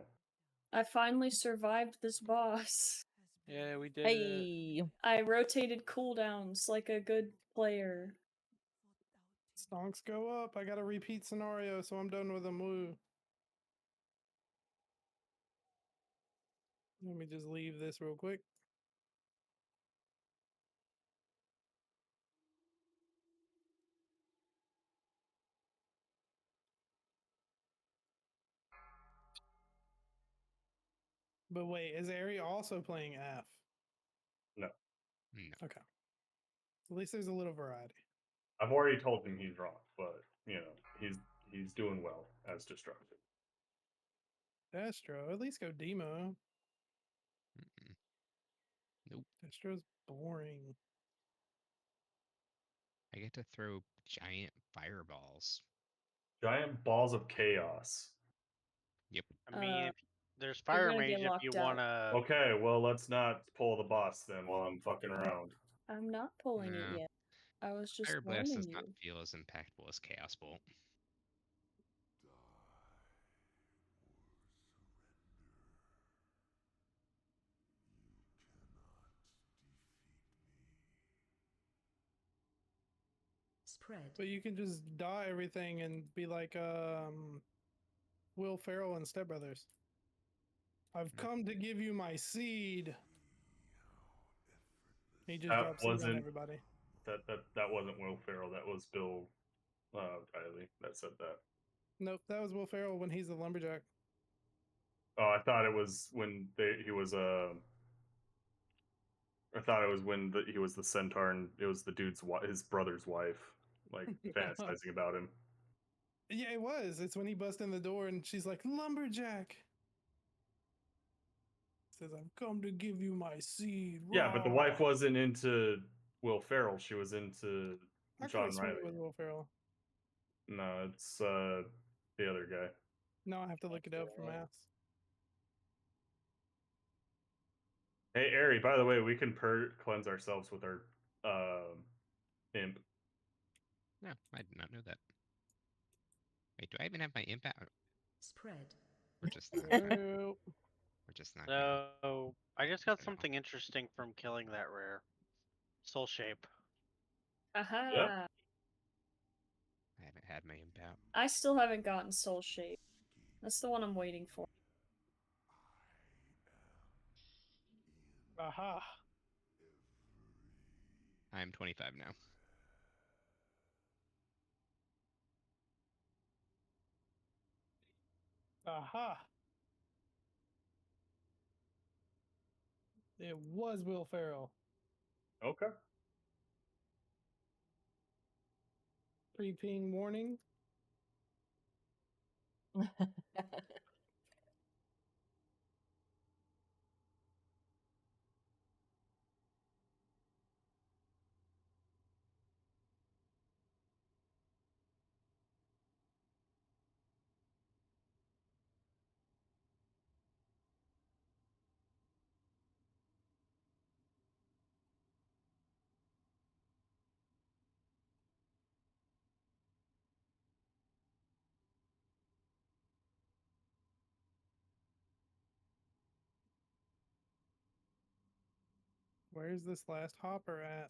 I finally survived this boss. Yeah, we did it. Hey, I rotated cooldowns like a good player. Stonks go up. I got a repeat scenario, so I'm done with them. Woo. Let me just leave this real quick. But wait, is Ari also playing F? No, No. Okay. At least there's a little variety. I've already told him he's wrong, but you know he's doing well as destructive. Destro, at least go Demo. Mm-mm. Nope. Destro's boring. I get to throw giant fireballs. Giant balls of chaos. Yep. I mean, if there's You're fire gonna mage get if you locked out. wanna. Okay, well let's not pull the boss then while I'm fucking around. I'm not pulling it No. yet. I was just Fire Blast warning does you. not feel as impactful as Chaos Bolt. Spread. But you can just die everything and be like Will Ferrell and Step Brothers. I've come to give you my seed. He just That dropped seed on wasn't everybody. that wasn't Will Ferrell. That was Bill Riley that said that. Nope, that was Will Ferrell when he's the lumberjack. Oh, I thought it was when he was I thought it was when he was the centaur and it was the dude's his brother's wife, like fantasizing about him. Yeah, it was. It's when he busts in the door and she's like, lumberjack. Says, I've come to give you my seed. Yeah, but the Raw. wife wasn't into Will Ferrell. She was into I could John have sworn Riley. it was Will Ferrell. No, it's the other guy. No, I have to look it up for maths. Hey, Ari, by the way, we can cleanse ourselves with our imp. No, I did not know that. Wait, do I even have my imp out? Spread. We're just not gonna. Nope. We're just not gonna. So I just got I don't know. something interesting from killing that rare soul shape. Aha! Yeah. I haven't had my imp out. I still haven't gotten Soul Shape. That's the one I'm waiting for. Aha. I'm 25 now. Aha. It was Will Ferrell. Okay. Pre-ping warning. Where's this last hopper at?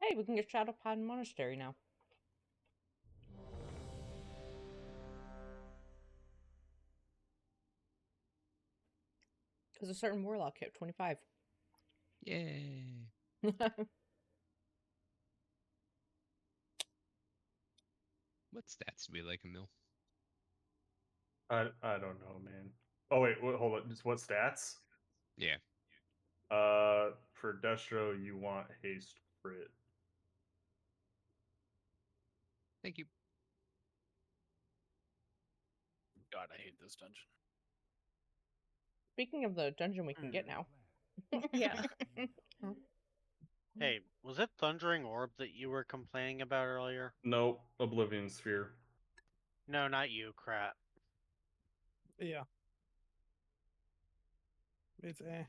Hey, we can get Shadowpod Monastery now. Because a certain warlock hit 25. Yay. What stats do we like, Emil? I don't know, man. Oh wait, hold on. Just what stats? Yeah. For Destro, you want haste crit. Thank you. God, I hate this dungeon. Speaking of the dungeon we can get now. Yeah. Hey, was it Thundering Orb that you were complaining about earlier? Nope, Oblivion Sphere. No, not you, crap. Yeah. It's eh.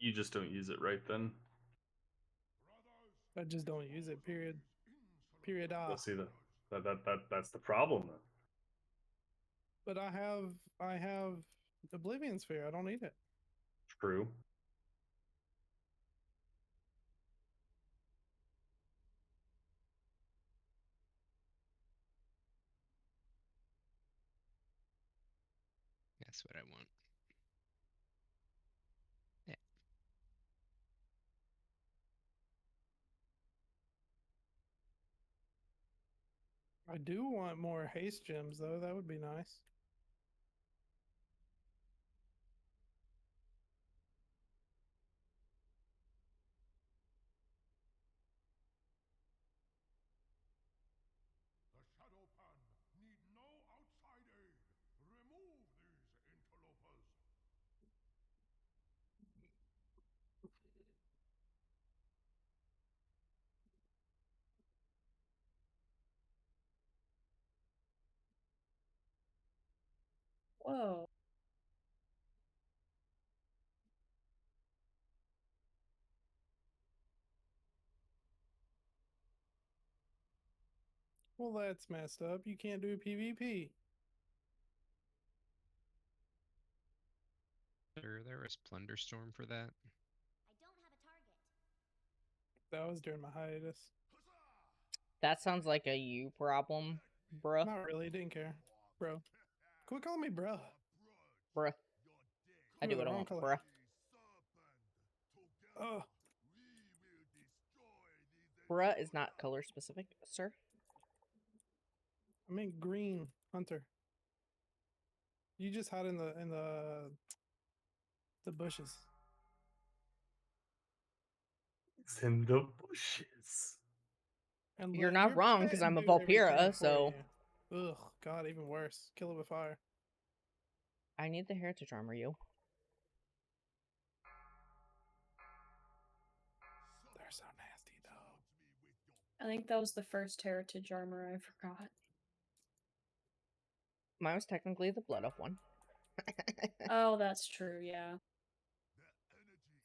You just don't use it right then. I just don't use it. Period. Period. Let's see that's the problem then. But I have Oblivion Sphere. I don't need it. True. That's what I want. Yeah. I do want more haste gems though. That would be nice. The Shadow Pan need no outside aid. Remove these interlopers. Whoa. Well, that's messed up. You can't do PvP. There was Plunderstorm for that. I don't have a target. That was during my hiatus. That sounds like a you problem, bruh. Not really. Didn't care, bro. Quit calling me bruh. Bruh. I do You're what the I wrong want, color. bruh. Oh, Bruh is not color specific, sir. I mean green hunter. You just hide in the bushes. It's in the bushes. And You're let not your wrong, pet because I'm a do everything Valpyra, for so... you. Ugh, God, even worse. Kill it with fire. I need the heritage armor, you. They're so nasty, though. I think that was the first heritage armor. I forgot. Mine was technically the blood elf one. Oh, that's true, yeah.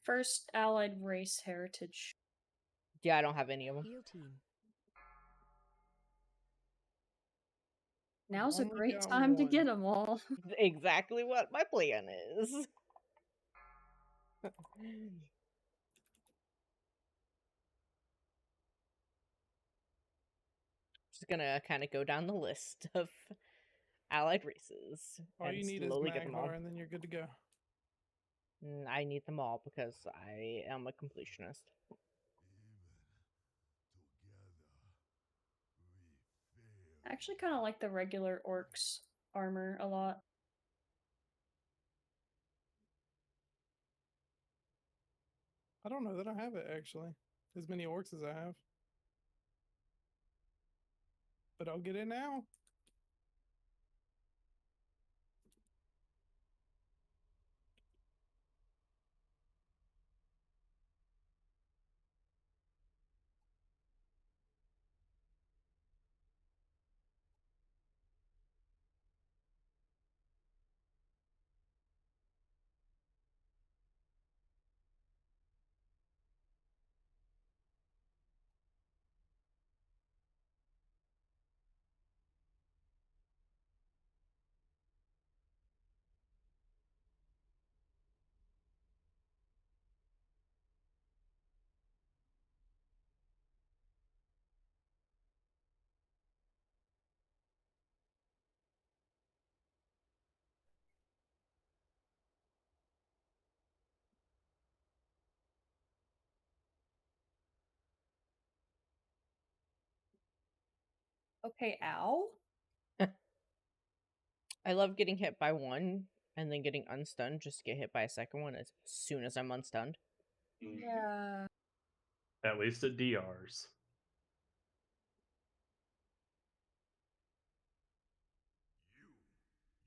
First allied race heritage. Yeah, I don't have any of them. Heal team. Now's a Only great got time to one. get them all. Exactly what my plan is. Just gonna kind of go down the list of allied races All and you need is slowly get them all. Maghar, and then you're good to go. I need them all because I am a completionist. I actually kind of like the regular orcs armor a lot. I don't know that I have it, actually. As many orcs as I have. But I'll get it now. Okay, ow. I love getting hit by one and then getting unstunned just to get hit by a second one as soon as I'm unstunned. Yeah. At least at DRs.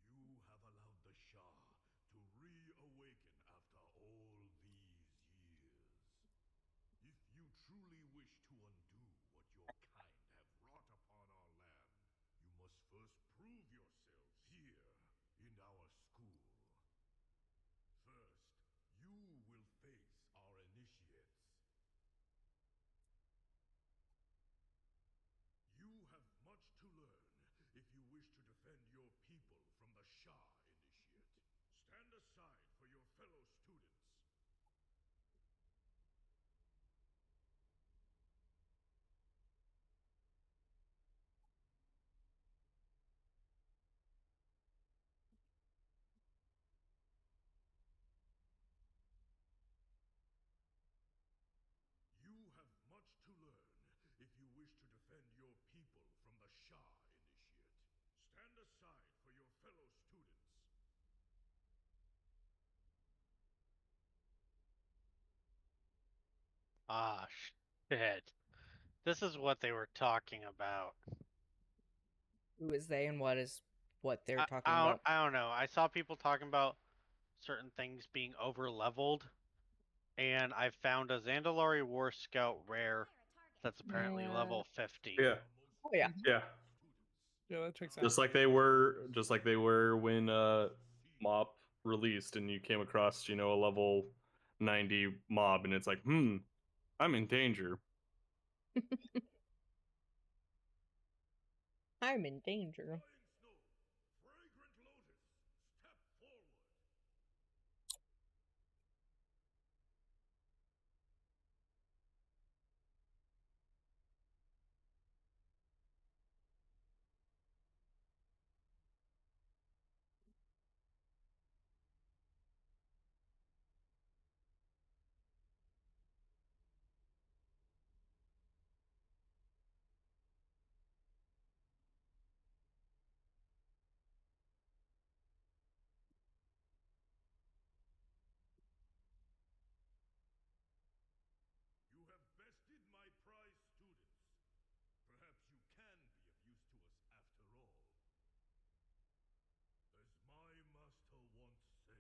You have allowed the Shah to reawaken after all these years. If you truly wish to undo what your kind have wrought upon our land, you must first prove yourselves here in our school. First, you will face our initiates. You have much to learn if you wish to defend your people from the Shah initiate. Stand aside for your fellow students. You have much to learn if you wish to defend your people from the Shah initiate. Stand aside for your fellow students. Ah, shit. This is what they were talking about. Who is they and what they're talking about? I don't know. I saw people talking about certain things being over leveled, and I found a Zandalari War Scout rare that's apparently Yeah. level 50. Yeah. Oh yeah. Yeah. Yeah, that checks out. Just like they were when Mop released and you came across, a level 90 mob and it's like, I'm in danger. I'm in danger. Flying Snow, Fragrant Lotus, step forward. You have bested my prize students. Perhaps you can be of use to us after all. As my master once said,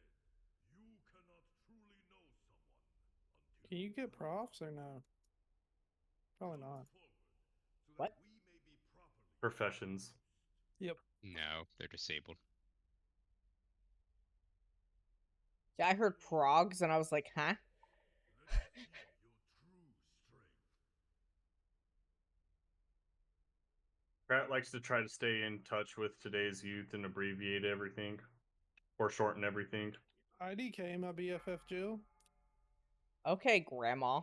you cannot truly know someone until Can you get know profs or no? Probably Come not. forward so What? that we may be properly Professions. Yep. No, they're disabled. Yeah, I heard progs and I was like, huh? Let us see your true strength. Pratt likes to try to stay in touch with today's youth and abbreviate everything or shorten everything. IDK, my BFF Jill. Okay, Grandma.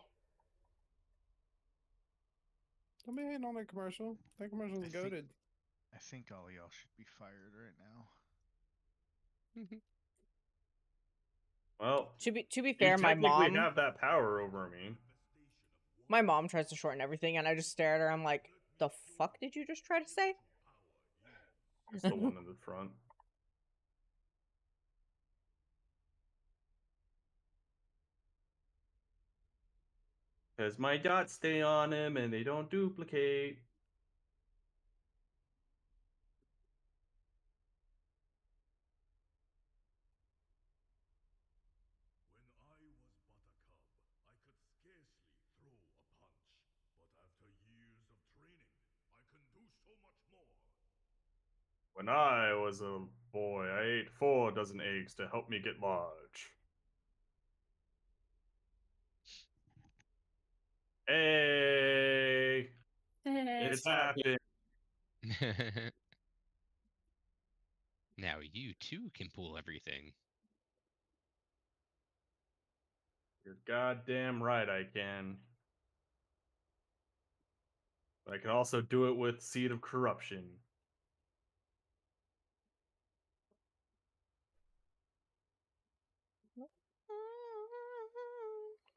Don't be hating on that commercial. That commercial's I think- goaded. I think all y'all should be fired right now. Well, To be you fair, technically have that power over me. my mom tries to shorten everything, and I just stare at her. I'm like, the fuck did you just try to say? It's the one in the front. Because my dots stay on him and they don't duplicate. When I was but a cub, I could scarcely throw a punch. But after years of training, I can do so much more. When I was a boy, I ate 4 dozen eggs to help me get large. Hey! It's happened. Now you too can pull everything. You're goddamn right I can. But I can also do it with Seed of Corruption.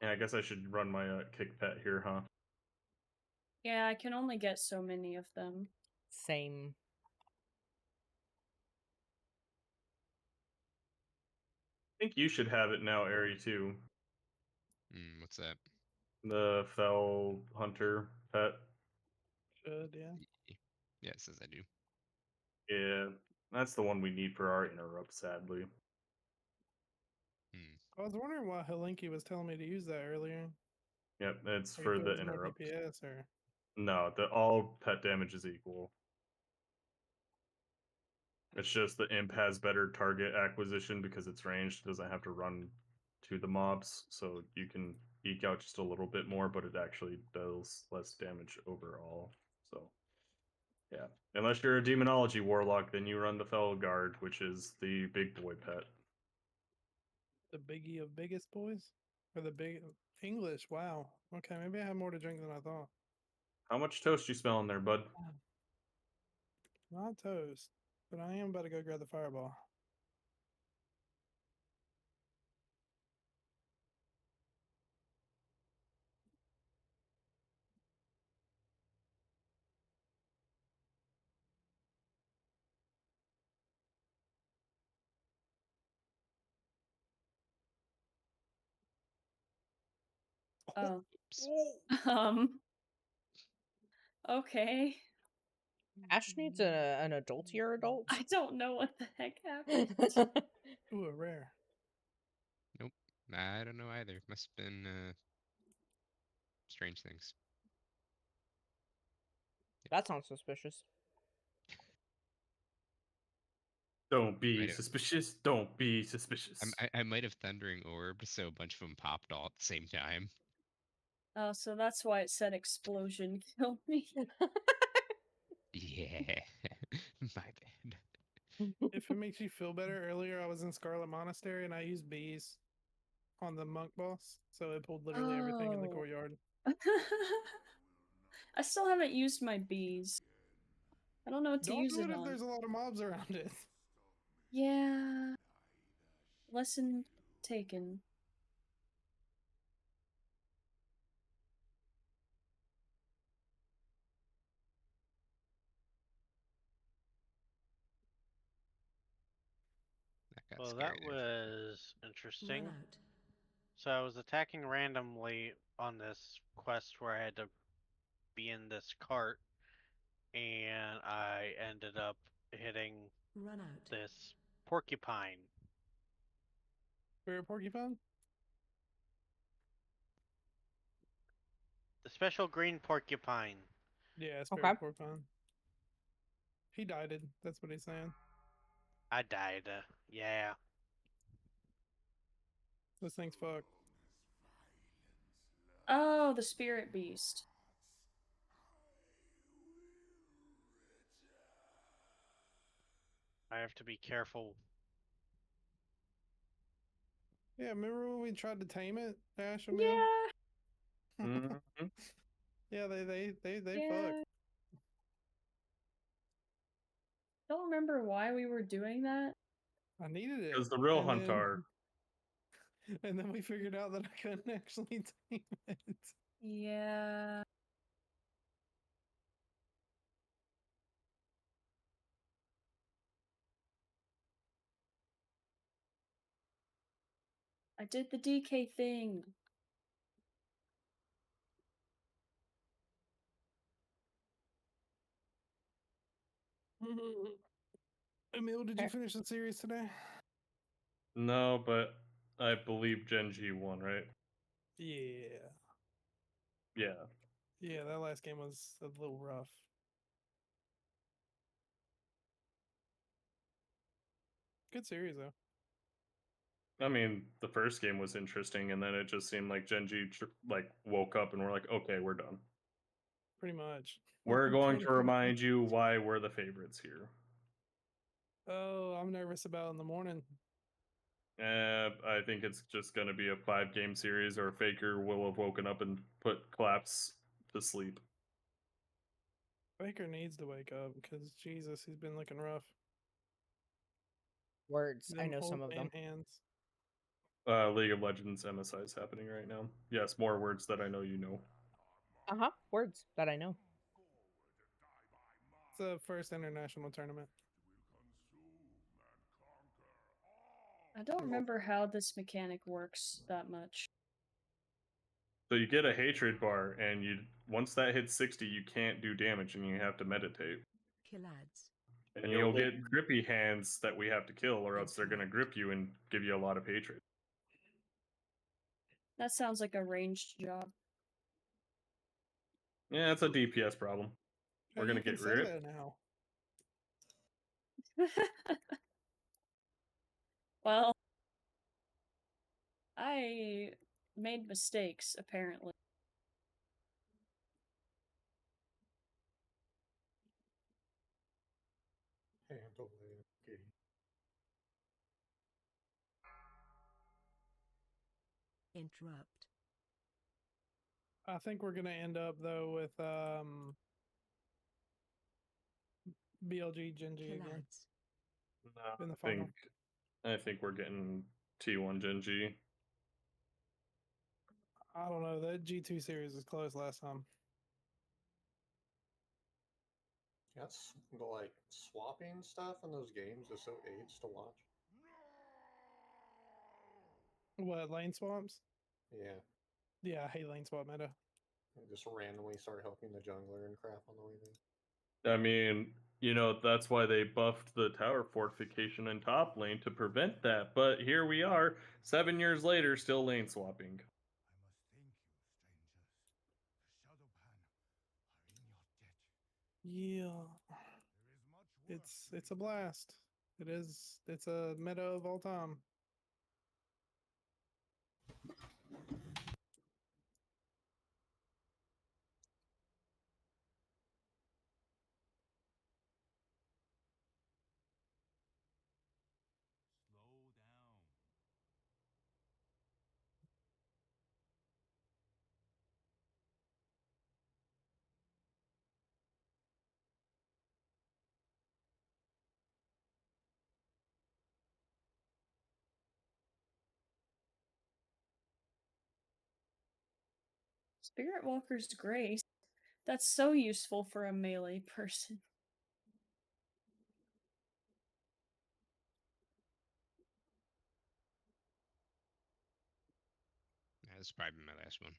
Yeah, I guess I should run my kick pet here, huh? Yeah, I can only get so many of them. same. I think you should have it now, Ari, too. What's that? The Fell Hunter pet. Should, yeah. Yeah, it says I do. Yeah, that's the one we need for our interrupt, sadly. I was wondering why Helinki was telling me to use that earlier. Yep, it's Are you for putting the some more interrupt. DPS or? No, all pet damage is equal. It's just the imp has better target acquisition because it's ranged. It doesn't have to run to the mobs, so you can eke out just a little bit more, but it actually does less damage overall. So, yeah. Unless you're a demonology warlock, then you run the Fel Guard, which is the big boy pet. The biggie of biggest boys? Or the big English? Wow. Okay, maybe I have more to drink than I thought. How much toast you smelling there, bud? Not toast, but I am about to go grab the fireball. Oh. Oops. Okay. Ash needs an adultier adult. I don't know what the heck happened. Ooh, a rare. Nope. I don't know either. Must have been strange things. That sounds suspicious. Don't be Might have- suspicious. Don't be suspicious. I might have thundering orbed, so a bunch of them popped all at the same time. Oh, so that's why it said explosion killed me. Yeah, my bad. If it makes you feel better, earlier I was in Scarlet Monastery and I used bees on the monk boss, so it pulled literally everything in the Oh. courtyard. I still haven't used my bees. I don't know what to Don't use do it it if on. there's a lot of mobs around it. Yeah. Lesson taken. That got Well, scary that there for a second. was interesting. Run out. So I was attacking randomly on this quest where I had to be in this cart, and I ended up hitting Run out. this porcupine. Spirit porcupine? The special green porcupine. Yeah, Okay. spirit porcupine. He died. That's what he's saying. I died. Yeah. This thing's fucked. Oh, the spirit beast. I have to be careful. Yeah, remember when we tried to tame it, Ash and Mel? Yeah. Mhm. Yeah, they Yeah. fucked. Don't remember why we were doing that. I needed it. Because the real and then- Hunter. And then we figured out that I couldn't actually tame it. Yeah. I did the DK thing. Emil, did you finish the series today? No, but I believe Genji won, right? Yeah. Yeah. Yeah, that last game was a little rough. Good series though. I mean, the first game was interesting, and then it just seemed like Genji woke up and we're like, okay, we're done. Pretty much. We're going to Pretty remind much. you why we're the favorites here. Oh, I'm nervous about in the morning. I think it's just going to be a 5-game series, or Faker will have woken up and put Collapse to sleep. Baker needs to wake up because Jesus, he's been looking rough. Words. I Them know old some of man them. hands. League of Legends MSI is happening right now. Yes, more words that I know you know. Words that I know. It's the first international tournament. I don't remember how this mechanic works that much. So you get a hatred bar, and once that hits 60, you can't do damage, and you have to meditate. Kill ads. And you'll get grippy hands that we have to kill, or else they're gonna grip you and give you a lot of hatred. That sounds like a ranged job. Yeah, it's a DPS problem. We're gonna get rid ripped. now. Well, I made mistakes, apparently. Handle it. Interrupt. I think we're gonna end up though with BLG Genji Kill again ads. in the I final. think we're getting T1 Genji. I don't know. That G2 series was close last time. That's like swapping stuff in those games is so AIDS to watch. What, lane swaps? Yeah, Yeah, I hate lane swap meta. they just randomly start helping the jungler and crap on the way there. I mean, that's why they buffed the tower fortification in top lane to prevent that. But here we are, 7 years later, still lane swapping. Yeah. It's a blast. It is. It's a meta of all time. Spirit Walker's Grace. That's so useful for a melee person. That's probably my last one.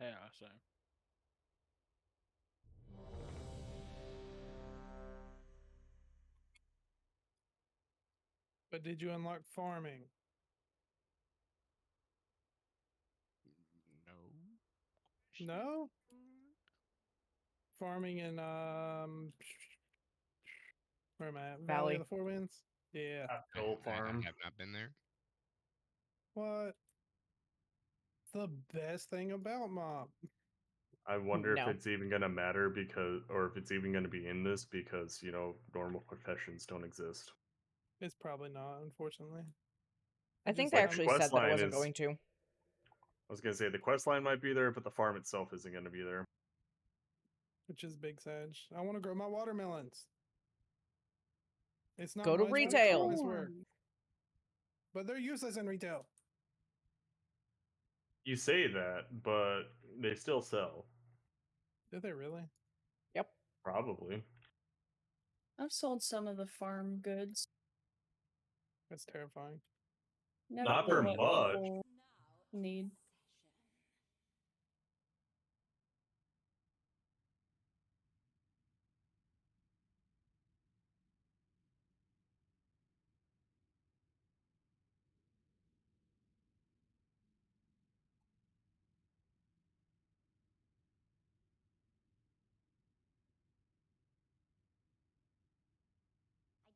Yeah, so. But did you unlock farming? No. No? Farming in where am I at? Valley of the Four Winds? Yeah. I have not been there. What? The best thing about Mob. I wonder if No. it's even gonna matter or if it's even gonna be in this because normal professions don't exist. It's probably not, unfortunately. I think Just they Like, actually the said quest that it line wasn't is- going to. I was gonna say the quest line might be there, but the farm itself isn't gonna be there. Which is big Sag. I want to grow my watermelons. It's not Go to much, but it's retail. honest work. But they're useless in retail. You say that, but they still sell. Did they really? Yep. Probably. I've sold some of the farm goods. That's terrifying. Never Not know for what much. people need.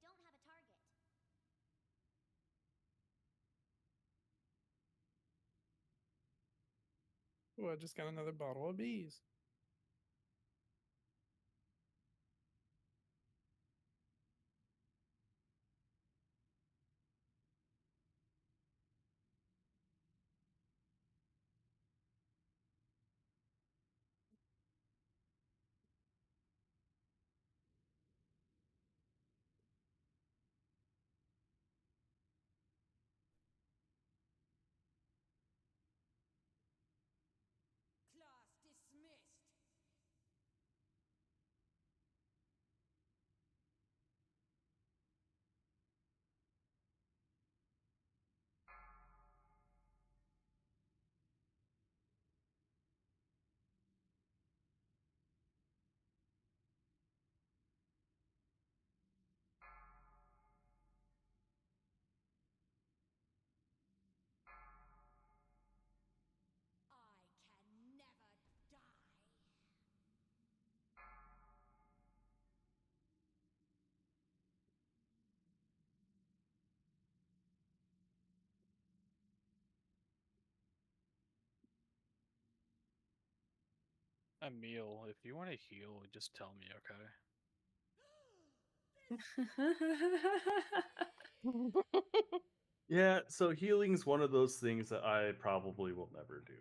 I don't have a target. Oh, I just got another bottle of bees. Class dismissed. Emil, if you want to heal, just tell me, okay? Yeah, so healing's one of those things that I probably will never do.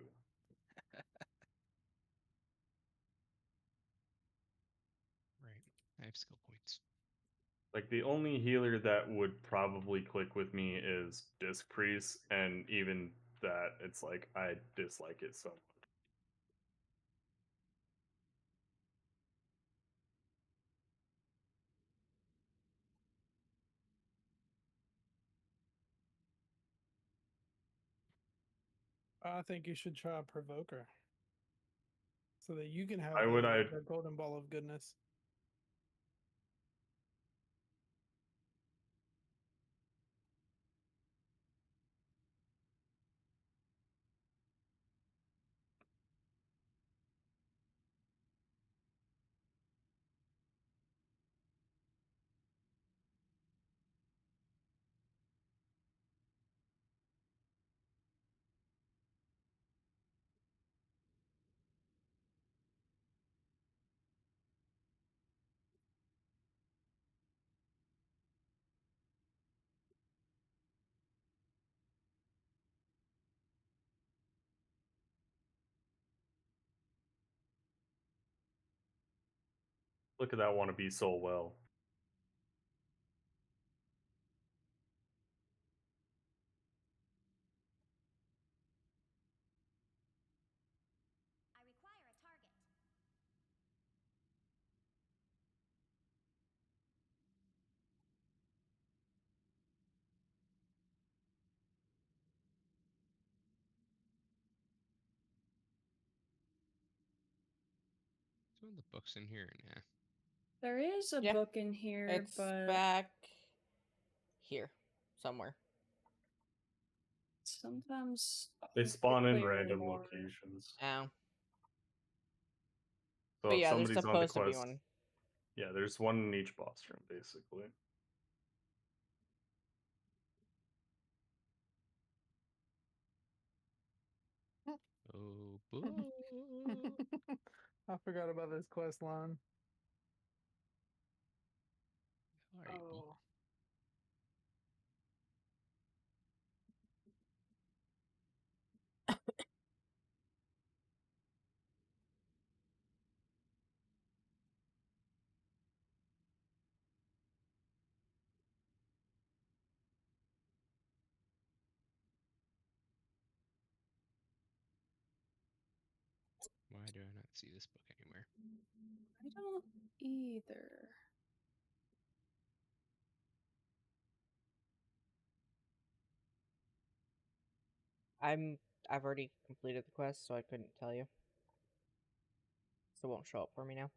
Right. I have skill points. Like the only healer that would probably click with me is Disc Priest, and even that, it's like I dislike it so much. I think you should try a provoker so that you can have I would. the golden ball of goodness. Look at that wannabe so well. I require a target. Is one of the books in here? Nah. There is a Yeah, book in here, It's but back here somewhere. sometimes They spawn in clear random more. locations. Ow. So But if yeah, there's somebody's on the supposed to be quest, one. yeah, there's one in each boss room, basically. Oh, boy. I forgot about this quest line. All right, boy. Oh. Why do I not see this book anywhere? I don't either. I've already completed the quest, so I couldn't tell you. So it won't show up for me now.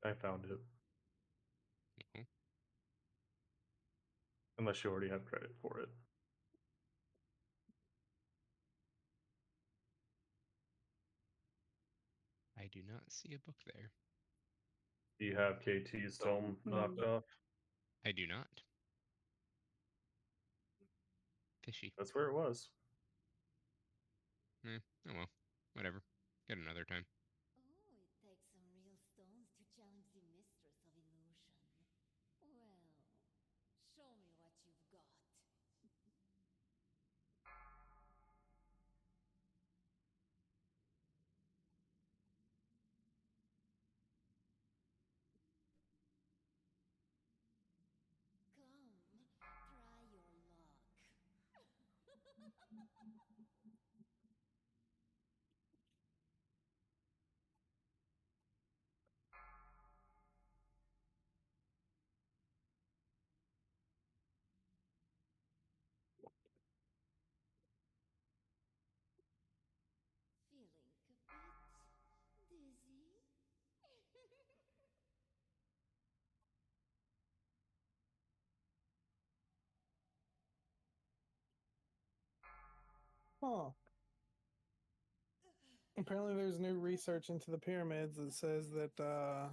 I found it. Mhm. Unless you already have credit for it. I do not see a book there. Do you have KT's tome knocked Hmm. off? I do not. Fishy. That's where it was. Oh well. Whatever. Get another time. Oh, it takes some real stones to challenge the mistress of illusion. Well, show me what you've got. Come, try your luck. Feeling a bit dizzy? Huh. Apparently, there's new research into the pyramids that says that Are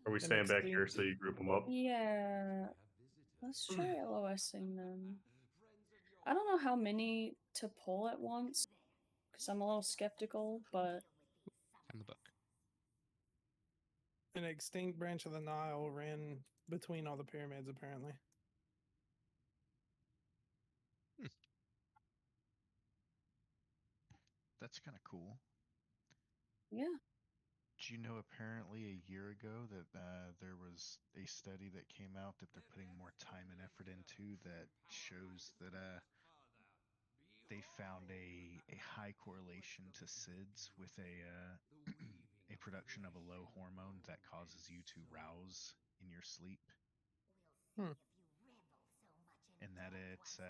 we an staying back here extinct. so you group them up? Yeah. Let's try LOSing them. I don't know how many to pull at once, because I'm a little skeptical, but On the book. An extinct branch of the Nile ran between all the pyramids, apparently. That's kind of cool. yeah. Do you know apparently a year ago that there was a study that came out that they're putting more time and effort into that shows that they found a high correlation to SIDS with a production of a low hormone that causes you to rouse in your sleep. And that it's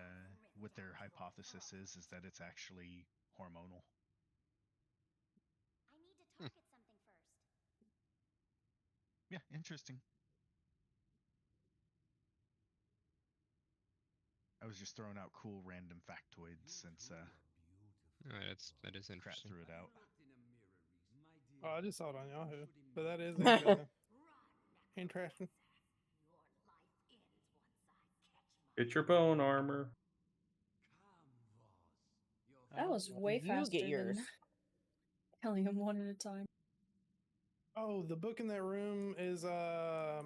what their hypothesis is that it's actually hormonal. I need to target something first. Yeah, interesting. I was just throwing out cool random factoids since That is Krat interesting. threw it out. Oh, I just saw it on Yahoo, but that is interesting. Interesting. Get your bone armor. That was way You faster get yours. than killing them one at a time. Oh, the book in that room is to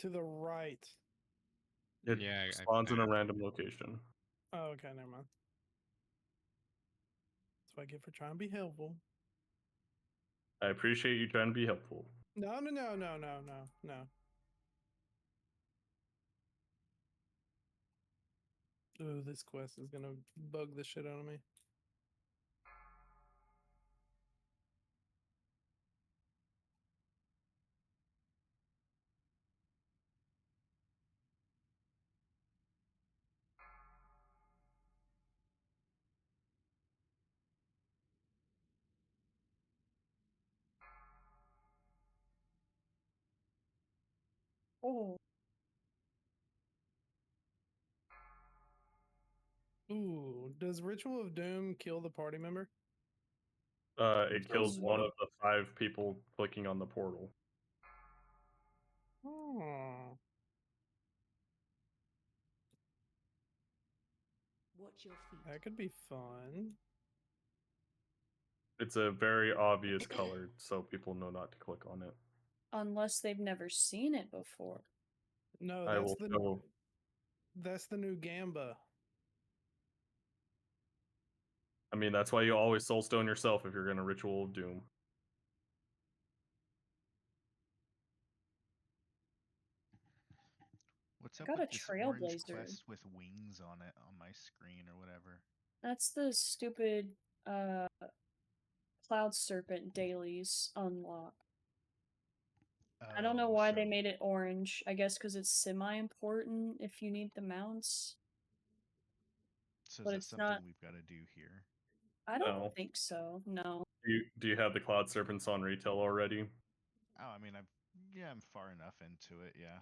the right. It Yeah, spawns in a random location. Oh, okay, never mind. That's what I get for trying to be helpful. I appreciate you trying to be helpful. No, no, no, no, no, no, no. Ooh, this quest is gonna bug the shit out of me. Oh, Ooh, does Ritual of Doom kill the party member? It kills one of the 5 people clicking on the portal. Oh. Watch your feet. That could be fun. It's a very obvious color, so people know not to click on it. unless they've never seen it before. No, I will show. that's the new Gamba. I mean, that's why you always soulstone yourself if you're going to Ritual of Doom. What's I up got with a this orange trailblazer. quest with wings on it on my screen or whatever? That's the stupid Cloud Serpent dailies unlock. I don't know why they made it orange. I guess because it's semi-important if you need the mounts. So But is that it's something not. we've got to do here? I don't No. think so. No. Do you have the Cloud Serpents on retail already? Oh, I mean, I'm far enough into it, yeah.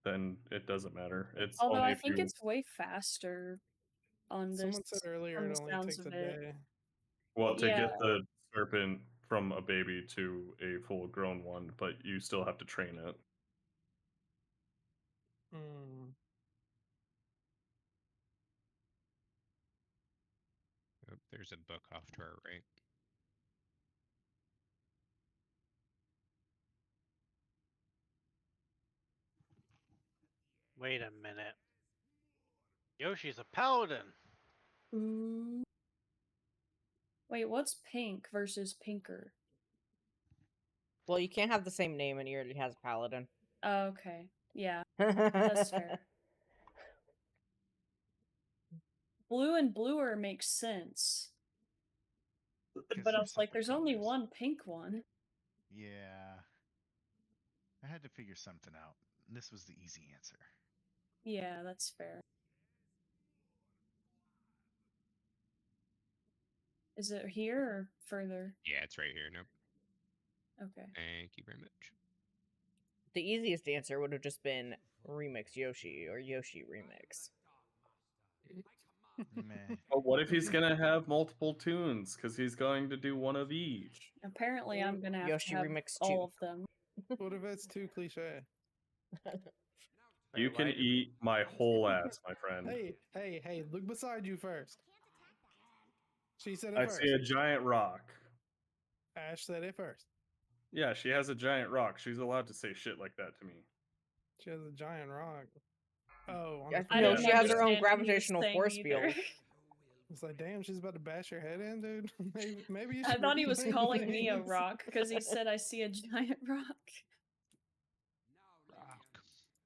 Then it doesn't matter. It's Although only I if think you. it's way faster on this. Someone said earlier from it the only sounds takes of a it. day. Well, to Yeah. get the serpent from a baby to a full-grown one, but you still have to train it. Mm. Oh, there's a book off to our right. Wait a minute. Yoshi's a paladin. Ooh. Wait, what's pink versus pinker? Well, you can't have the same name and he already has a paladin. Oh, okay. Yeah. That's fair. Blue and bluer makes sense. But I was like, there's only one pink one. Yeah. I had to figure something out. This was the easy answer. Yeah, that's fair. Is it here or further? Yeah, it's right here. Nope. Okay. Thank you very much. The easiest answer would have just been Remix Yoshi or Yoshi Remix. Meh. But what if he's gonna have multiple tunes? Because he's going to do one of each. Apparently, I'm gonna have Yoshi to have Remix 2. all of them. What if it's too cliche? You can Light- eat my whole ass, my friend. Hey, look beside you first. She said it I first. see a giant rock. Ash said it first. Yeah, she has a giant rock. She's allowed to say shit like that to me. She has a giant rock. Oh, on Yeah, the I no, didn't she has her own understand what he was gravitational saying force either. field. It's like, damn, she's about to bash your head in, dude. maybe you I should thought he was rethink calling me a things. rock because he said I see a giant rock. Rock.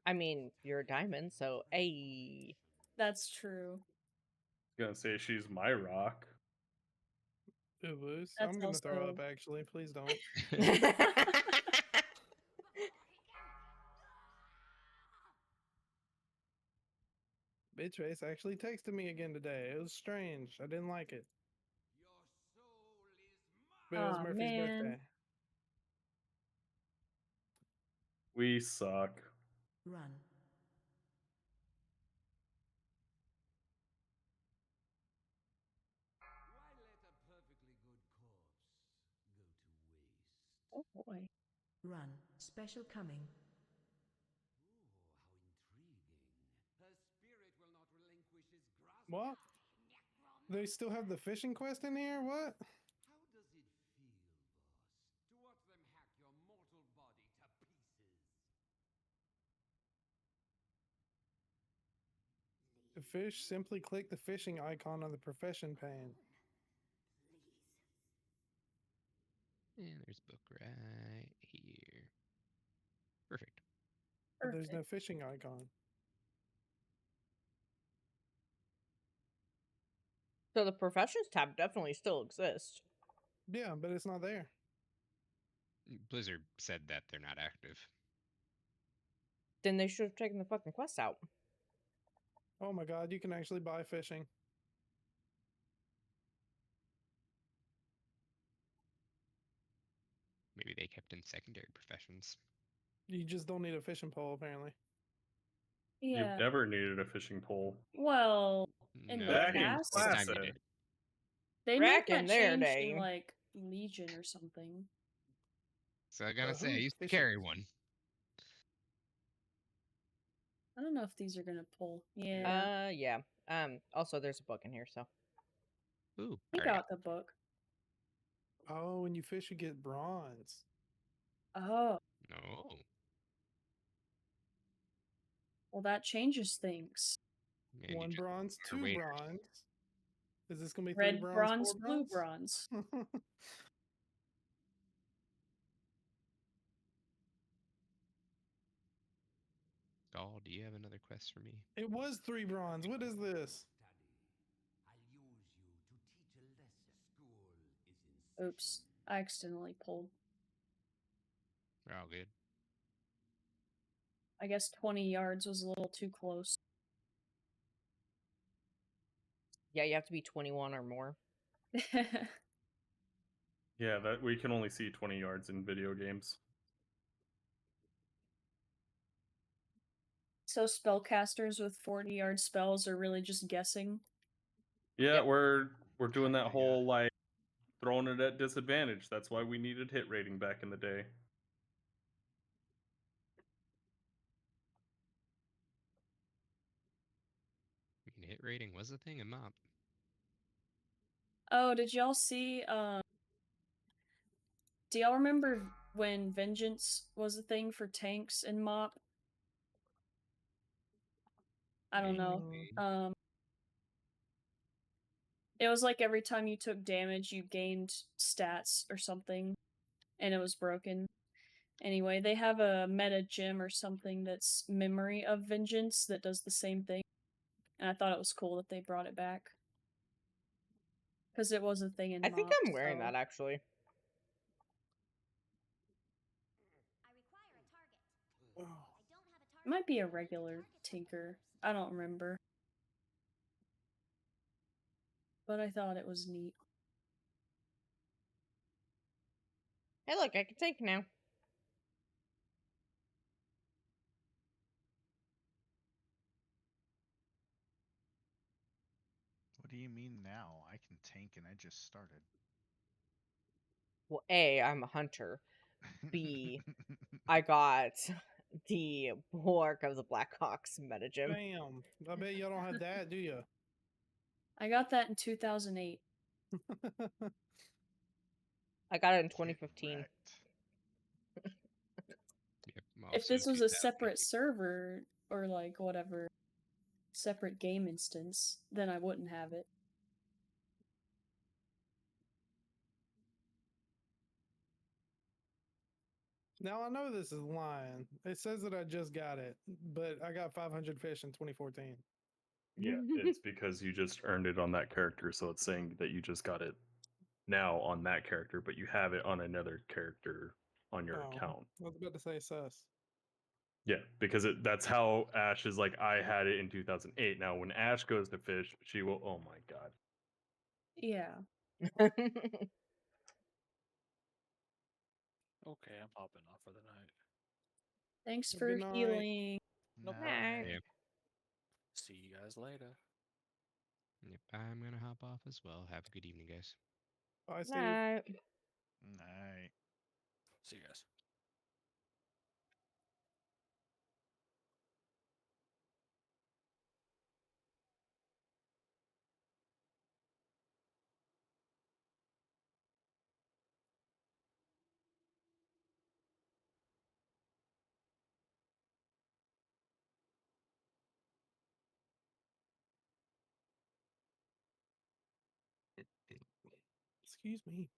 I mean, you're a diamond, so a. That's true. Gonna say she's my rock. Ooh, Woos. That's I'm gonna throw also up. Actually, please don't. Bitch face actually texted me again today. It was strange. I didn't like it. But it was Aw, Murphy's man. birthday. We suck. Run. Why let a perfectly good corpse go to waste? Oh boy. Run. Special coming. Oh, how intriguing. Her spirit will not relinquish his grasp. What? They still have the fishing quest in here? What? How does it feel, boss, to watch them hack your mortal body to pieces? To fish, simply click the fishing icon on the profession pane. And there's book right here. Perfect. But there's no Perfect. fishing icon. So the professions tab definitely still exists. Yeah, but it's not there. Blizzard said that they're not active. Then they should have taken the fucking quest out. Oh my god, you can actually buy fishing. Maybe they kept in secondary professions. You just don't need a fishing pole, apparently. Yeah. You've never needed a fishing pole. Well, in No, the Back in past, this time you classic. did. they Back made in that their change day. in like Legion or something. So I gotta say, I who's used to fishing? carry one. I don't know if these are gonna pull. Yeah. Yeah. Also, there's a book in here, so. Ooh, I alright. got the book. Oh, when you fish, you get bronze. Oh, No. well, that changes things. Man, you One just bronze, better two waiters. bronze. Is this gonna be Red 3 bronze, bronze, 4 blue bronze? bronze. Gall, do you have another quest for me? It was 3 bronze. What is this? I'll use you to teach a lesson. School is in Oops, session. I accidentally pulled. We're all good. I guess 20 yards was a little too close. Yeah, you have to be 21 or more. Yeah, that we can only see 20 yards in video games. So spellcasters with 40-yard spells are really just guessing. Yeah, Yep. we're doing that whole like throwing it at disadvantage. That's why we needed hit rating back in the day. I mean, hit rating was a thing in MOP. Oh, did y'all see do y'all remember when Vengeance was a thing for tanks in MOP? I don't know. It was like every time you took damage, you gained stats or something, and it was broken. Anyway, they have a meta gem or something that's Memory of Vengeance that does the same thing. And I thought it was cool that they brought it back. Because it was a thing in I think MOP, I'm wearing so- that actually. Oh. It might be a regular tinker. I don't remember. But I thought it was neat. Hey, look, I can take now. What do you mean now? I can tank and I just started. Well, A, I'm a hunter. B, I got the War of the Blackhawks meta gym. Damn. I bet y'all don't have that, do you? I got that in 2008. I got it in Get 2015. wrecked. Yep, If also this was a 2008. separate server or like whatever, separate game instance, then I wouldn't have it. Now I know this is lying. It says that I just got it, but I got 500 fish in 2014. Yeah, it's because you just earned it on that character, so it's saying that you just got it now on that character, but you have it on another character on your Oh, account. I was about to say sus. Yeah, because that's how Ash is like, I had it in 2008. Now, when Ash goes to fish, she will, oh my god. Yeah. Okay, I'm popping off for the night. Thanks Good for night. healing. No Nah. problem. Yep. See you guys later. Yep, I'm gonna hop off as well. Have a good evening, guys. Bye, Steve. Night. Night. See you guys. Excuse me.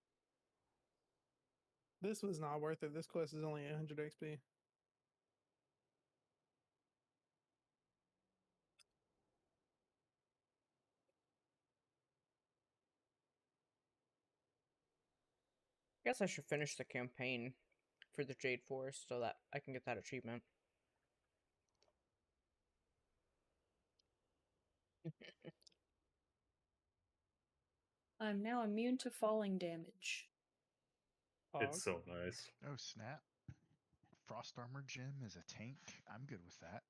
This was not worth it. This quest is only 800 XP. Guess I should finish the campaign for the Jade Forest so that I can get that achievement. I'm now immune to falling damage. It's so nice. Oh, snap. Frost Armor Gem is a tank. I'm good with that.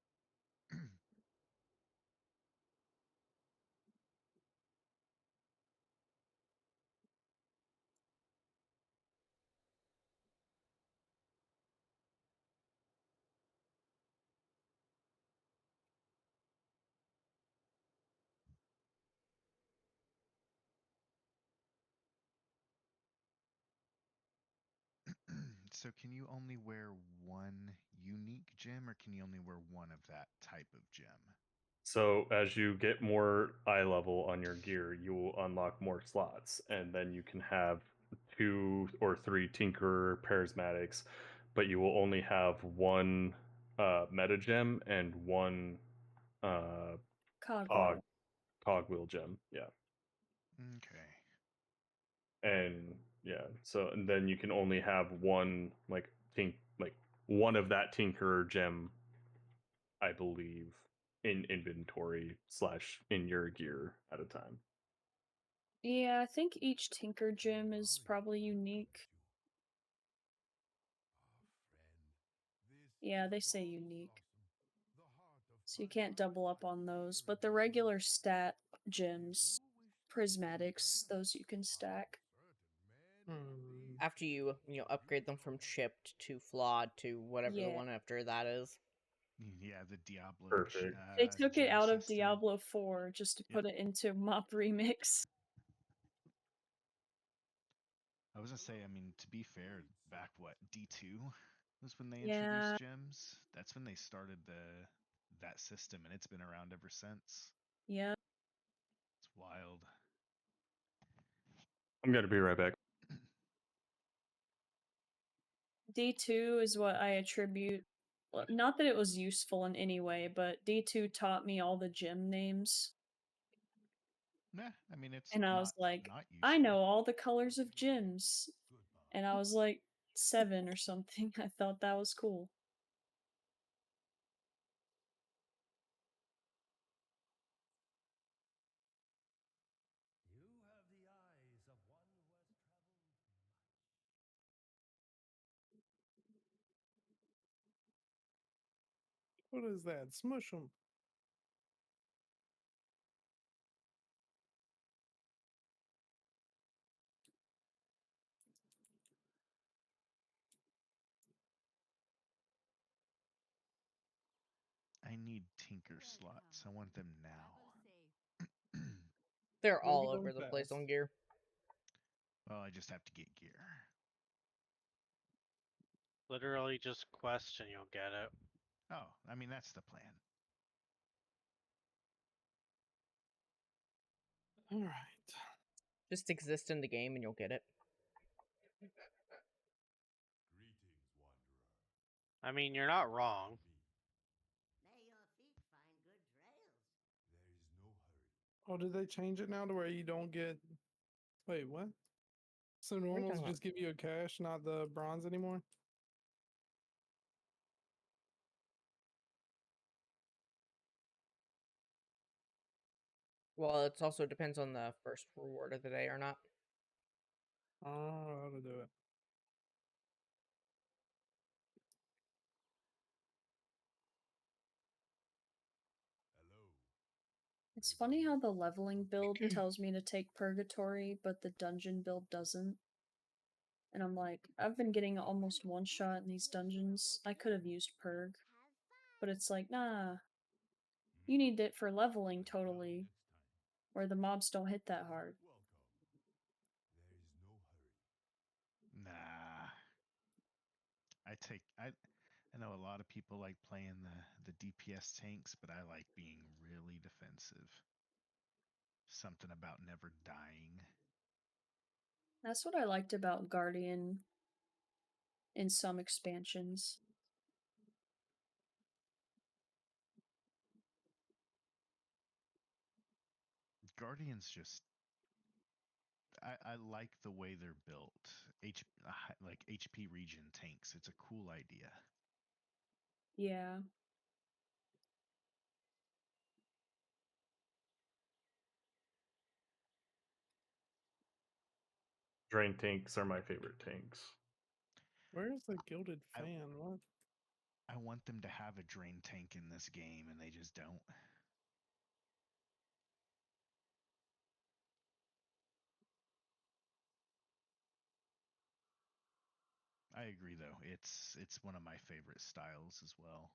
So can you only wear one unique gem, or can you only wear one of that type of gem? So as you get more eye level on your gear, you will unlock more slots, and then you can have 2 or 3 Tinkerer Charismatics, but you will only have one meta gem and one Cogwheel. cogwheel gem. Yeah, Okay. and yeah, so and then you can only have one like one of that Tinkerer gem, I believe, in inventory slash in your gear at a time. Yeah, I think each Tinker gem is probably unique. Yeah, they say unique. So you can't double up on those, but the regular stat gems, prismatics, those you can stack. After you upgrade them from chipped to flawed to whatever the Yeah. one after that is. Yeah, the Diablo. Perfect. They took it gem out of system. Diablo 4 just to put it into Mop Remix. I was gonna say, I mean, to be fair, back D2 was when they Yeah. introduced gems. That's when they started that system, and it's been around ever since. Yeah. It's wild. I'm gonna be right back. D2 is what I attribute. Well, not that it was useful in any way, but D2 taught me all the gem names. Nah, I mean, it's And I not, was like, not useful. I know all the colors of gems. And I was like 7 or something. I thought that was cool. What is that? Smush them. need tinker slots. I want them now. They're We'll all get 'em over the place fast. on gear. Well, I just have to get gear. Literally just quest and you'll get it. Oh, I mean, that's the plan. All right. Just exist in the game and you'll get it. Greetings, wanderer. I mean, you're not wrong. May your feet find good trails. There is no hurry. Oh, did they change it now to where you don't get? Wait, what? So What are you normals talking about? just give you a cash, not the bronze anymore. Well, it also depends on the first reward of the day or not. Oh, how to do it. Hello. It's funny how the leveling build tells me to take purgatory, but the dungeon build doesn't. And I'm like, I've been getting almost one shot in these dungeons. I could have used purg. But it's like, nah. You need it for leveling totally, where the mobs don't hit that hard. Welcome. There is no hurry. Nah. I know a lot of people like playing the DPS tanks, but I like being really defensive. Something about never dying. That's what I liked about Guardian in some expansions. Guardians just I like the way they're built. Like HP regen tanks. It's a cool idea. Yeah. Drain tanks are my favorite tanks. Where's the gilded I- fan? What? I want them to have a drain tank in this game, and they just don't. I agree, though. It's one of my favorite styles as well.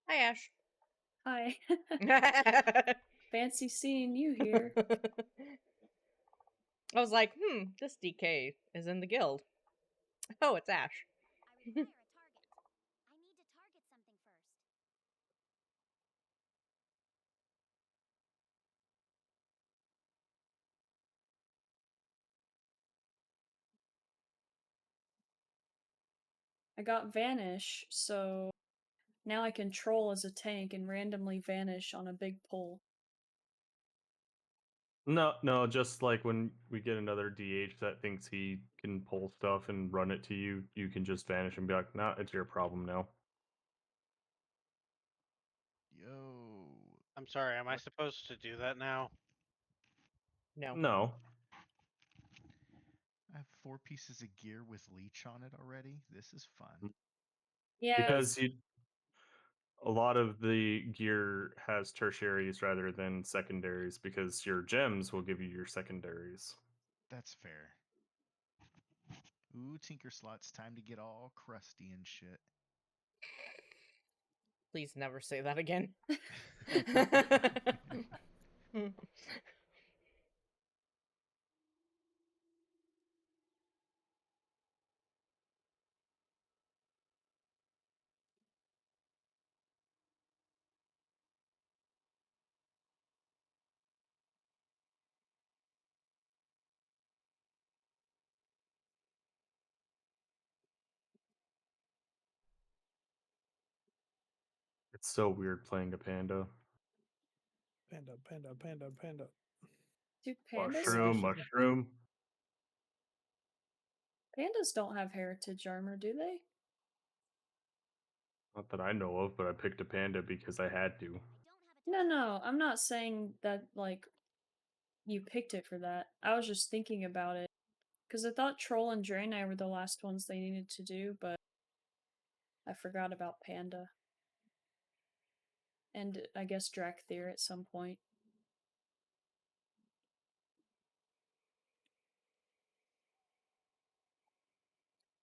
Hi, Ash. Hi. Fancy seeing you here. I was like, this DK is in the guild. Oh, it's Ash. I require a target. I need to target something first. I got Vanish, so now I can troll as a tank and randomly vanish on a big pull. No, just like when we get another DH that thinks he can pull stuff and run it to you, you can just vanish and be like, nah, it's your problem now. Yo. I'm sorry, am I What? supposed to do that now? No. No. I have 4 pieces of gear with leech on it already. This is fun. Yeah, Because a lot of the gear has tertiaries rather than secondaries because your gems will give you your secondaries. That's fair. Ooh, tinker slots. Time to get all crusty and shit. Please never say that again. It's so weird playing a panda. Panda, panda, panda, panda. do pandas Mushroom, have mushroom. pandas don't have heritage armor, do they? Not that I know of, but I picked a panda because I had to. No, I'm not saying that like you picked it for that. I was just thinking about it because I thought Troll and Draenei were the last ones they needed to do, but I forgot about Panda and I guess Drakthir at some point.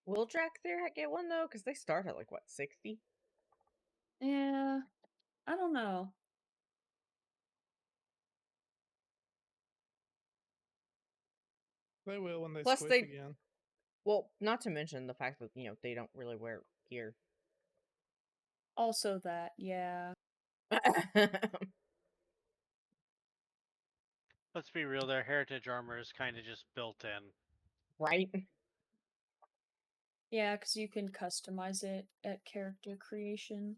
Will Drac there get one though? Because they start at like what, 60? Yeah, I don't know. They will when they Plus, squish again. well, not to mention the fact that they don't really wear gear. Also that, yeah. Let's be real, their heritage armor is kind of just built in. Right? Yeah, because you can customize it at character creation.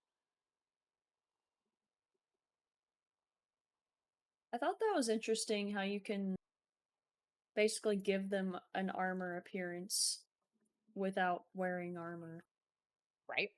I thought that was interesting how you can basically give them an armor appearance without wearing armor. Right?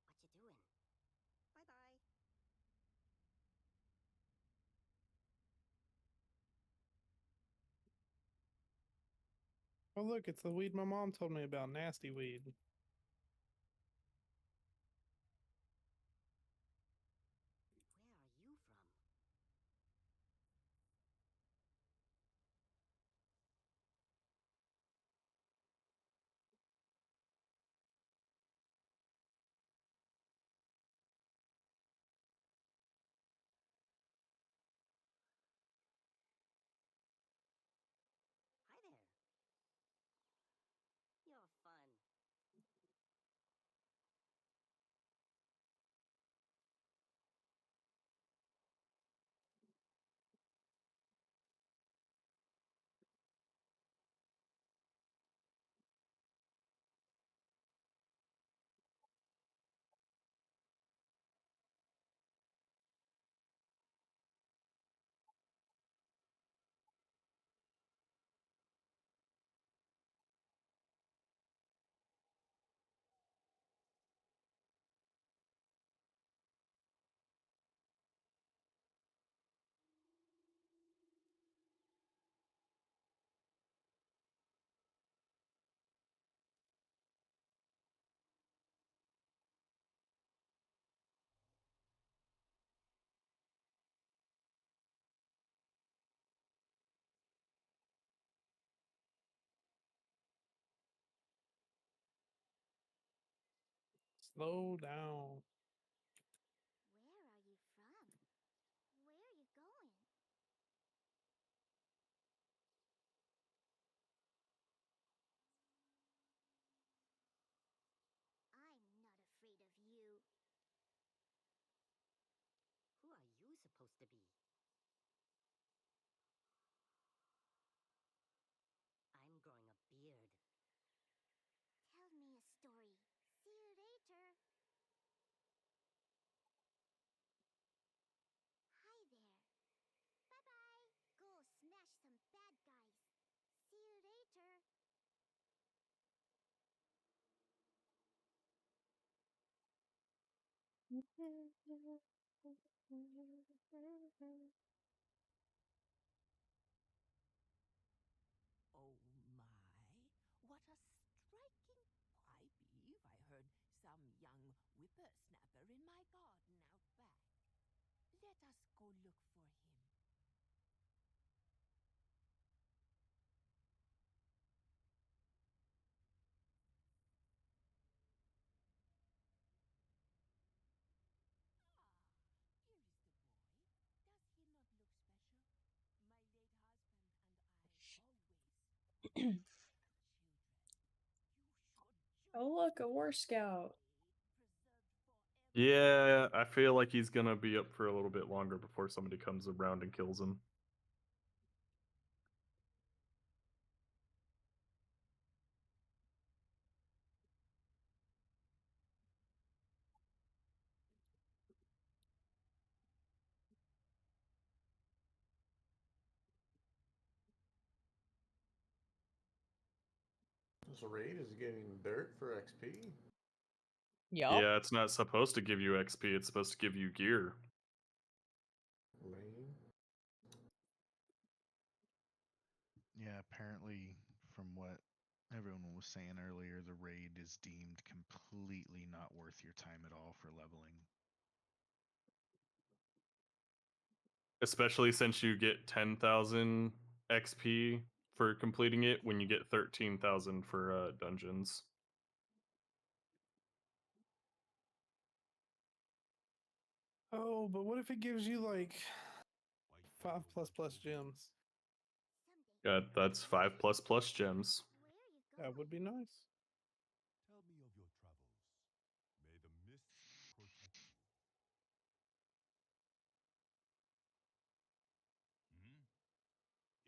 What you doing? Bye-bye. Oh look, it's the weed my mom told me about. Nasty weed. Where are you from? Hi there. You're fun. Slow down. Where are you from? Where are you going? I'm not afraid of you. Who are you supposed to be? I'm growing a beard. Tell me a story. See you later. Hi there. Bye-bye. Go smash some bad guys. See you later. Oh my, what a striking pipe I heard some young whippersnapper in my garden out back. Let us go look for him. Ah, here is the boy. Does he not look special? My late husband and I always children. You should Oh look, a war scout. Yeah, I feel like he's gonna be up for a little bit longer before somebody comes around and kills him. This raid is getting dirt for XP. Yup. Yeah, it's not supposed to give you XP, it's supposed to give you gear. Lame. apparently, from what everyone was saying earlier, the raid is deemed completely not worth your time at all for leveling. Especially since you get 10,000 XP for completing it when you get 13,000 for dungeons. Oh, but what if it gives you like 5++ gems? Yeah, that's 5++ gems. That would be nice. Tell me of your travels. May the mists protect you.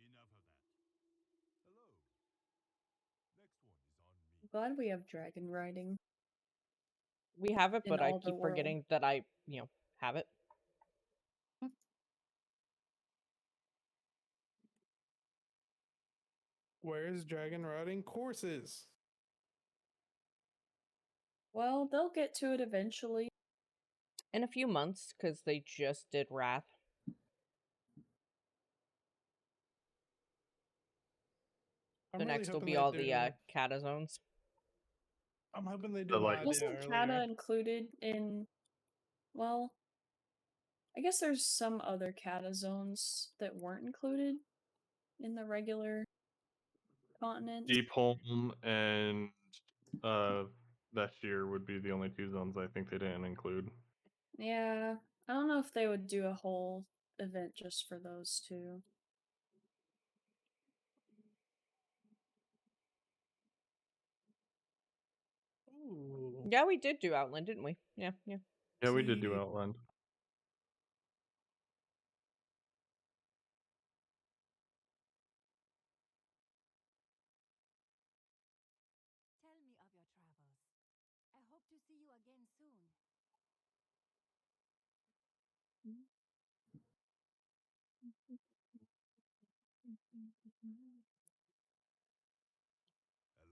Enough of that. Hello. Next one is on me. Glad we have dragon riding. We have it, In but I all the keep world. forgetting that I, have it. Where's dragon riding courses? Well, they'll get to it eventually. In a few months, because they just did Wrath. I'm So really next will hoping be they all do. the Kata zones. I'm hoping they So, do like- my idea Wasn't Kata earlier. included in? Well, I guess there's some other Kata zones that weren't included in the regular continent. Deep Home and that year would be the only two zones I think they didn't include. Yeah, I don't know if they would do a whole event just for those two. Ooh. Yeah, we did do Outland, didn't we? Yeah. Yeah, we did do See, Outland. Tell me of your travels. I hope to see you again soon.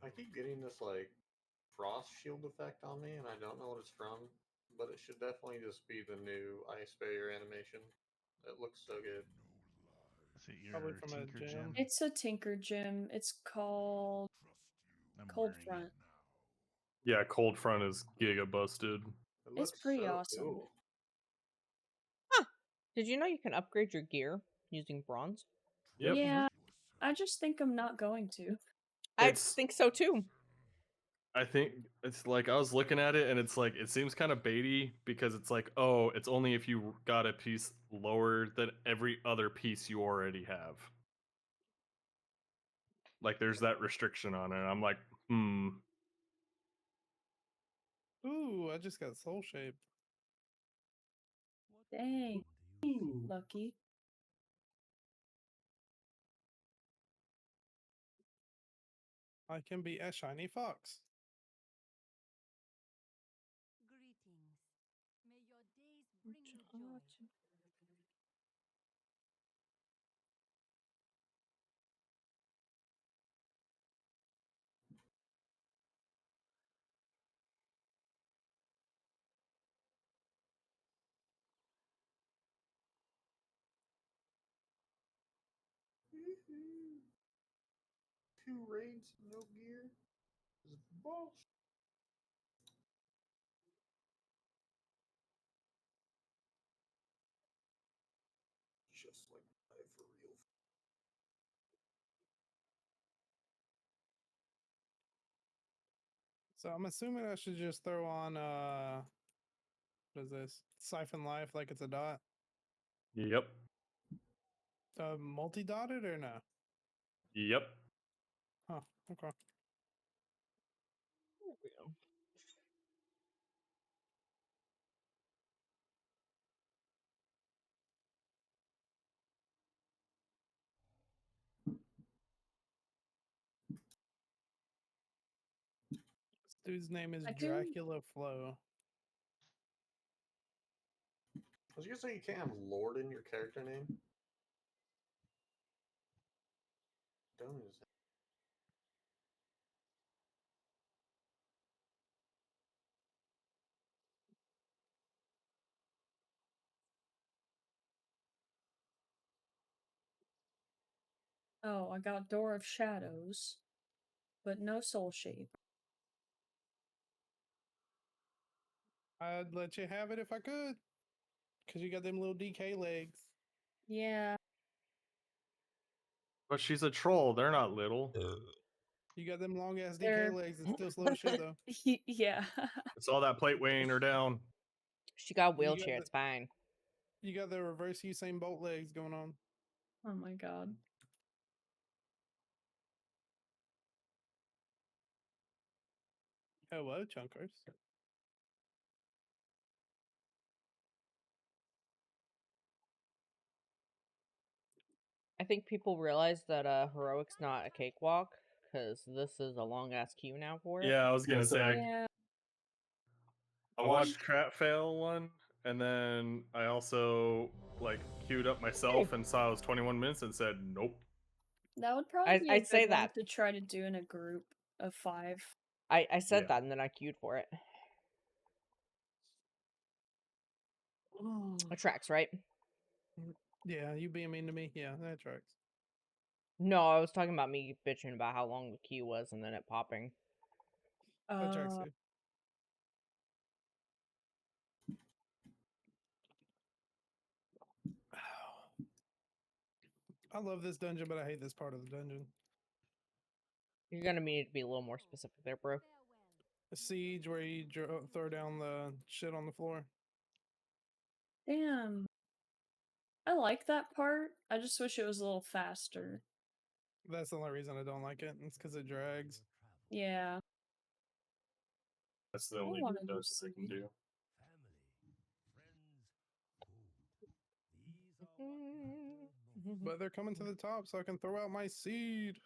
I keep getting this like frost shield effect on me, and I don't know what it's from, but it should definitely just be the new ice barrier animation. It looks so good. Is it probably your from a Tinker gem. Gem? It's a Tinker Gem. It's called I'm Cold wearing Front. it. Yeah, Cold Front is giga busted. It It's looks pretty so awesome. cool. Did you know you can upgrade your gear using bronze? Yep. Yeah, I just think I'm not going to. I It's think so too. I think it's like I was looking at it and it's like it seems kind of baity because it's like, oh, it's only if you got a piece lower than every other piece you already have. Like there's that restriction on it. I'm like, Ooh, I just got soul shape. Dang, lucky. I can be a shiny fox. Greetings. May your days bring you joy. Two raids, no gear. This is bullshit. Just like life for real. So I'm assuming I should just throw on what is this? Siphon Life like it's a dot? yep. Multi-dotted or no? Yep. Huh, okay. There we go. This dude's name is I do. Dracula Flow. I was gonna say you can't have Lord in your character name. Dumb as hell. Oh, I got Door of Shadows, but no Soul Shape. I'd let you have it if I could, cause you got them little DK legs. Yeah. But she's a troll. They're not little. You got them long ass DK They're legs. It's still slow as shit though. yeah. It's all that plate weighing her down. She got a You got wheelchair. the- It's fine. You got the reverse Usain Bolt legs going on. Oh my god. Hello, chunkers. I think people realize that heroic's not a cakewalk because this is a long ass queue now for it. Yeah, I was gonna say. Yeah. I watched Crap Fail one, and then I also like queued up myself and saw it was 21 minutes and said nope. That would probably be a I'd say good one that. to try to do in a group of 5. I said Yeah. that and then I queued for it. It tracks, right? Yeah, you being mean to me. Yeah, that tracks. No, I was talking about me bitching about how long the queue was and then it popping. That tracks too. I love this dungeon, but I hate this part of the dungeon. You're gonna need to be a little more specific there, bro. The siege where you throw down the shit on the floor. Damn. I like that part. I just wish it was a little faster. That's the only reason I don't like it. It's because it drags. Yeah. That's the I only wanna good do dungeon they can Siege. do. But they're coming to the top, so I can throw out my seed.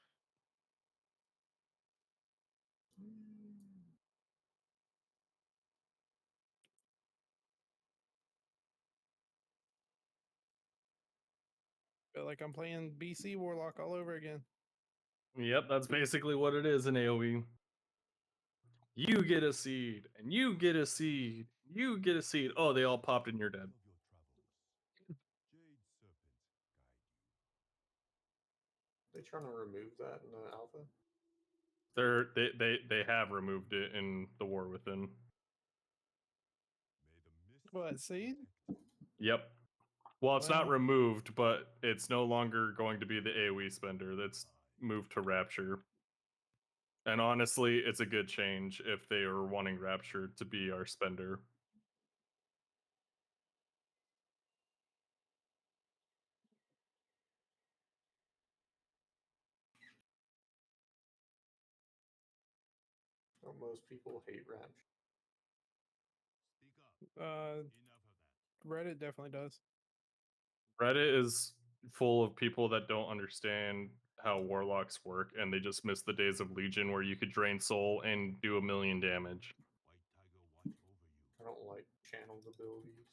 Feel like I'm playing BC Warlock all over again. Yep, that's basically what it is in AoE. You get a seed, and you get a seed, you get a seed. Oh, they all popped and you're dead. They trying to remove that in the alpha? They have removed it in the War Within. What, seed? Yep. Well, it's not Well, removed, but it's no longer going to be the AoE spender. That's moved to Rapture. And honestly, it's a good change if they are wanting Rapture to be our spender. Most people hate Rapture. Reddit definitely does. Reddit is full of people that don't understand how warlocks work, and they just miss the days of Legion where you could drain soul and do 1,000,000 damage. I don't like channeled abilities.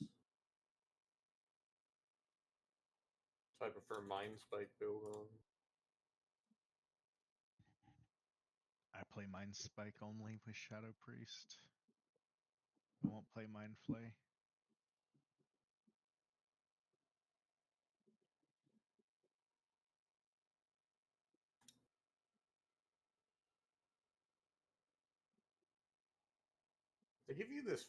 So I prefer Mind Spike build on. I play Mind Spike only with Shadow Priest. I won't play Mind Flay. They give you this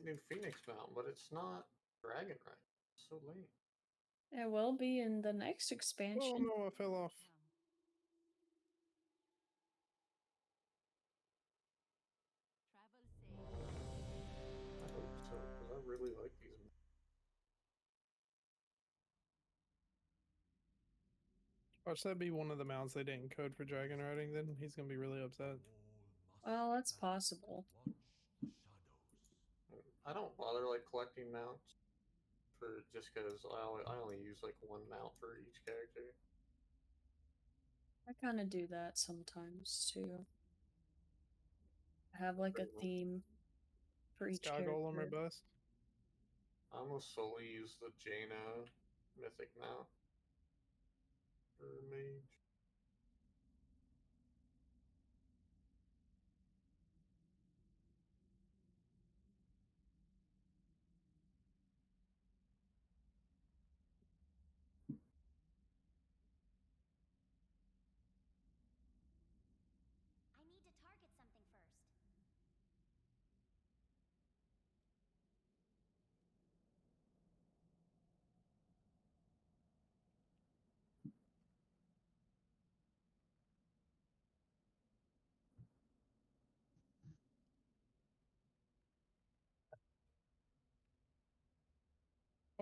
new Phoenix mount, but it's not Dragon right. It's so lame. It will be in the next Oh expansion. no, I fell off. I hope so, because I really like these. Watch that be one of the mounts they didn't code for dragon riding, then he's gonna be really upset. Well, that's possible. I don't bother like collecting mounts for just because I only use like one mount for each character. I kind of do that sometimes too. I have like a Pretty much. theme for each Sky Golem or character. bust. I almost solely use the Jaina mythic mount for mage.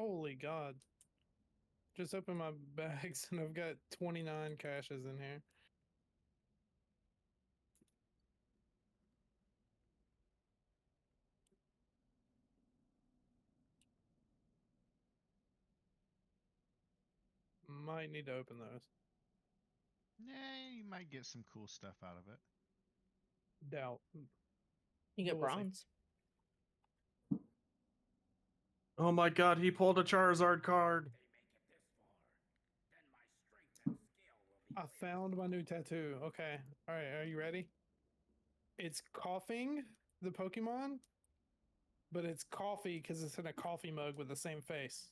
Holy God. Just opened my bags and I've got 29 caches in here. Might need to open those. Yeah, you might get some cool stuff out of it. Doubt. You But get we'll see. bronze. Oh my god, he pulled a Charizard card. I found my new tattoo. Okay. All right. Are you ready? It's coughing the Pokemon, but it's coffee because it's in a coffee mug with the same face.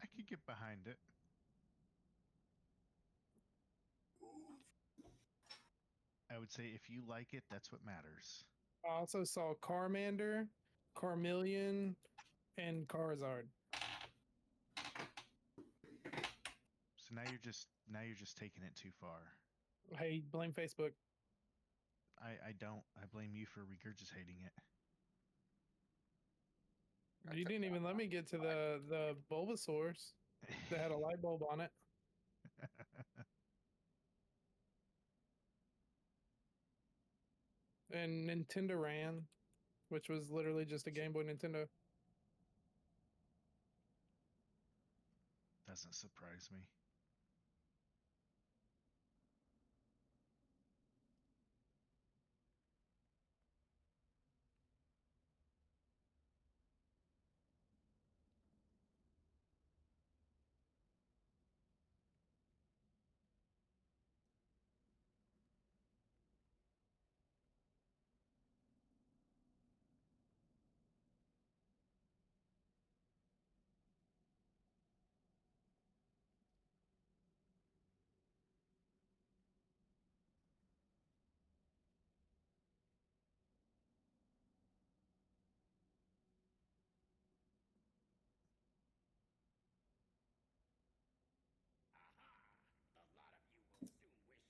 I could get behind it. I would say if you like it, that's what matters. I also saw Charmander, Charmeleon, and Charizard. So now you're just taking it too far. Hey, blame Facebook. I don't. I blame you for regurgitating it. You didn't even let me get to the Bulbasaur's that had a light bulb on it. And Nintendo ran, which was literally just a Game Boy Nintendo. Doesn't surprise me.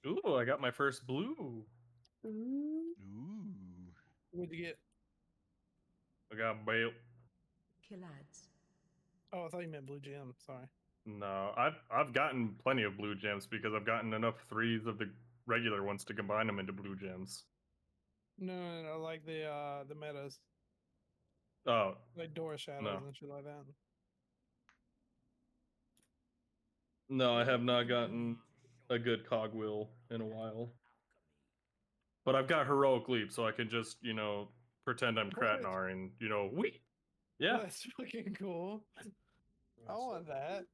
Ooh, I got my first blue. Ooh. Ooh. What'd you get? I got bail. Killads. Oh, I thought you meant Blue Gem. Sorry. No, I've gotten plenty of blue gems because I've gotten enough threes of the regular ones to combine them into blue gems. No, like the metas, Oh, like Dora Shadows no. and shit like that. No, I have not gotten a good cogwheel in a while. But I've got heroic leap, so I can just, pretend I'm What? Kratnar and, whee! Yeah. That's fucking cool. I want that.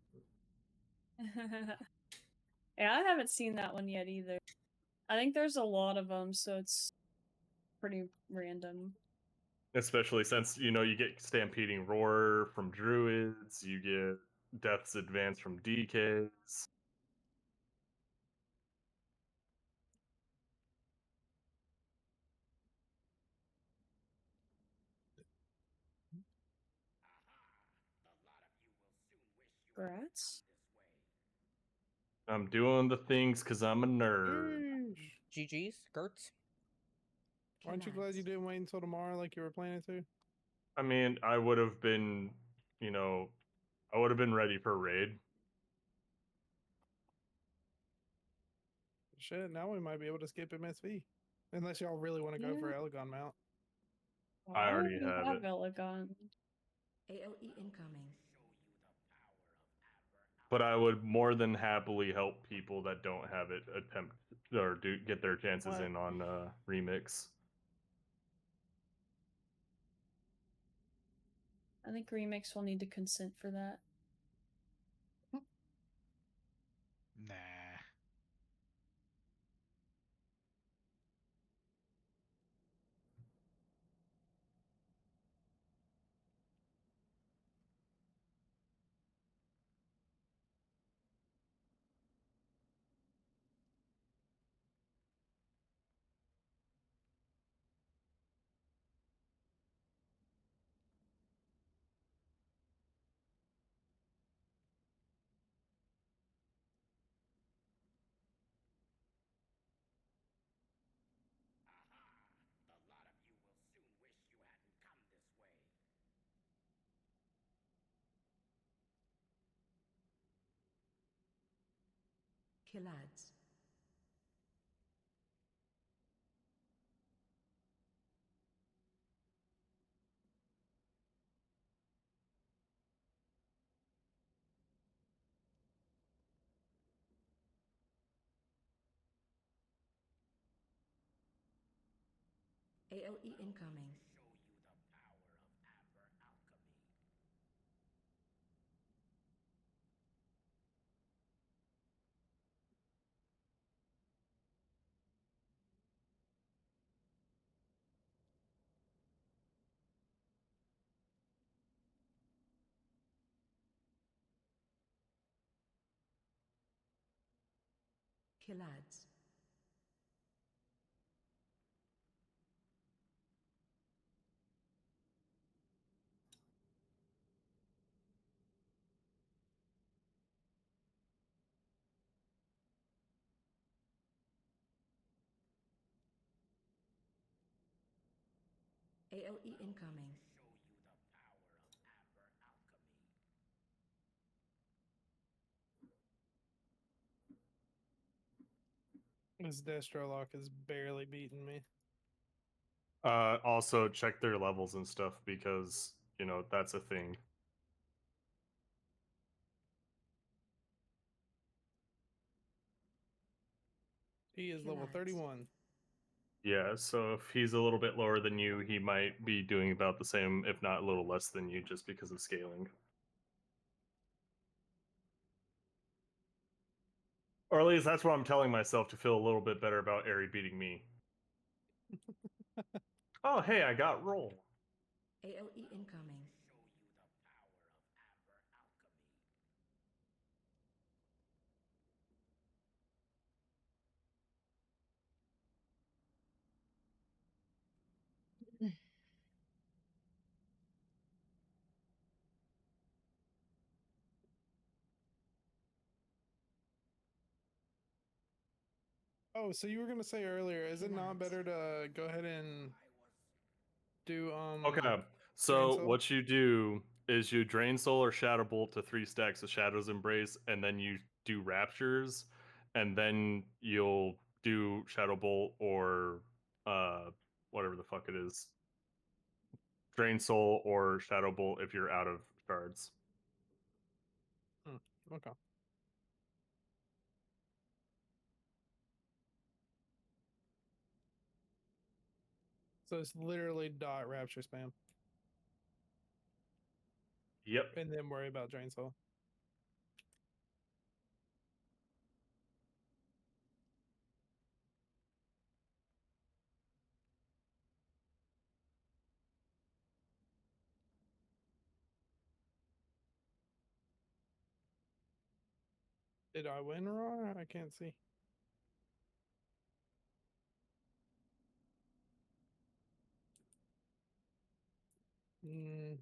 Yeah, I haven't seen that one yet either. I think there's a lot of them, so it's pretty random. Especially since, you get Stampeding Roar from Druids, you get Death's Advance from DKs. Grats? I'm doing the things because I'm a nerd. GG's, Gertz. Aren't you glad you didn't wait until tomorrow like you were planning to? I mean, I would have been, ready for a raid. Shit, now we might be able to skip MSV. Unless y'all really want to go for Yeah. Elegon Mount. I already have it. Elegon. AOE incoming. But I would more than happily help people that don't have it attempt or get their chances What? in on remix. I think Remix will need to consent for that. Nah. Killads. AOE incoming. Killads. AOE incoming. This Destrolock is barely beating me. Also check their levels and stuff because that's a thing. He is level Killads. 31. Yeah, so if he's a little bit lower than you, he might be doing about the same, if not a little less than you, just because of scaling. Or at least that's what I'm telling myself to feel a little bit better about Aerie beating me. Oh, hey, I got roll. AOE incoming. Oh, so you were gonna say earlier, is it not Killads. better to go ahead and do Okay, Drain so Soul? what you do is you drain soul or shadow bolt to 3 stacks of Shadow's Embrace, and then you do raptures, and then you'll do shadow bolt or whatever the fuck it is, drain soul or shadow bolt if you're out of shards. Okay. So it's literally dot rapture spam. Yep. And then worry about Drain Soul. Did I win wrong? I can't see.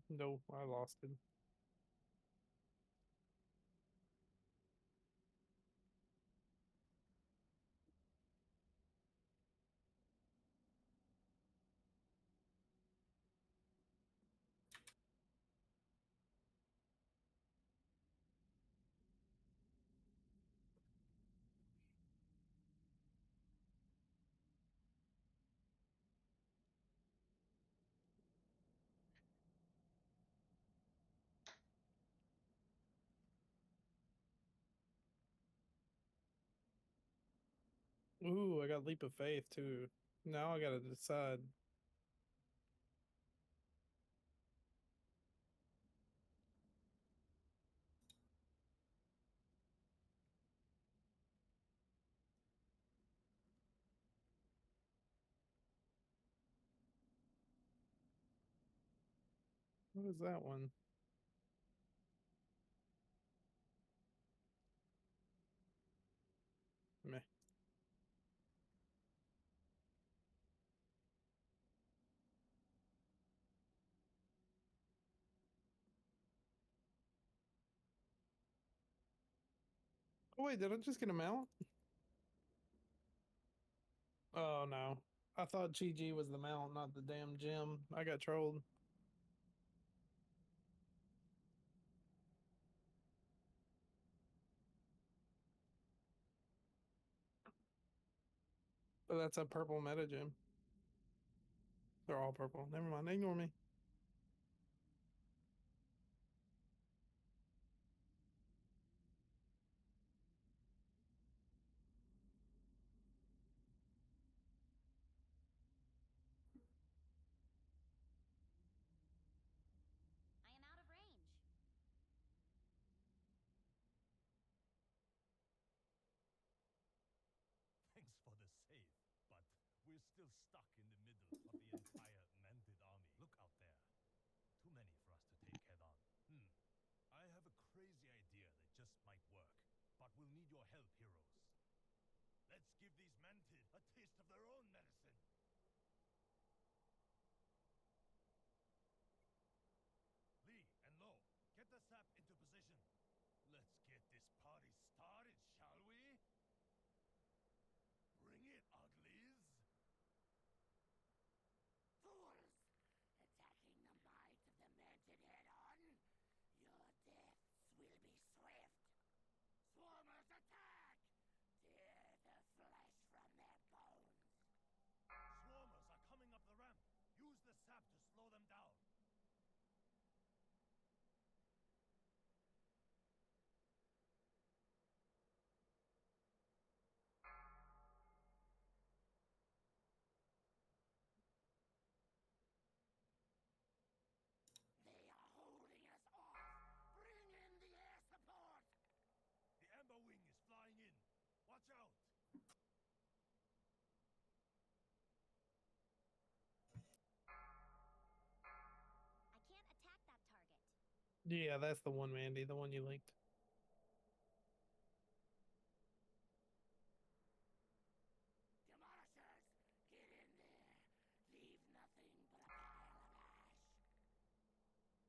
No, I lost it. Ooh, I got Leap of Faith too. Now I gotta decide. What is that one? Meh. Oh wait, did I just get a mount? Oh no. I thought GG was the mount, not the damn gem. I got trolled. But that's a purple meta gym. They're all purple. Never mind. Ignore me. I am out of range. Thanks for the save, but we're still stuck in the middle of the entire Mantid army. Look out there. Too many for us to take head on. I have a crazy idea that just might work, but we'll need your help, heroes. Let's give these Mantid a taste of their own medicine. Lee and Lo, get the sap into position. Let's get this party started, shall we? Bring it, uglies! Fools! Attacking the might of the Mantid head-on? Your deaths will be swift. Swarmers, attack! Tear the flesh from their bones. Swarmers are coming up the ramp. Use the sap to slow them down. They are holding us off. Bring in the air support. The Amber Wing is flying in. Watch out! I can't attack that target. Yeah, that's the one, Mandy. The one you linked. Demolishers, get in there. Leave nothing but a pile of ash.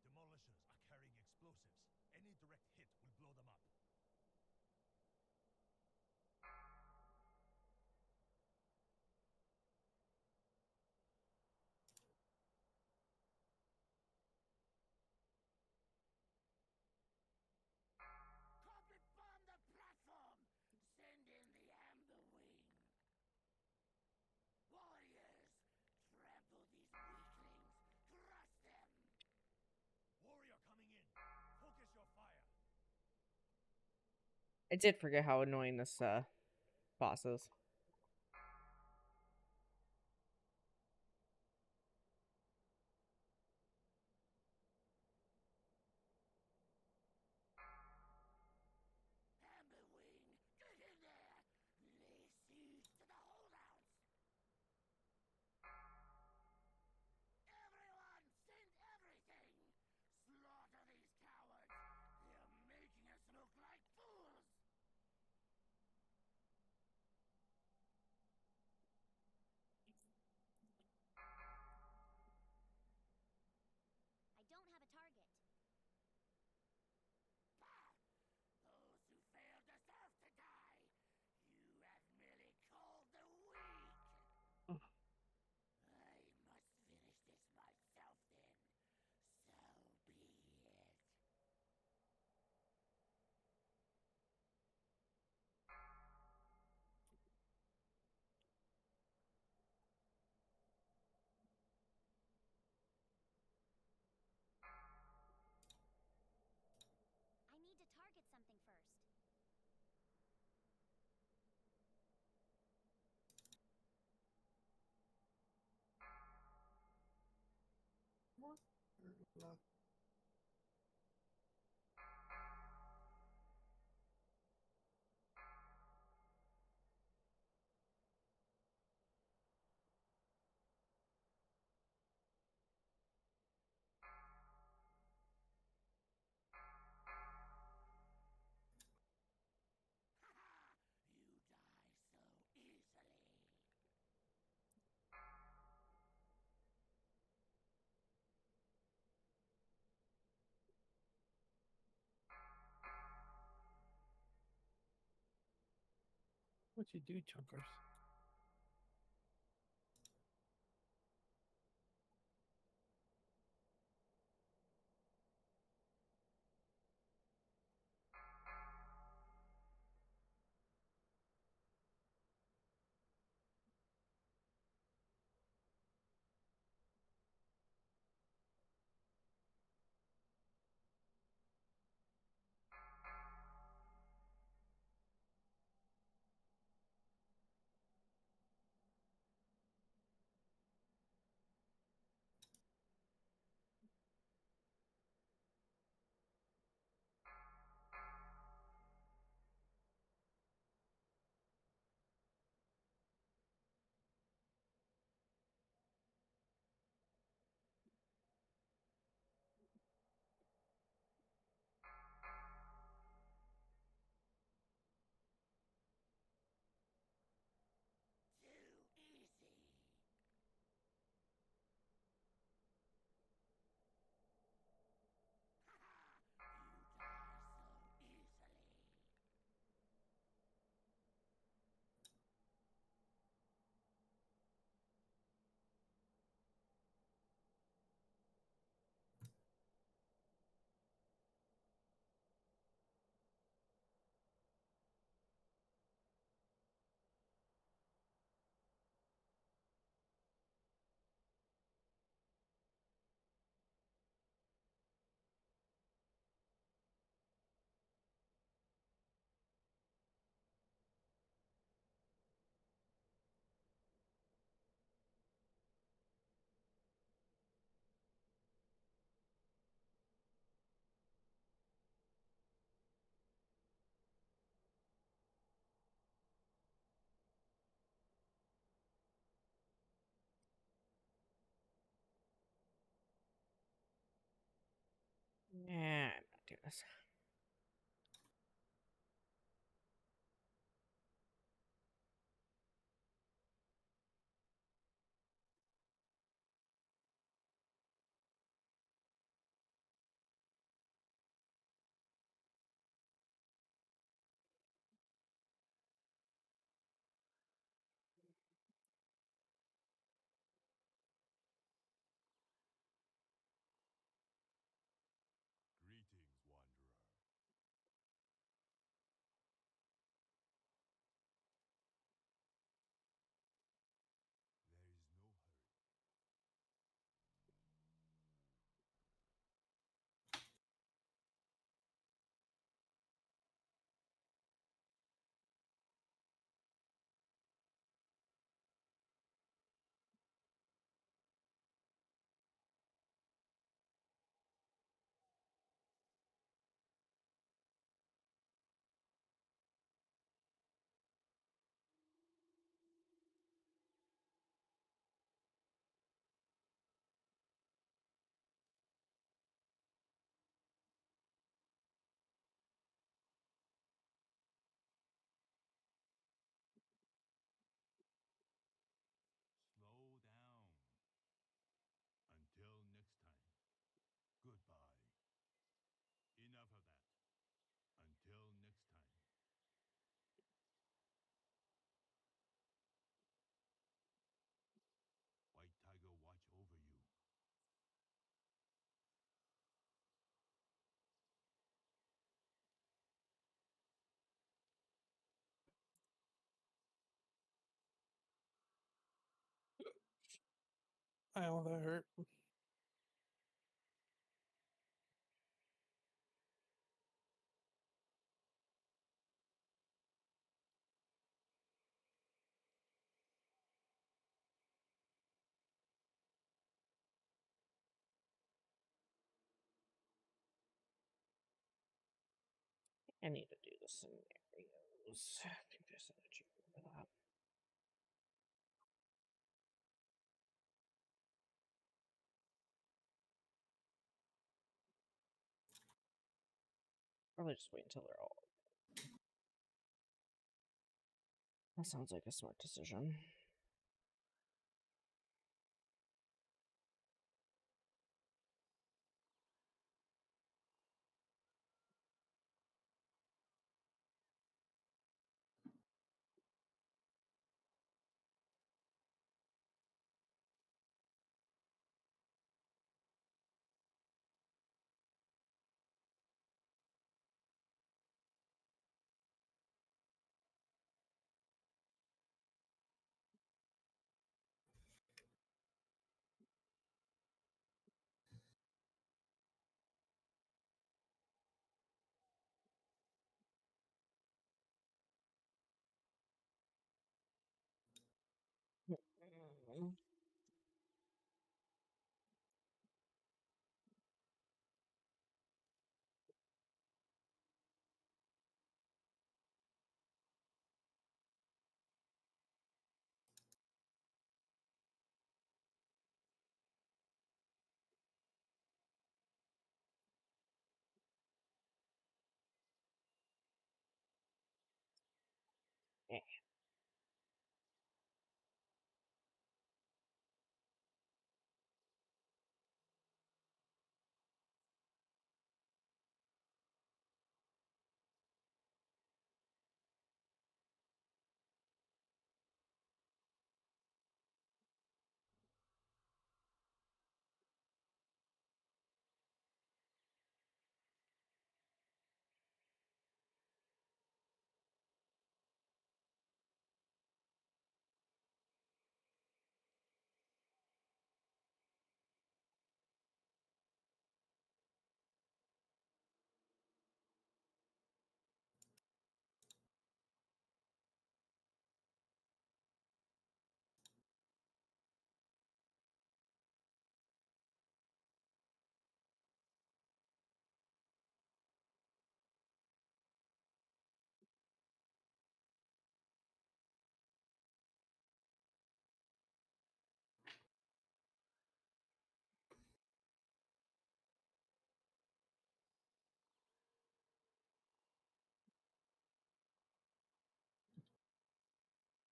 Demolishers are carrying explosives. Any direct hit will blow them up. Carpet bomb the platform. Send in the Amber Wing. Warriors, trample these weaklings. Crush them. Warrior coming in. Focus your fire. I did forget how annoying this boss is. Amber Wing, get in there. Lay siege to the holdouts. Everyone, send everything. Slaughter these cowards. They're making us look like fools. I don't have a target. Bah! Those who fail deserve to die. You have merely called the weak. I must finish this myself then. So be it. I need to target something first. Ha! You die so easily. What you do, chunkers? this. Greetings, wanderer. There is no hurry. Slow down. Until next time. Goodbye. Enough of that. Until next time. White Tiger watch over you. Ow, that hurt. I need to do the scenarios. I think there's an achievement for that. Probably just wait until they're all. That sounds like a smart decision.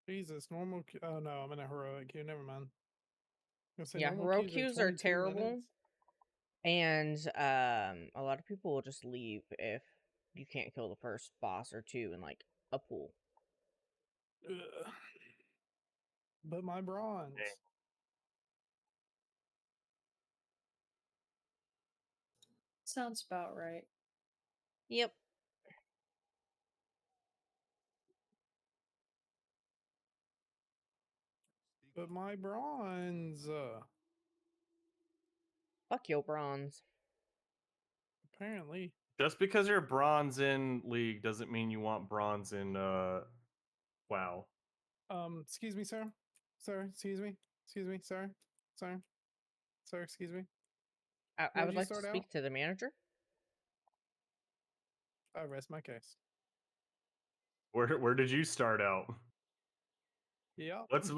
Jesus, normal. Oh no, I'm in a heroic queue. Never mind. I was gonna say, Yeah, normal heroic queues queues are 22 terrible, minutes. and a lot of people will just leave if you can't kill the first boss or two in like a pool. Ugh. But my bronze. Sounds about right. Yep. But my bronze. Fuck your bronze. Apparently. Just because you're bronze in League doesn't mean you want bronze in WoW. Excuse me, sir. Sir, excuse me. Excuse me, sir. Sir. Sir, excuse me. I Where'd would you like to start out? speak to the manager. I rest my case. Where did you start out? Yeah. What's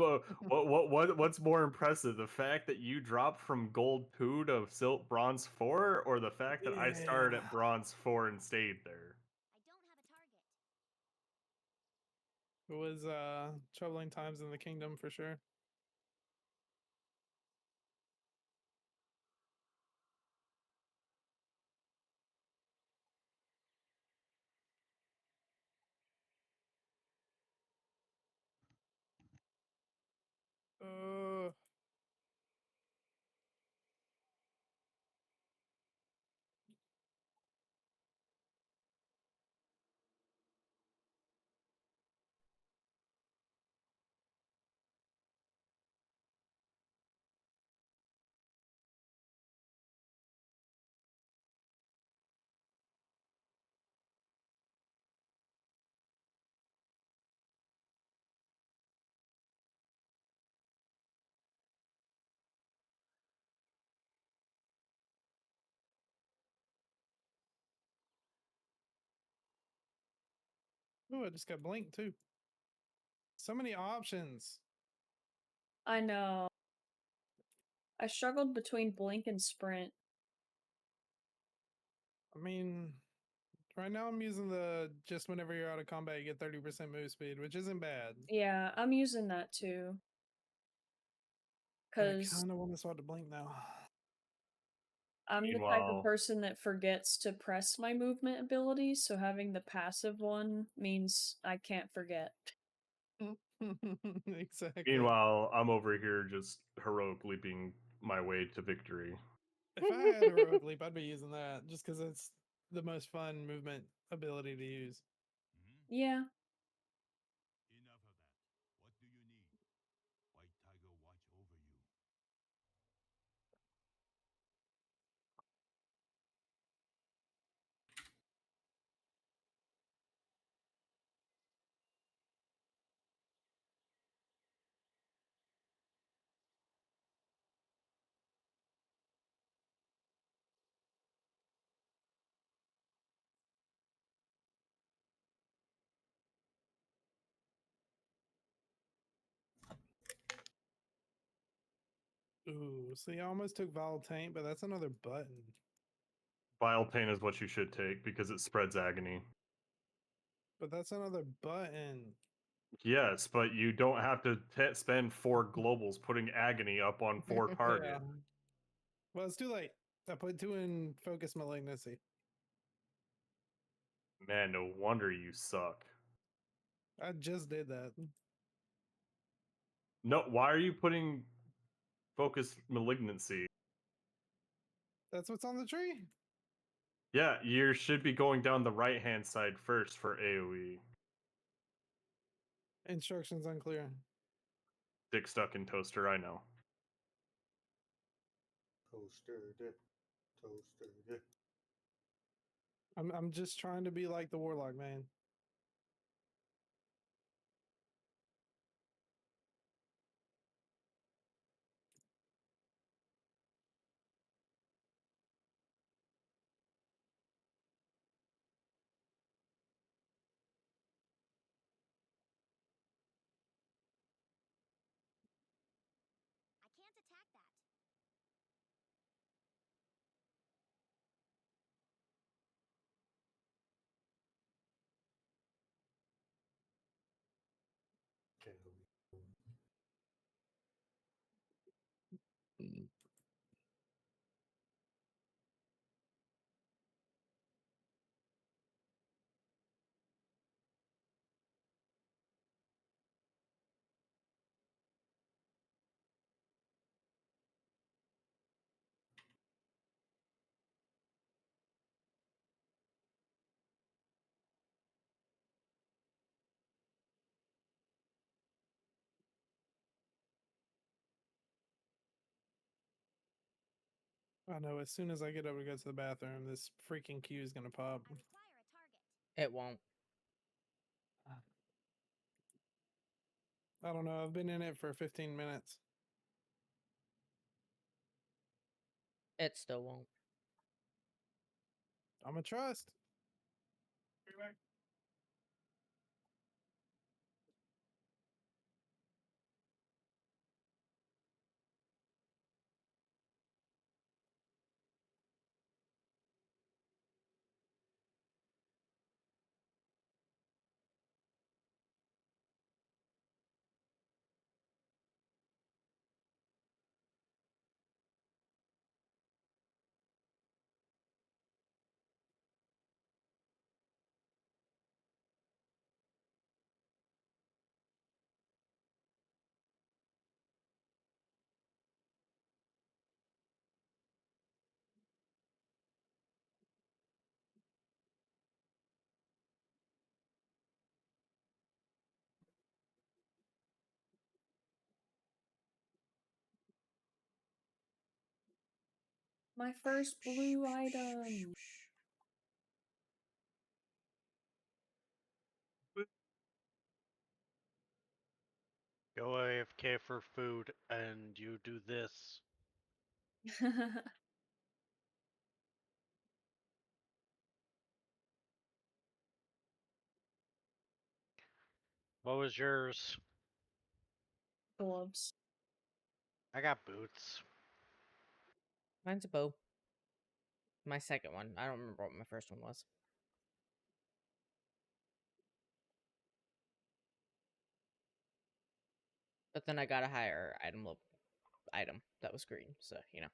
more impressive, the fact that you dropped from gold 2 to bronze 4, or the fact that I started Yeah. at bronze 4 and stayed there? It was troubling times in the kingdom for sure. Uh Oh, I just got blinked too. So many options. I know. I struggled between blink and sprint. I mean, right now I'm using the just whenever you're out of combat, you get 30% move speed, which isn't bad. Yeah, I'm using that too. But I Because kind of want to start to blink now. I'm the type of Meanwhile, person that forgets to press my movement ability, so having the passive one means I can't forget. Exactly. I'm over here just heroic leaping my way to victory. If I had heroic leap, I'd be using that just because it's the most fun movement ability to use. Yeah. Enough of that. What do you need? White Tiger watch over you. Ooh, see, I almost took Vile Taint, but that's another button. Vile Pain is what you should take because it spreads agony. But that's another button. Yes, but you don't have to spend 4 globals putting agony up on 4 target. Yeah. Well, it's too late. I put 2 in Focus Malignancy. Man, no wonder you suck. I just did that. No, why are you putting Focus Malignancy? That's what's on the tree. Yeah, you should be going down the right-hand side first for AoE. Instructions unclear. Dick stuck in toaster, I know. Toaster dip. Toaster dip. I'm just trying to be like the Warlock, man. I know. As soon as I get up to go to the bathroom, this freaking queue is gonna pop. It won't. I don't know. I've been in it for 15 minutes. It still won't. I'm gonna trust. My first blue item. Go AFK for food, and you do this. What was yours? Gloves. I got boots. Mine's a bow. My second one. I don't remember what my first one was. But then I got a higher item that was green, so you know.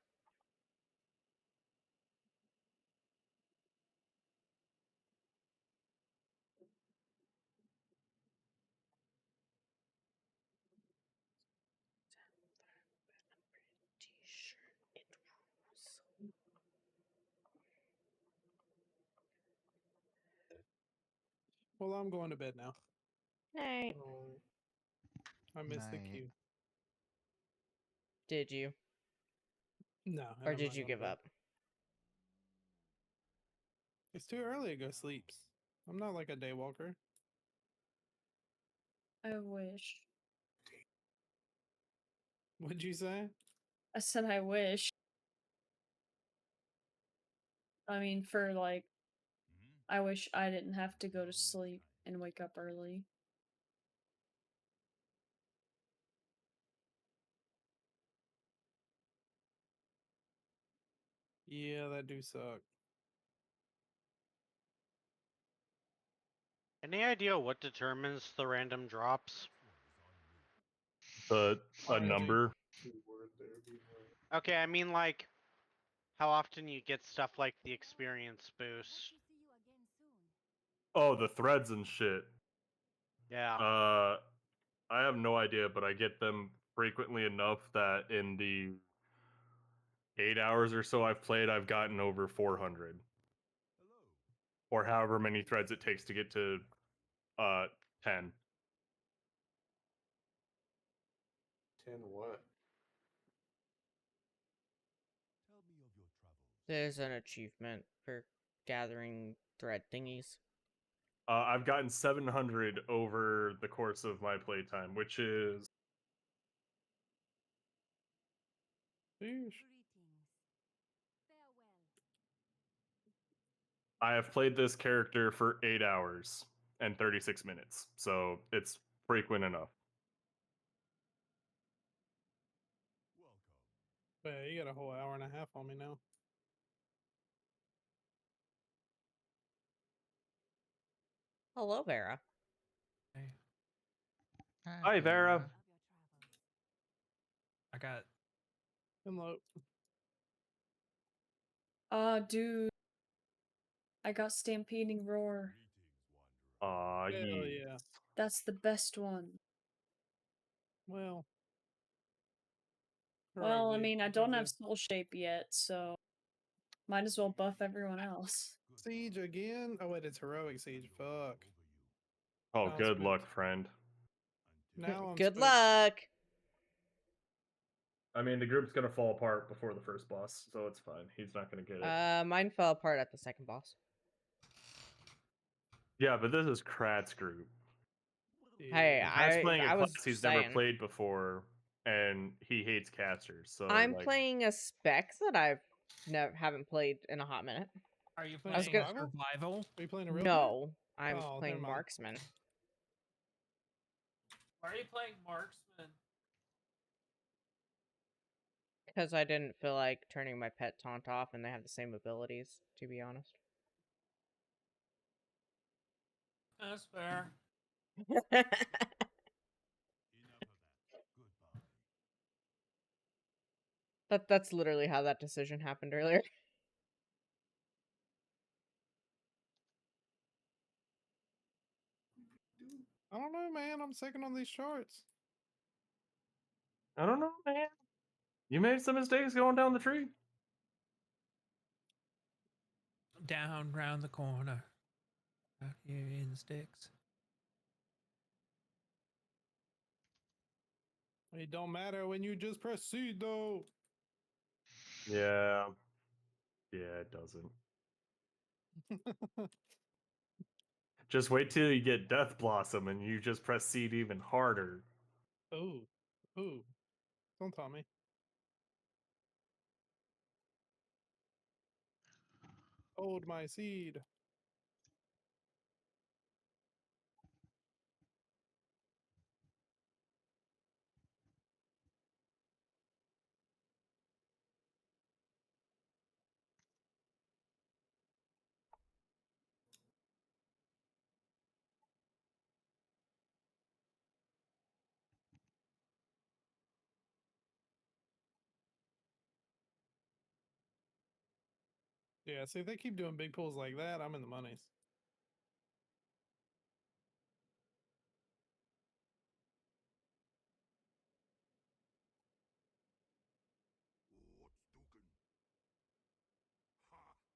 Well, I'm going to bed now. Hey. I missed the Night. queue. Did you? No. and Or I'm did not you going to give bed. up? It's too early to go sleep. I'm not like a day walker. I wish. What'd you say? I said I wish. I mean, for like, I wish I didn't have to go to sleep and wake up early. Yeah, that do suck. Any idea what determines the random drops? A Biology. number. Okay, I mean like how often you get stuff like the experience boost. Oh, the threads and shit. Yeah. I have no idea, but I get them frequently enough that in the 8 hours or so I've played, I've gotten over 400, or however many threads it takes to get to 10. 10 what? There's an achievement for gathering thread thingies. I've gotten 700 over the course of my playtime, which is I have played this character for 8 hours and 36 minutes, so it's frequent enough. But you got a whole hour and a half on me now. Hello, Vera. Hi, Vera. I got Hello. Dude. I got Stampeding Roar. Aw, Hell yeah. That's the best one. Well. Well, I heroic mean, I Siege, don't have yeah. Soul Shape yet, so might as well buff everyone else. Siege again? Oh wait, it's heroic siege. Fuck. Oh, Now I'm good spooked. luck, friend. Now I'm Good spooked. luck. I mean, the group's gonna fall apart before the first boss, so it's fine. He's not gonna get it. Mine fell apart at the second boss. Yeah, but this is Krat's group. Hey, And Krat's playing a I class was he's never saying, played before, and he hates casters. So I'm like, playing a spec that I've haven't played in a hot minute. Are you Playing playing survival? survival? Are you playing a real No, I'm Oh, never playing mind. marksman Why are you playing marksman? because I didn't feel like turning my pet taunt off, and they have the same abilities. To be honest. That's fair. That's literally how that decision happened earlier. I don't know, man. I'm second on these charts. I don't know, man. You made some mistakes going down the tree. Down round the corner. Out here in the sticks. It don't matter when you just press C, though. Yeah. Yeah, it doesn't. Just wait till you get Death Blossom and you just press seed even harder. Ooh. Ooh. Don't tell me. Hold my seed. Yeah, see, if they keep doing big pulls like that, I'm in the monies. Good one.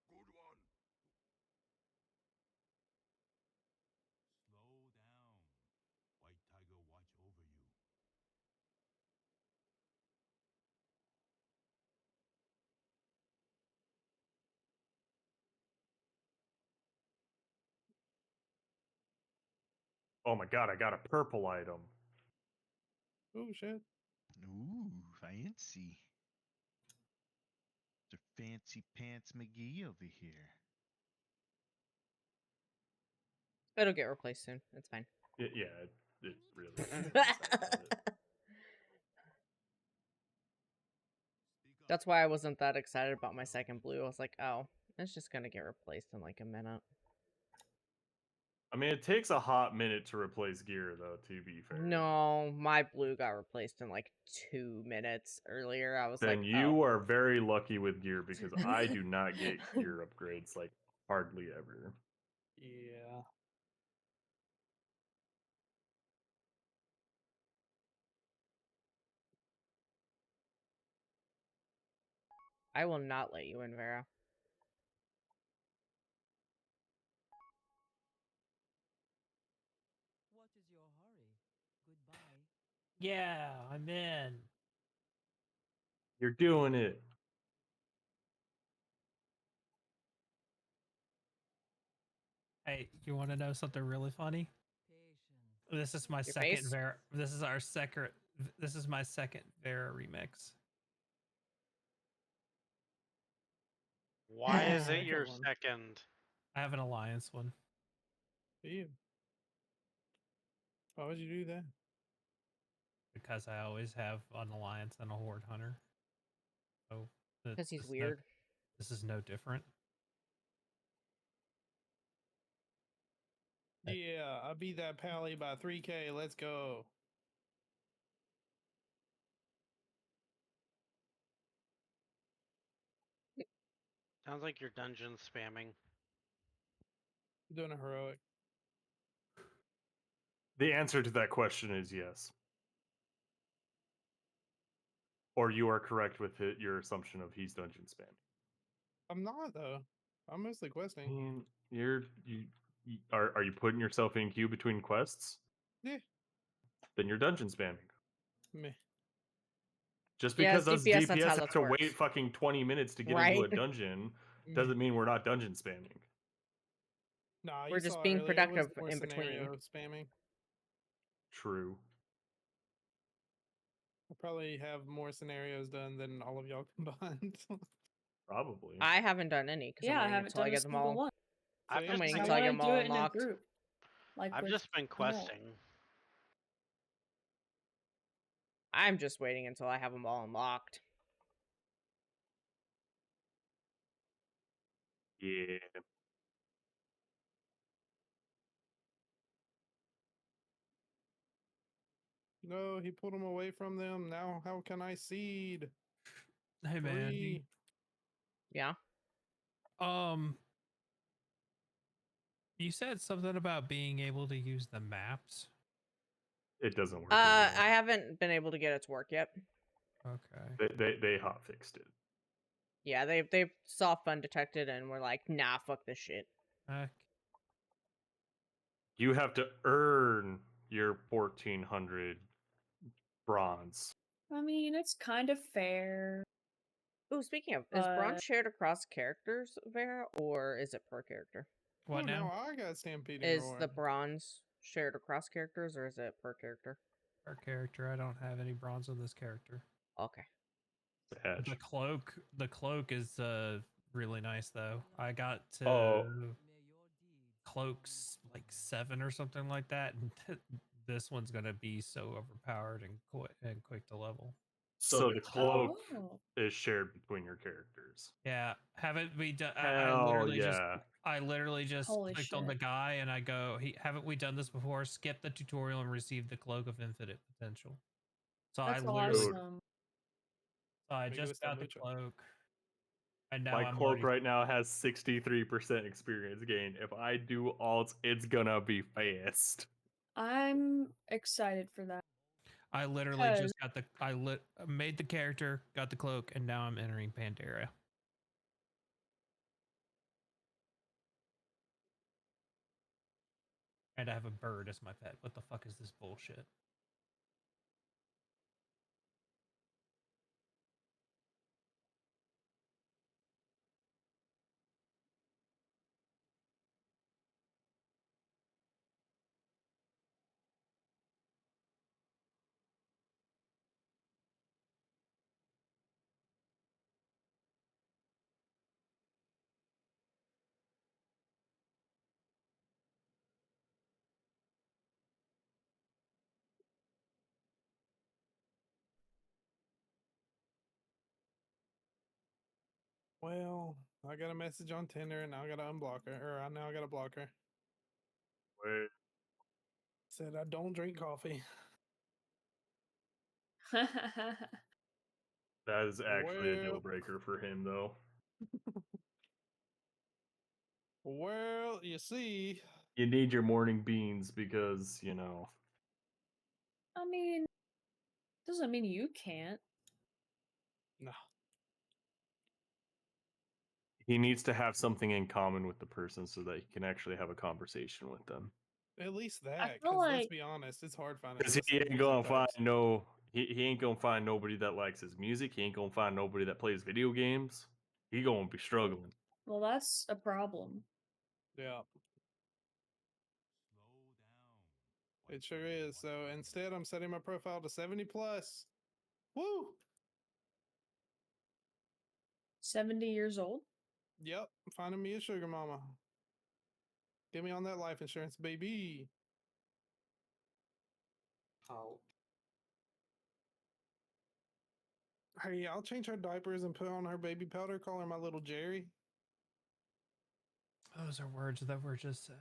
Slow down. White Tiger watch over you. Oh my god, I got a purple item. Oh, shit. Ooh, fancy. The fancy pants McGee over here. It'll get replaced soon. It's fine. Yeah, it really is. I'm sad about it. That's why I wasn't that excited about my second blue. I was like, oh, it's just gonna get replaced in like a minute. I mean, it takes a hot minute to replace gear, though, to be fair. No, my blue got replaced in like 2 minutes earlier. I was Then like, you oh. are very lucky with gear because I do not get gear upgrades like hardly ever. Yeah. I will not let you in, Vera. What is your hurry? Goodbye. Yeah, I'm in. You're doing it. Hey, you want to know something really funny? This is my Your second face? Vera. This is our second. This is my second Vera remix. Why is it Second your one. second? I have an alliance one Ew. Why would you do that? because I always have an alliance and a horde hunter. So Because he's this weird. this is no different. Yeah, I beat that pally by 3K. Let's go. Sounds like you're dungeon spamming. Doing a heroic. The answer to that question is yes. Or you are correct with your assumption of he's dungeon spam. I'm not, though. I'm mostly I questing. mean, are you putting yourself in queue between quests? Yeah. Then you're dungeon spamming. Meh. Just Yeah, because it's us DPS, that's DPS how have this to works. wait fucking 20 minutes to get into Right? a dungeon Mm. doesn't mean we're not dungeon spamming. Nah, We're you just saw being earlier, it was productive more in between. scenario spamming. True. I probably have more scenarios done than all of y'all combined. Probably. I haven't done any because Yeah, I I'm waiting haven't until I done a get them single all. one. I've See? I'm waiting I until I want get to them do all it in a unlocked. group. Like I've with just been them all. questing. I'm just waiting until I have them all unlocked. Yeah. No, he pulled them away from them. Now how can I seed? Hey man, Free. Yeah. you said something about being able to use the maps. It doesn't work I anymore. haven't been able to get it to work yet. Okay. They hot fixed it. Yeah, they've saw fun detected and we're like, nah, fuck this shit. You have to earn your 1400 bronze. I mean, it's kind of fair. Ooh, speaking of, is bronze shared across characters, Vera, or is it per character? What Ooh, now? I got stampeding Is roar. the bronze shared across characters, or is it per character? Per character, I don't have any bronze on this character. Okay. The cloak is really nice though. I got to cloaks like 7 or something like that, and this one's gonna be so overpowered and quick to level. So the cloak Oh. is shared between your characters. Yeah, haven't we done? Hell yeah. I literally just Holy clicked on the shit. guy and I go, haven't we done this before? Skip the tutorial and receive the cloak of infinite potential. So That's I literally, awesome. so I Me just gusta got the mucho. cloak, and now My I'm cloak already. right now has 63% experience gain. If I do alts, it's gonna be fast. I'm excited for that. I literally 'Cause- just got made the character, got the cloak, and now I'm entering Pandora. And I have a bird as my pet. What the fuck is this bullshit? Well, I got a message on Tinder and now I gotta unblock her. Or now I gotta block her. Wait. Said I don't drink coffee. That is actually a deal Well. breaker for him, though. Well, you see. You need your morning beans because, you know. I mean, doesn't mean you can't. No. He needs to have something in common with the person so that he can actually have a conversation with them. At least I that, feel because let's like be honest, it's hard finding. Because he ain't gonna find he ain't gonna find nobody that likes his music. He ain't gonna find nobody that plays video games. He gonna be struggling. well, that's a problem. Yeah. It sure is. So instead, I'm setting my profile to 70 plus. Woo! 70 years old? Yep. Finding me a sugar mama. Get me on that life insurance, baby. How? Hey, I'll change her diapers and put on her baby powder. Call her my little Jerry. Those are words that were just said.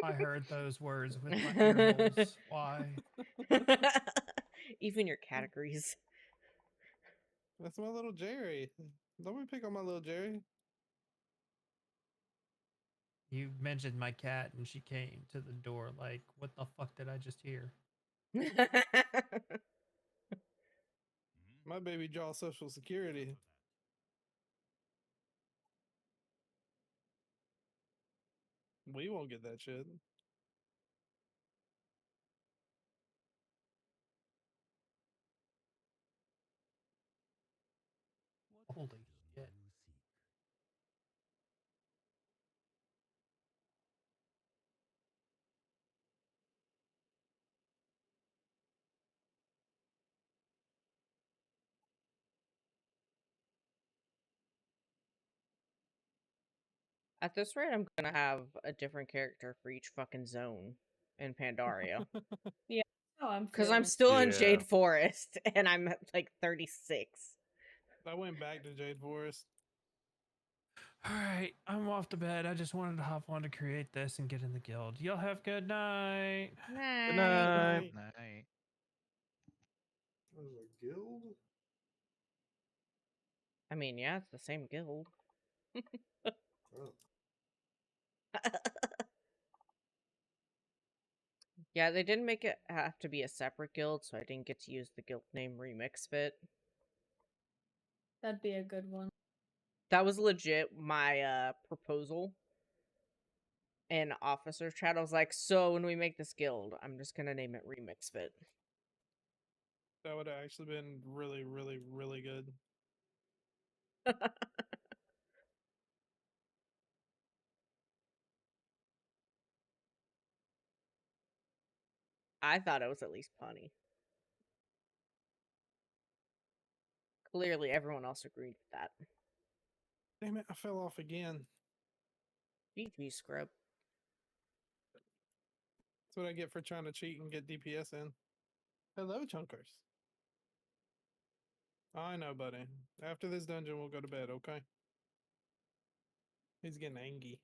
I heard those words with my ear holes. Why? Even your categories. That's my little Jerry. Don't me pick on my little Jerry. You mentioned my cat and she came to the door like, what the fuck did I just hear? My baby draws Social Security. We won't get that shit. Holy shit. At this rate, I'm gonna have a different character for each fucking zone in Pandaria. Yeah, that's how I'm Because feeling. I'm still in Yeah. Jade Forest, and I'm at like 36. I went back to Jade Forest. All right, I'm off to bed. I just wanted to hop on to create this and get in the guild. Y'all have good night. Night. Good night. Night. There's a guild? I mean, yeah, it's the same guild. Oh. Yeah, they didn't make it have to be a separate guild, so I didn't get to use the guild name Remix Fit. That'd be a good one. That was legit my proposal in officer chat. I was like, so when we make this guild, I'm just gonna name it Remix Fit. That would have actually been really, really, really good. I thought it was at least punny. Clearly, everyone else agreed with that. Damn it, I fell off again. GG, scrub. That's what I get for trying to cheat and get DPS in. Hello, Chunkers. I know, buddy. After this dungeon, we'll go to bed, okay? He's getting angry.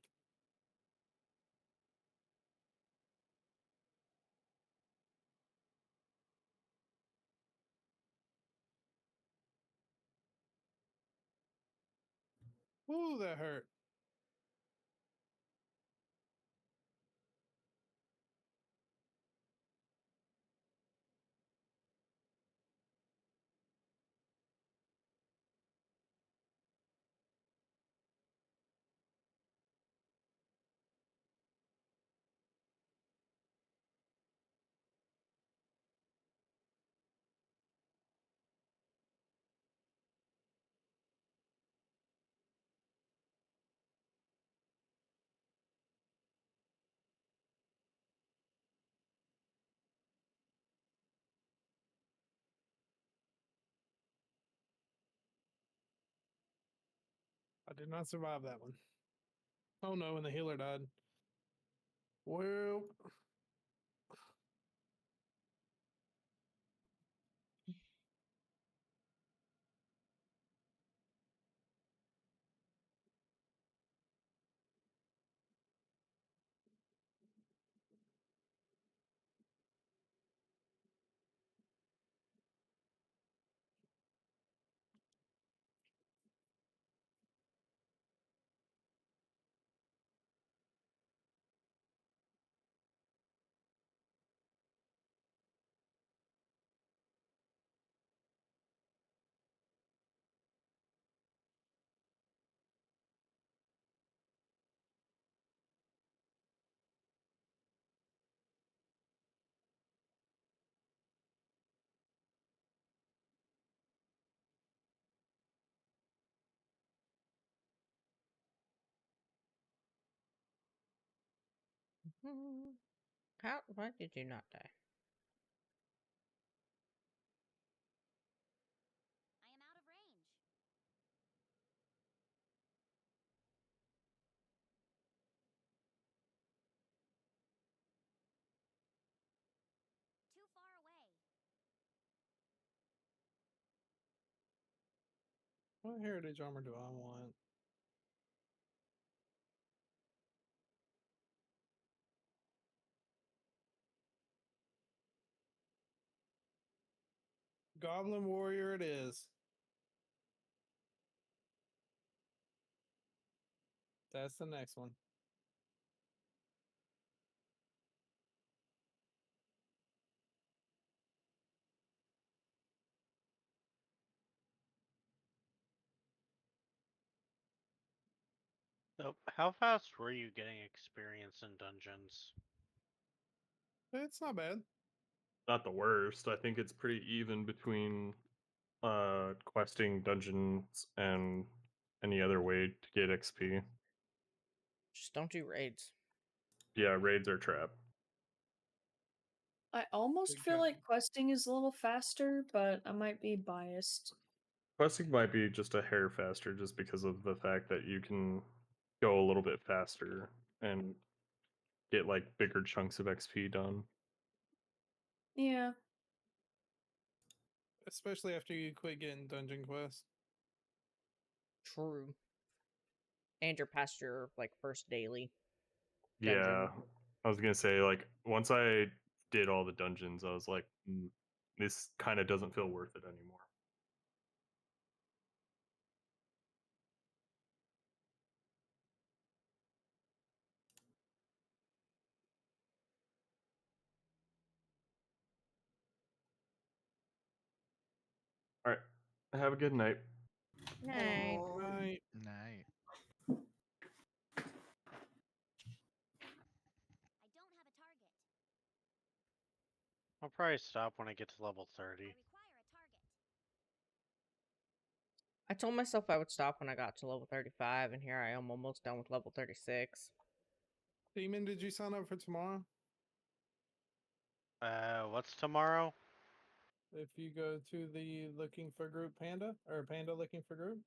Ooh, that hurt. I did not survive that one. Oh no, and the healer died. Well, How? Why did you not die? I am out of range. Too far away. what heritage armor do I want? Goblin Warrior it is. That's the next one. So, how fast were you getting experience in dungeons? It's not bad. Not the worst. I think it's pretty even between questing dungeons and any other way to get XP. Just don't do raids. Yeah, raids are trap. I almost Big feel trap. like questing is a little faster, but I might be biased. Questing might be just a hair faster just because of the fact that you can go a little bit faster and get like bigger chunks of XP done. Yeah. Especially after you quit getting dungeon quests. True. And you're past your like first daily Yeah, dungeon. I was gonna say like once I did all the dungeons, I was like, this kind of doesn't feel worth it anymore. All right, have a good night. Night. Right. Night. I don't have a target. I'll probably stop when I get to level I 30. require a target. I told myself I would stop when I got to level 35, and here I am almost done with level 36. Demon, did you sign up for tomorrow? What's tomorrow? If you go to the looking for group panda or panda looking for group,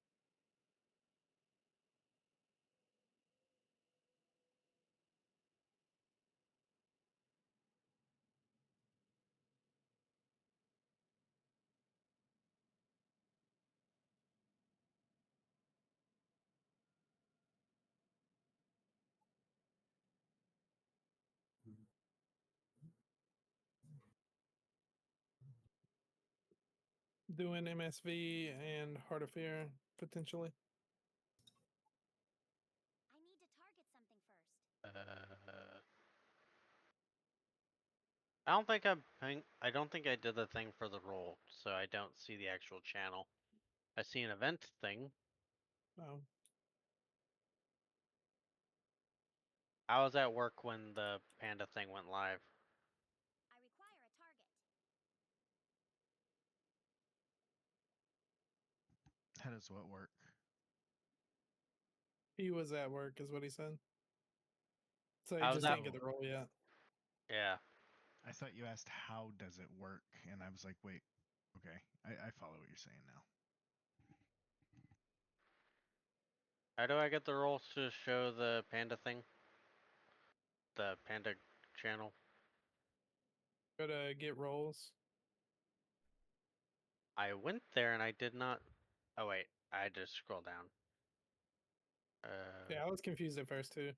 doing MSV and Heart of Fear potentially. I need to target something first. I don't think I did the thing for the role, so I don't see the actual channel. I see an event thing. Oh, I was at work when the panda thing went live. I require a target. How does what work? he was at work, is what he said. So he I was just at didn't get the role yet. Yeah. I thought you asked how does it work, and I was like, wait, okay, I follow what you're saying now. How do I get the roles to show the panda thing? The panda channel? Go to get roles. I went there and I did not. Oh wait, I just scroll down. Yeah, I was confused at first too.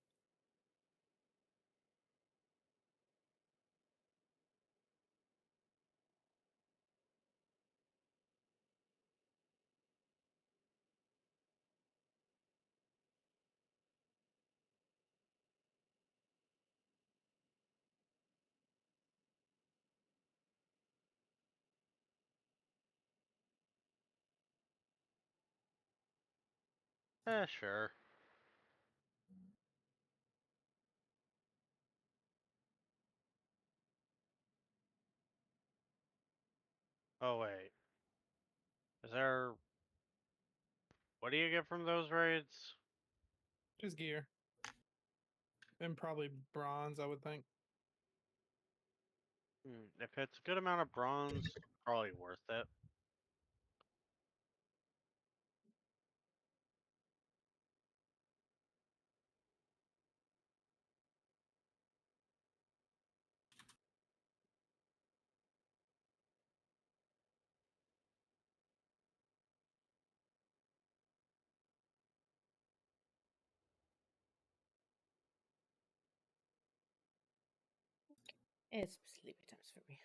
Sure. Oh wait. Is there? What do you get from those raids? Just gear. And probably bronze, I would think. If it's a good amount of bronze, probably worth it. It's sleepy times for me.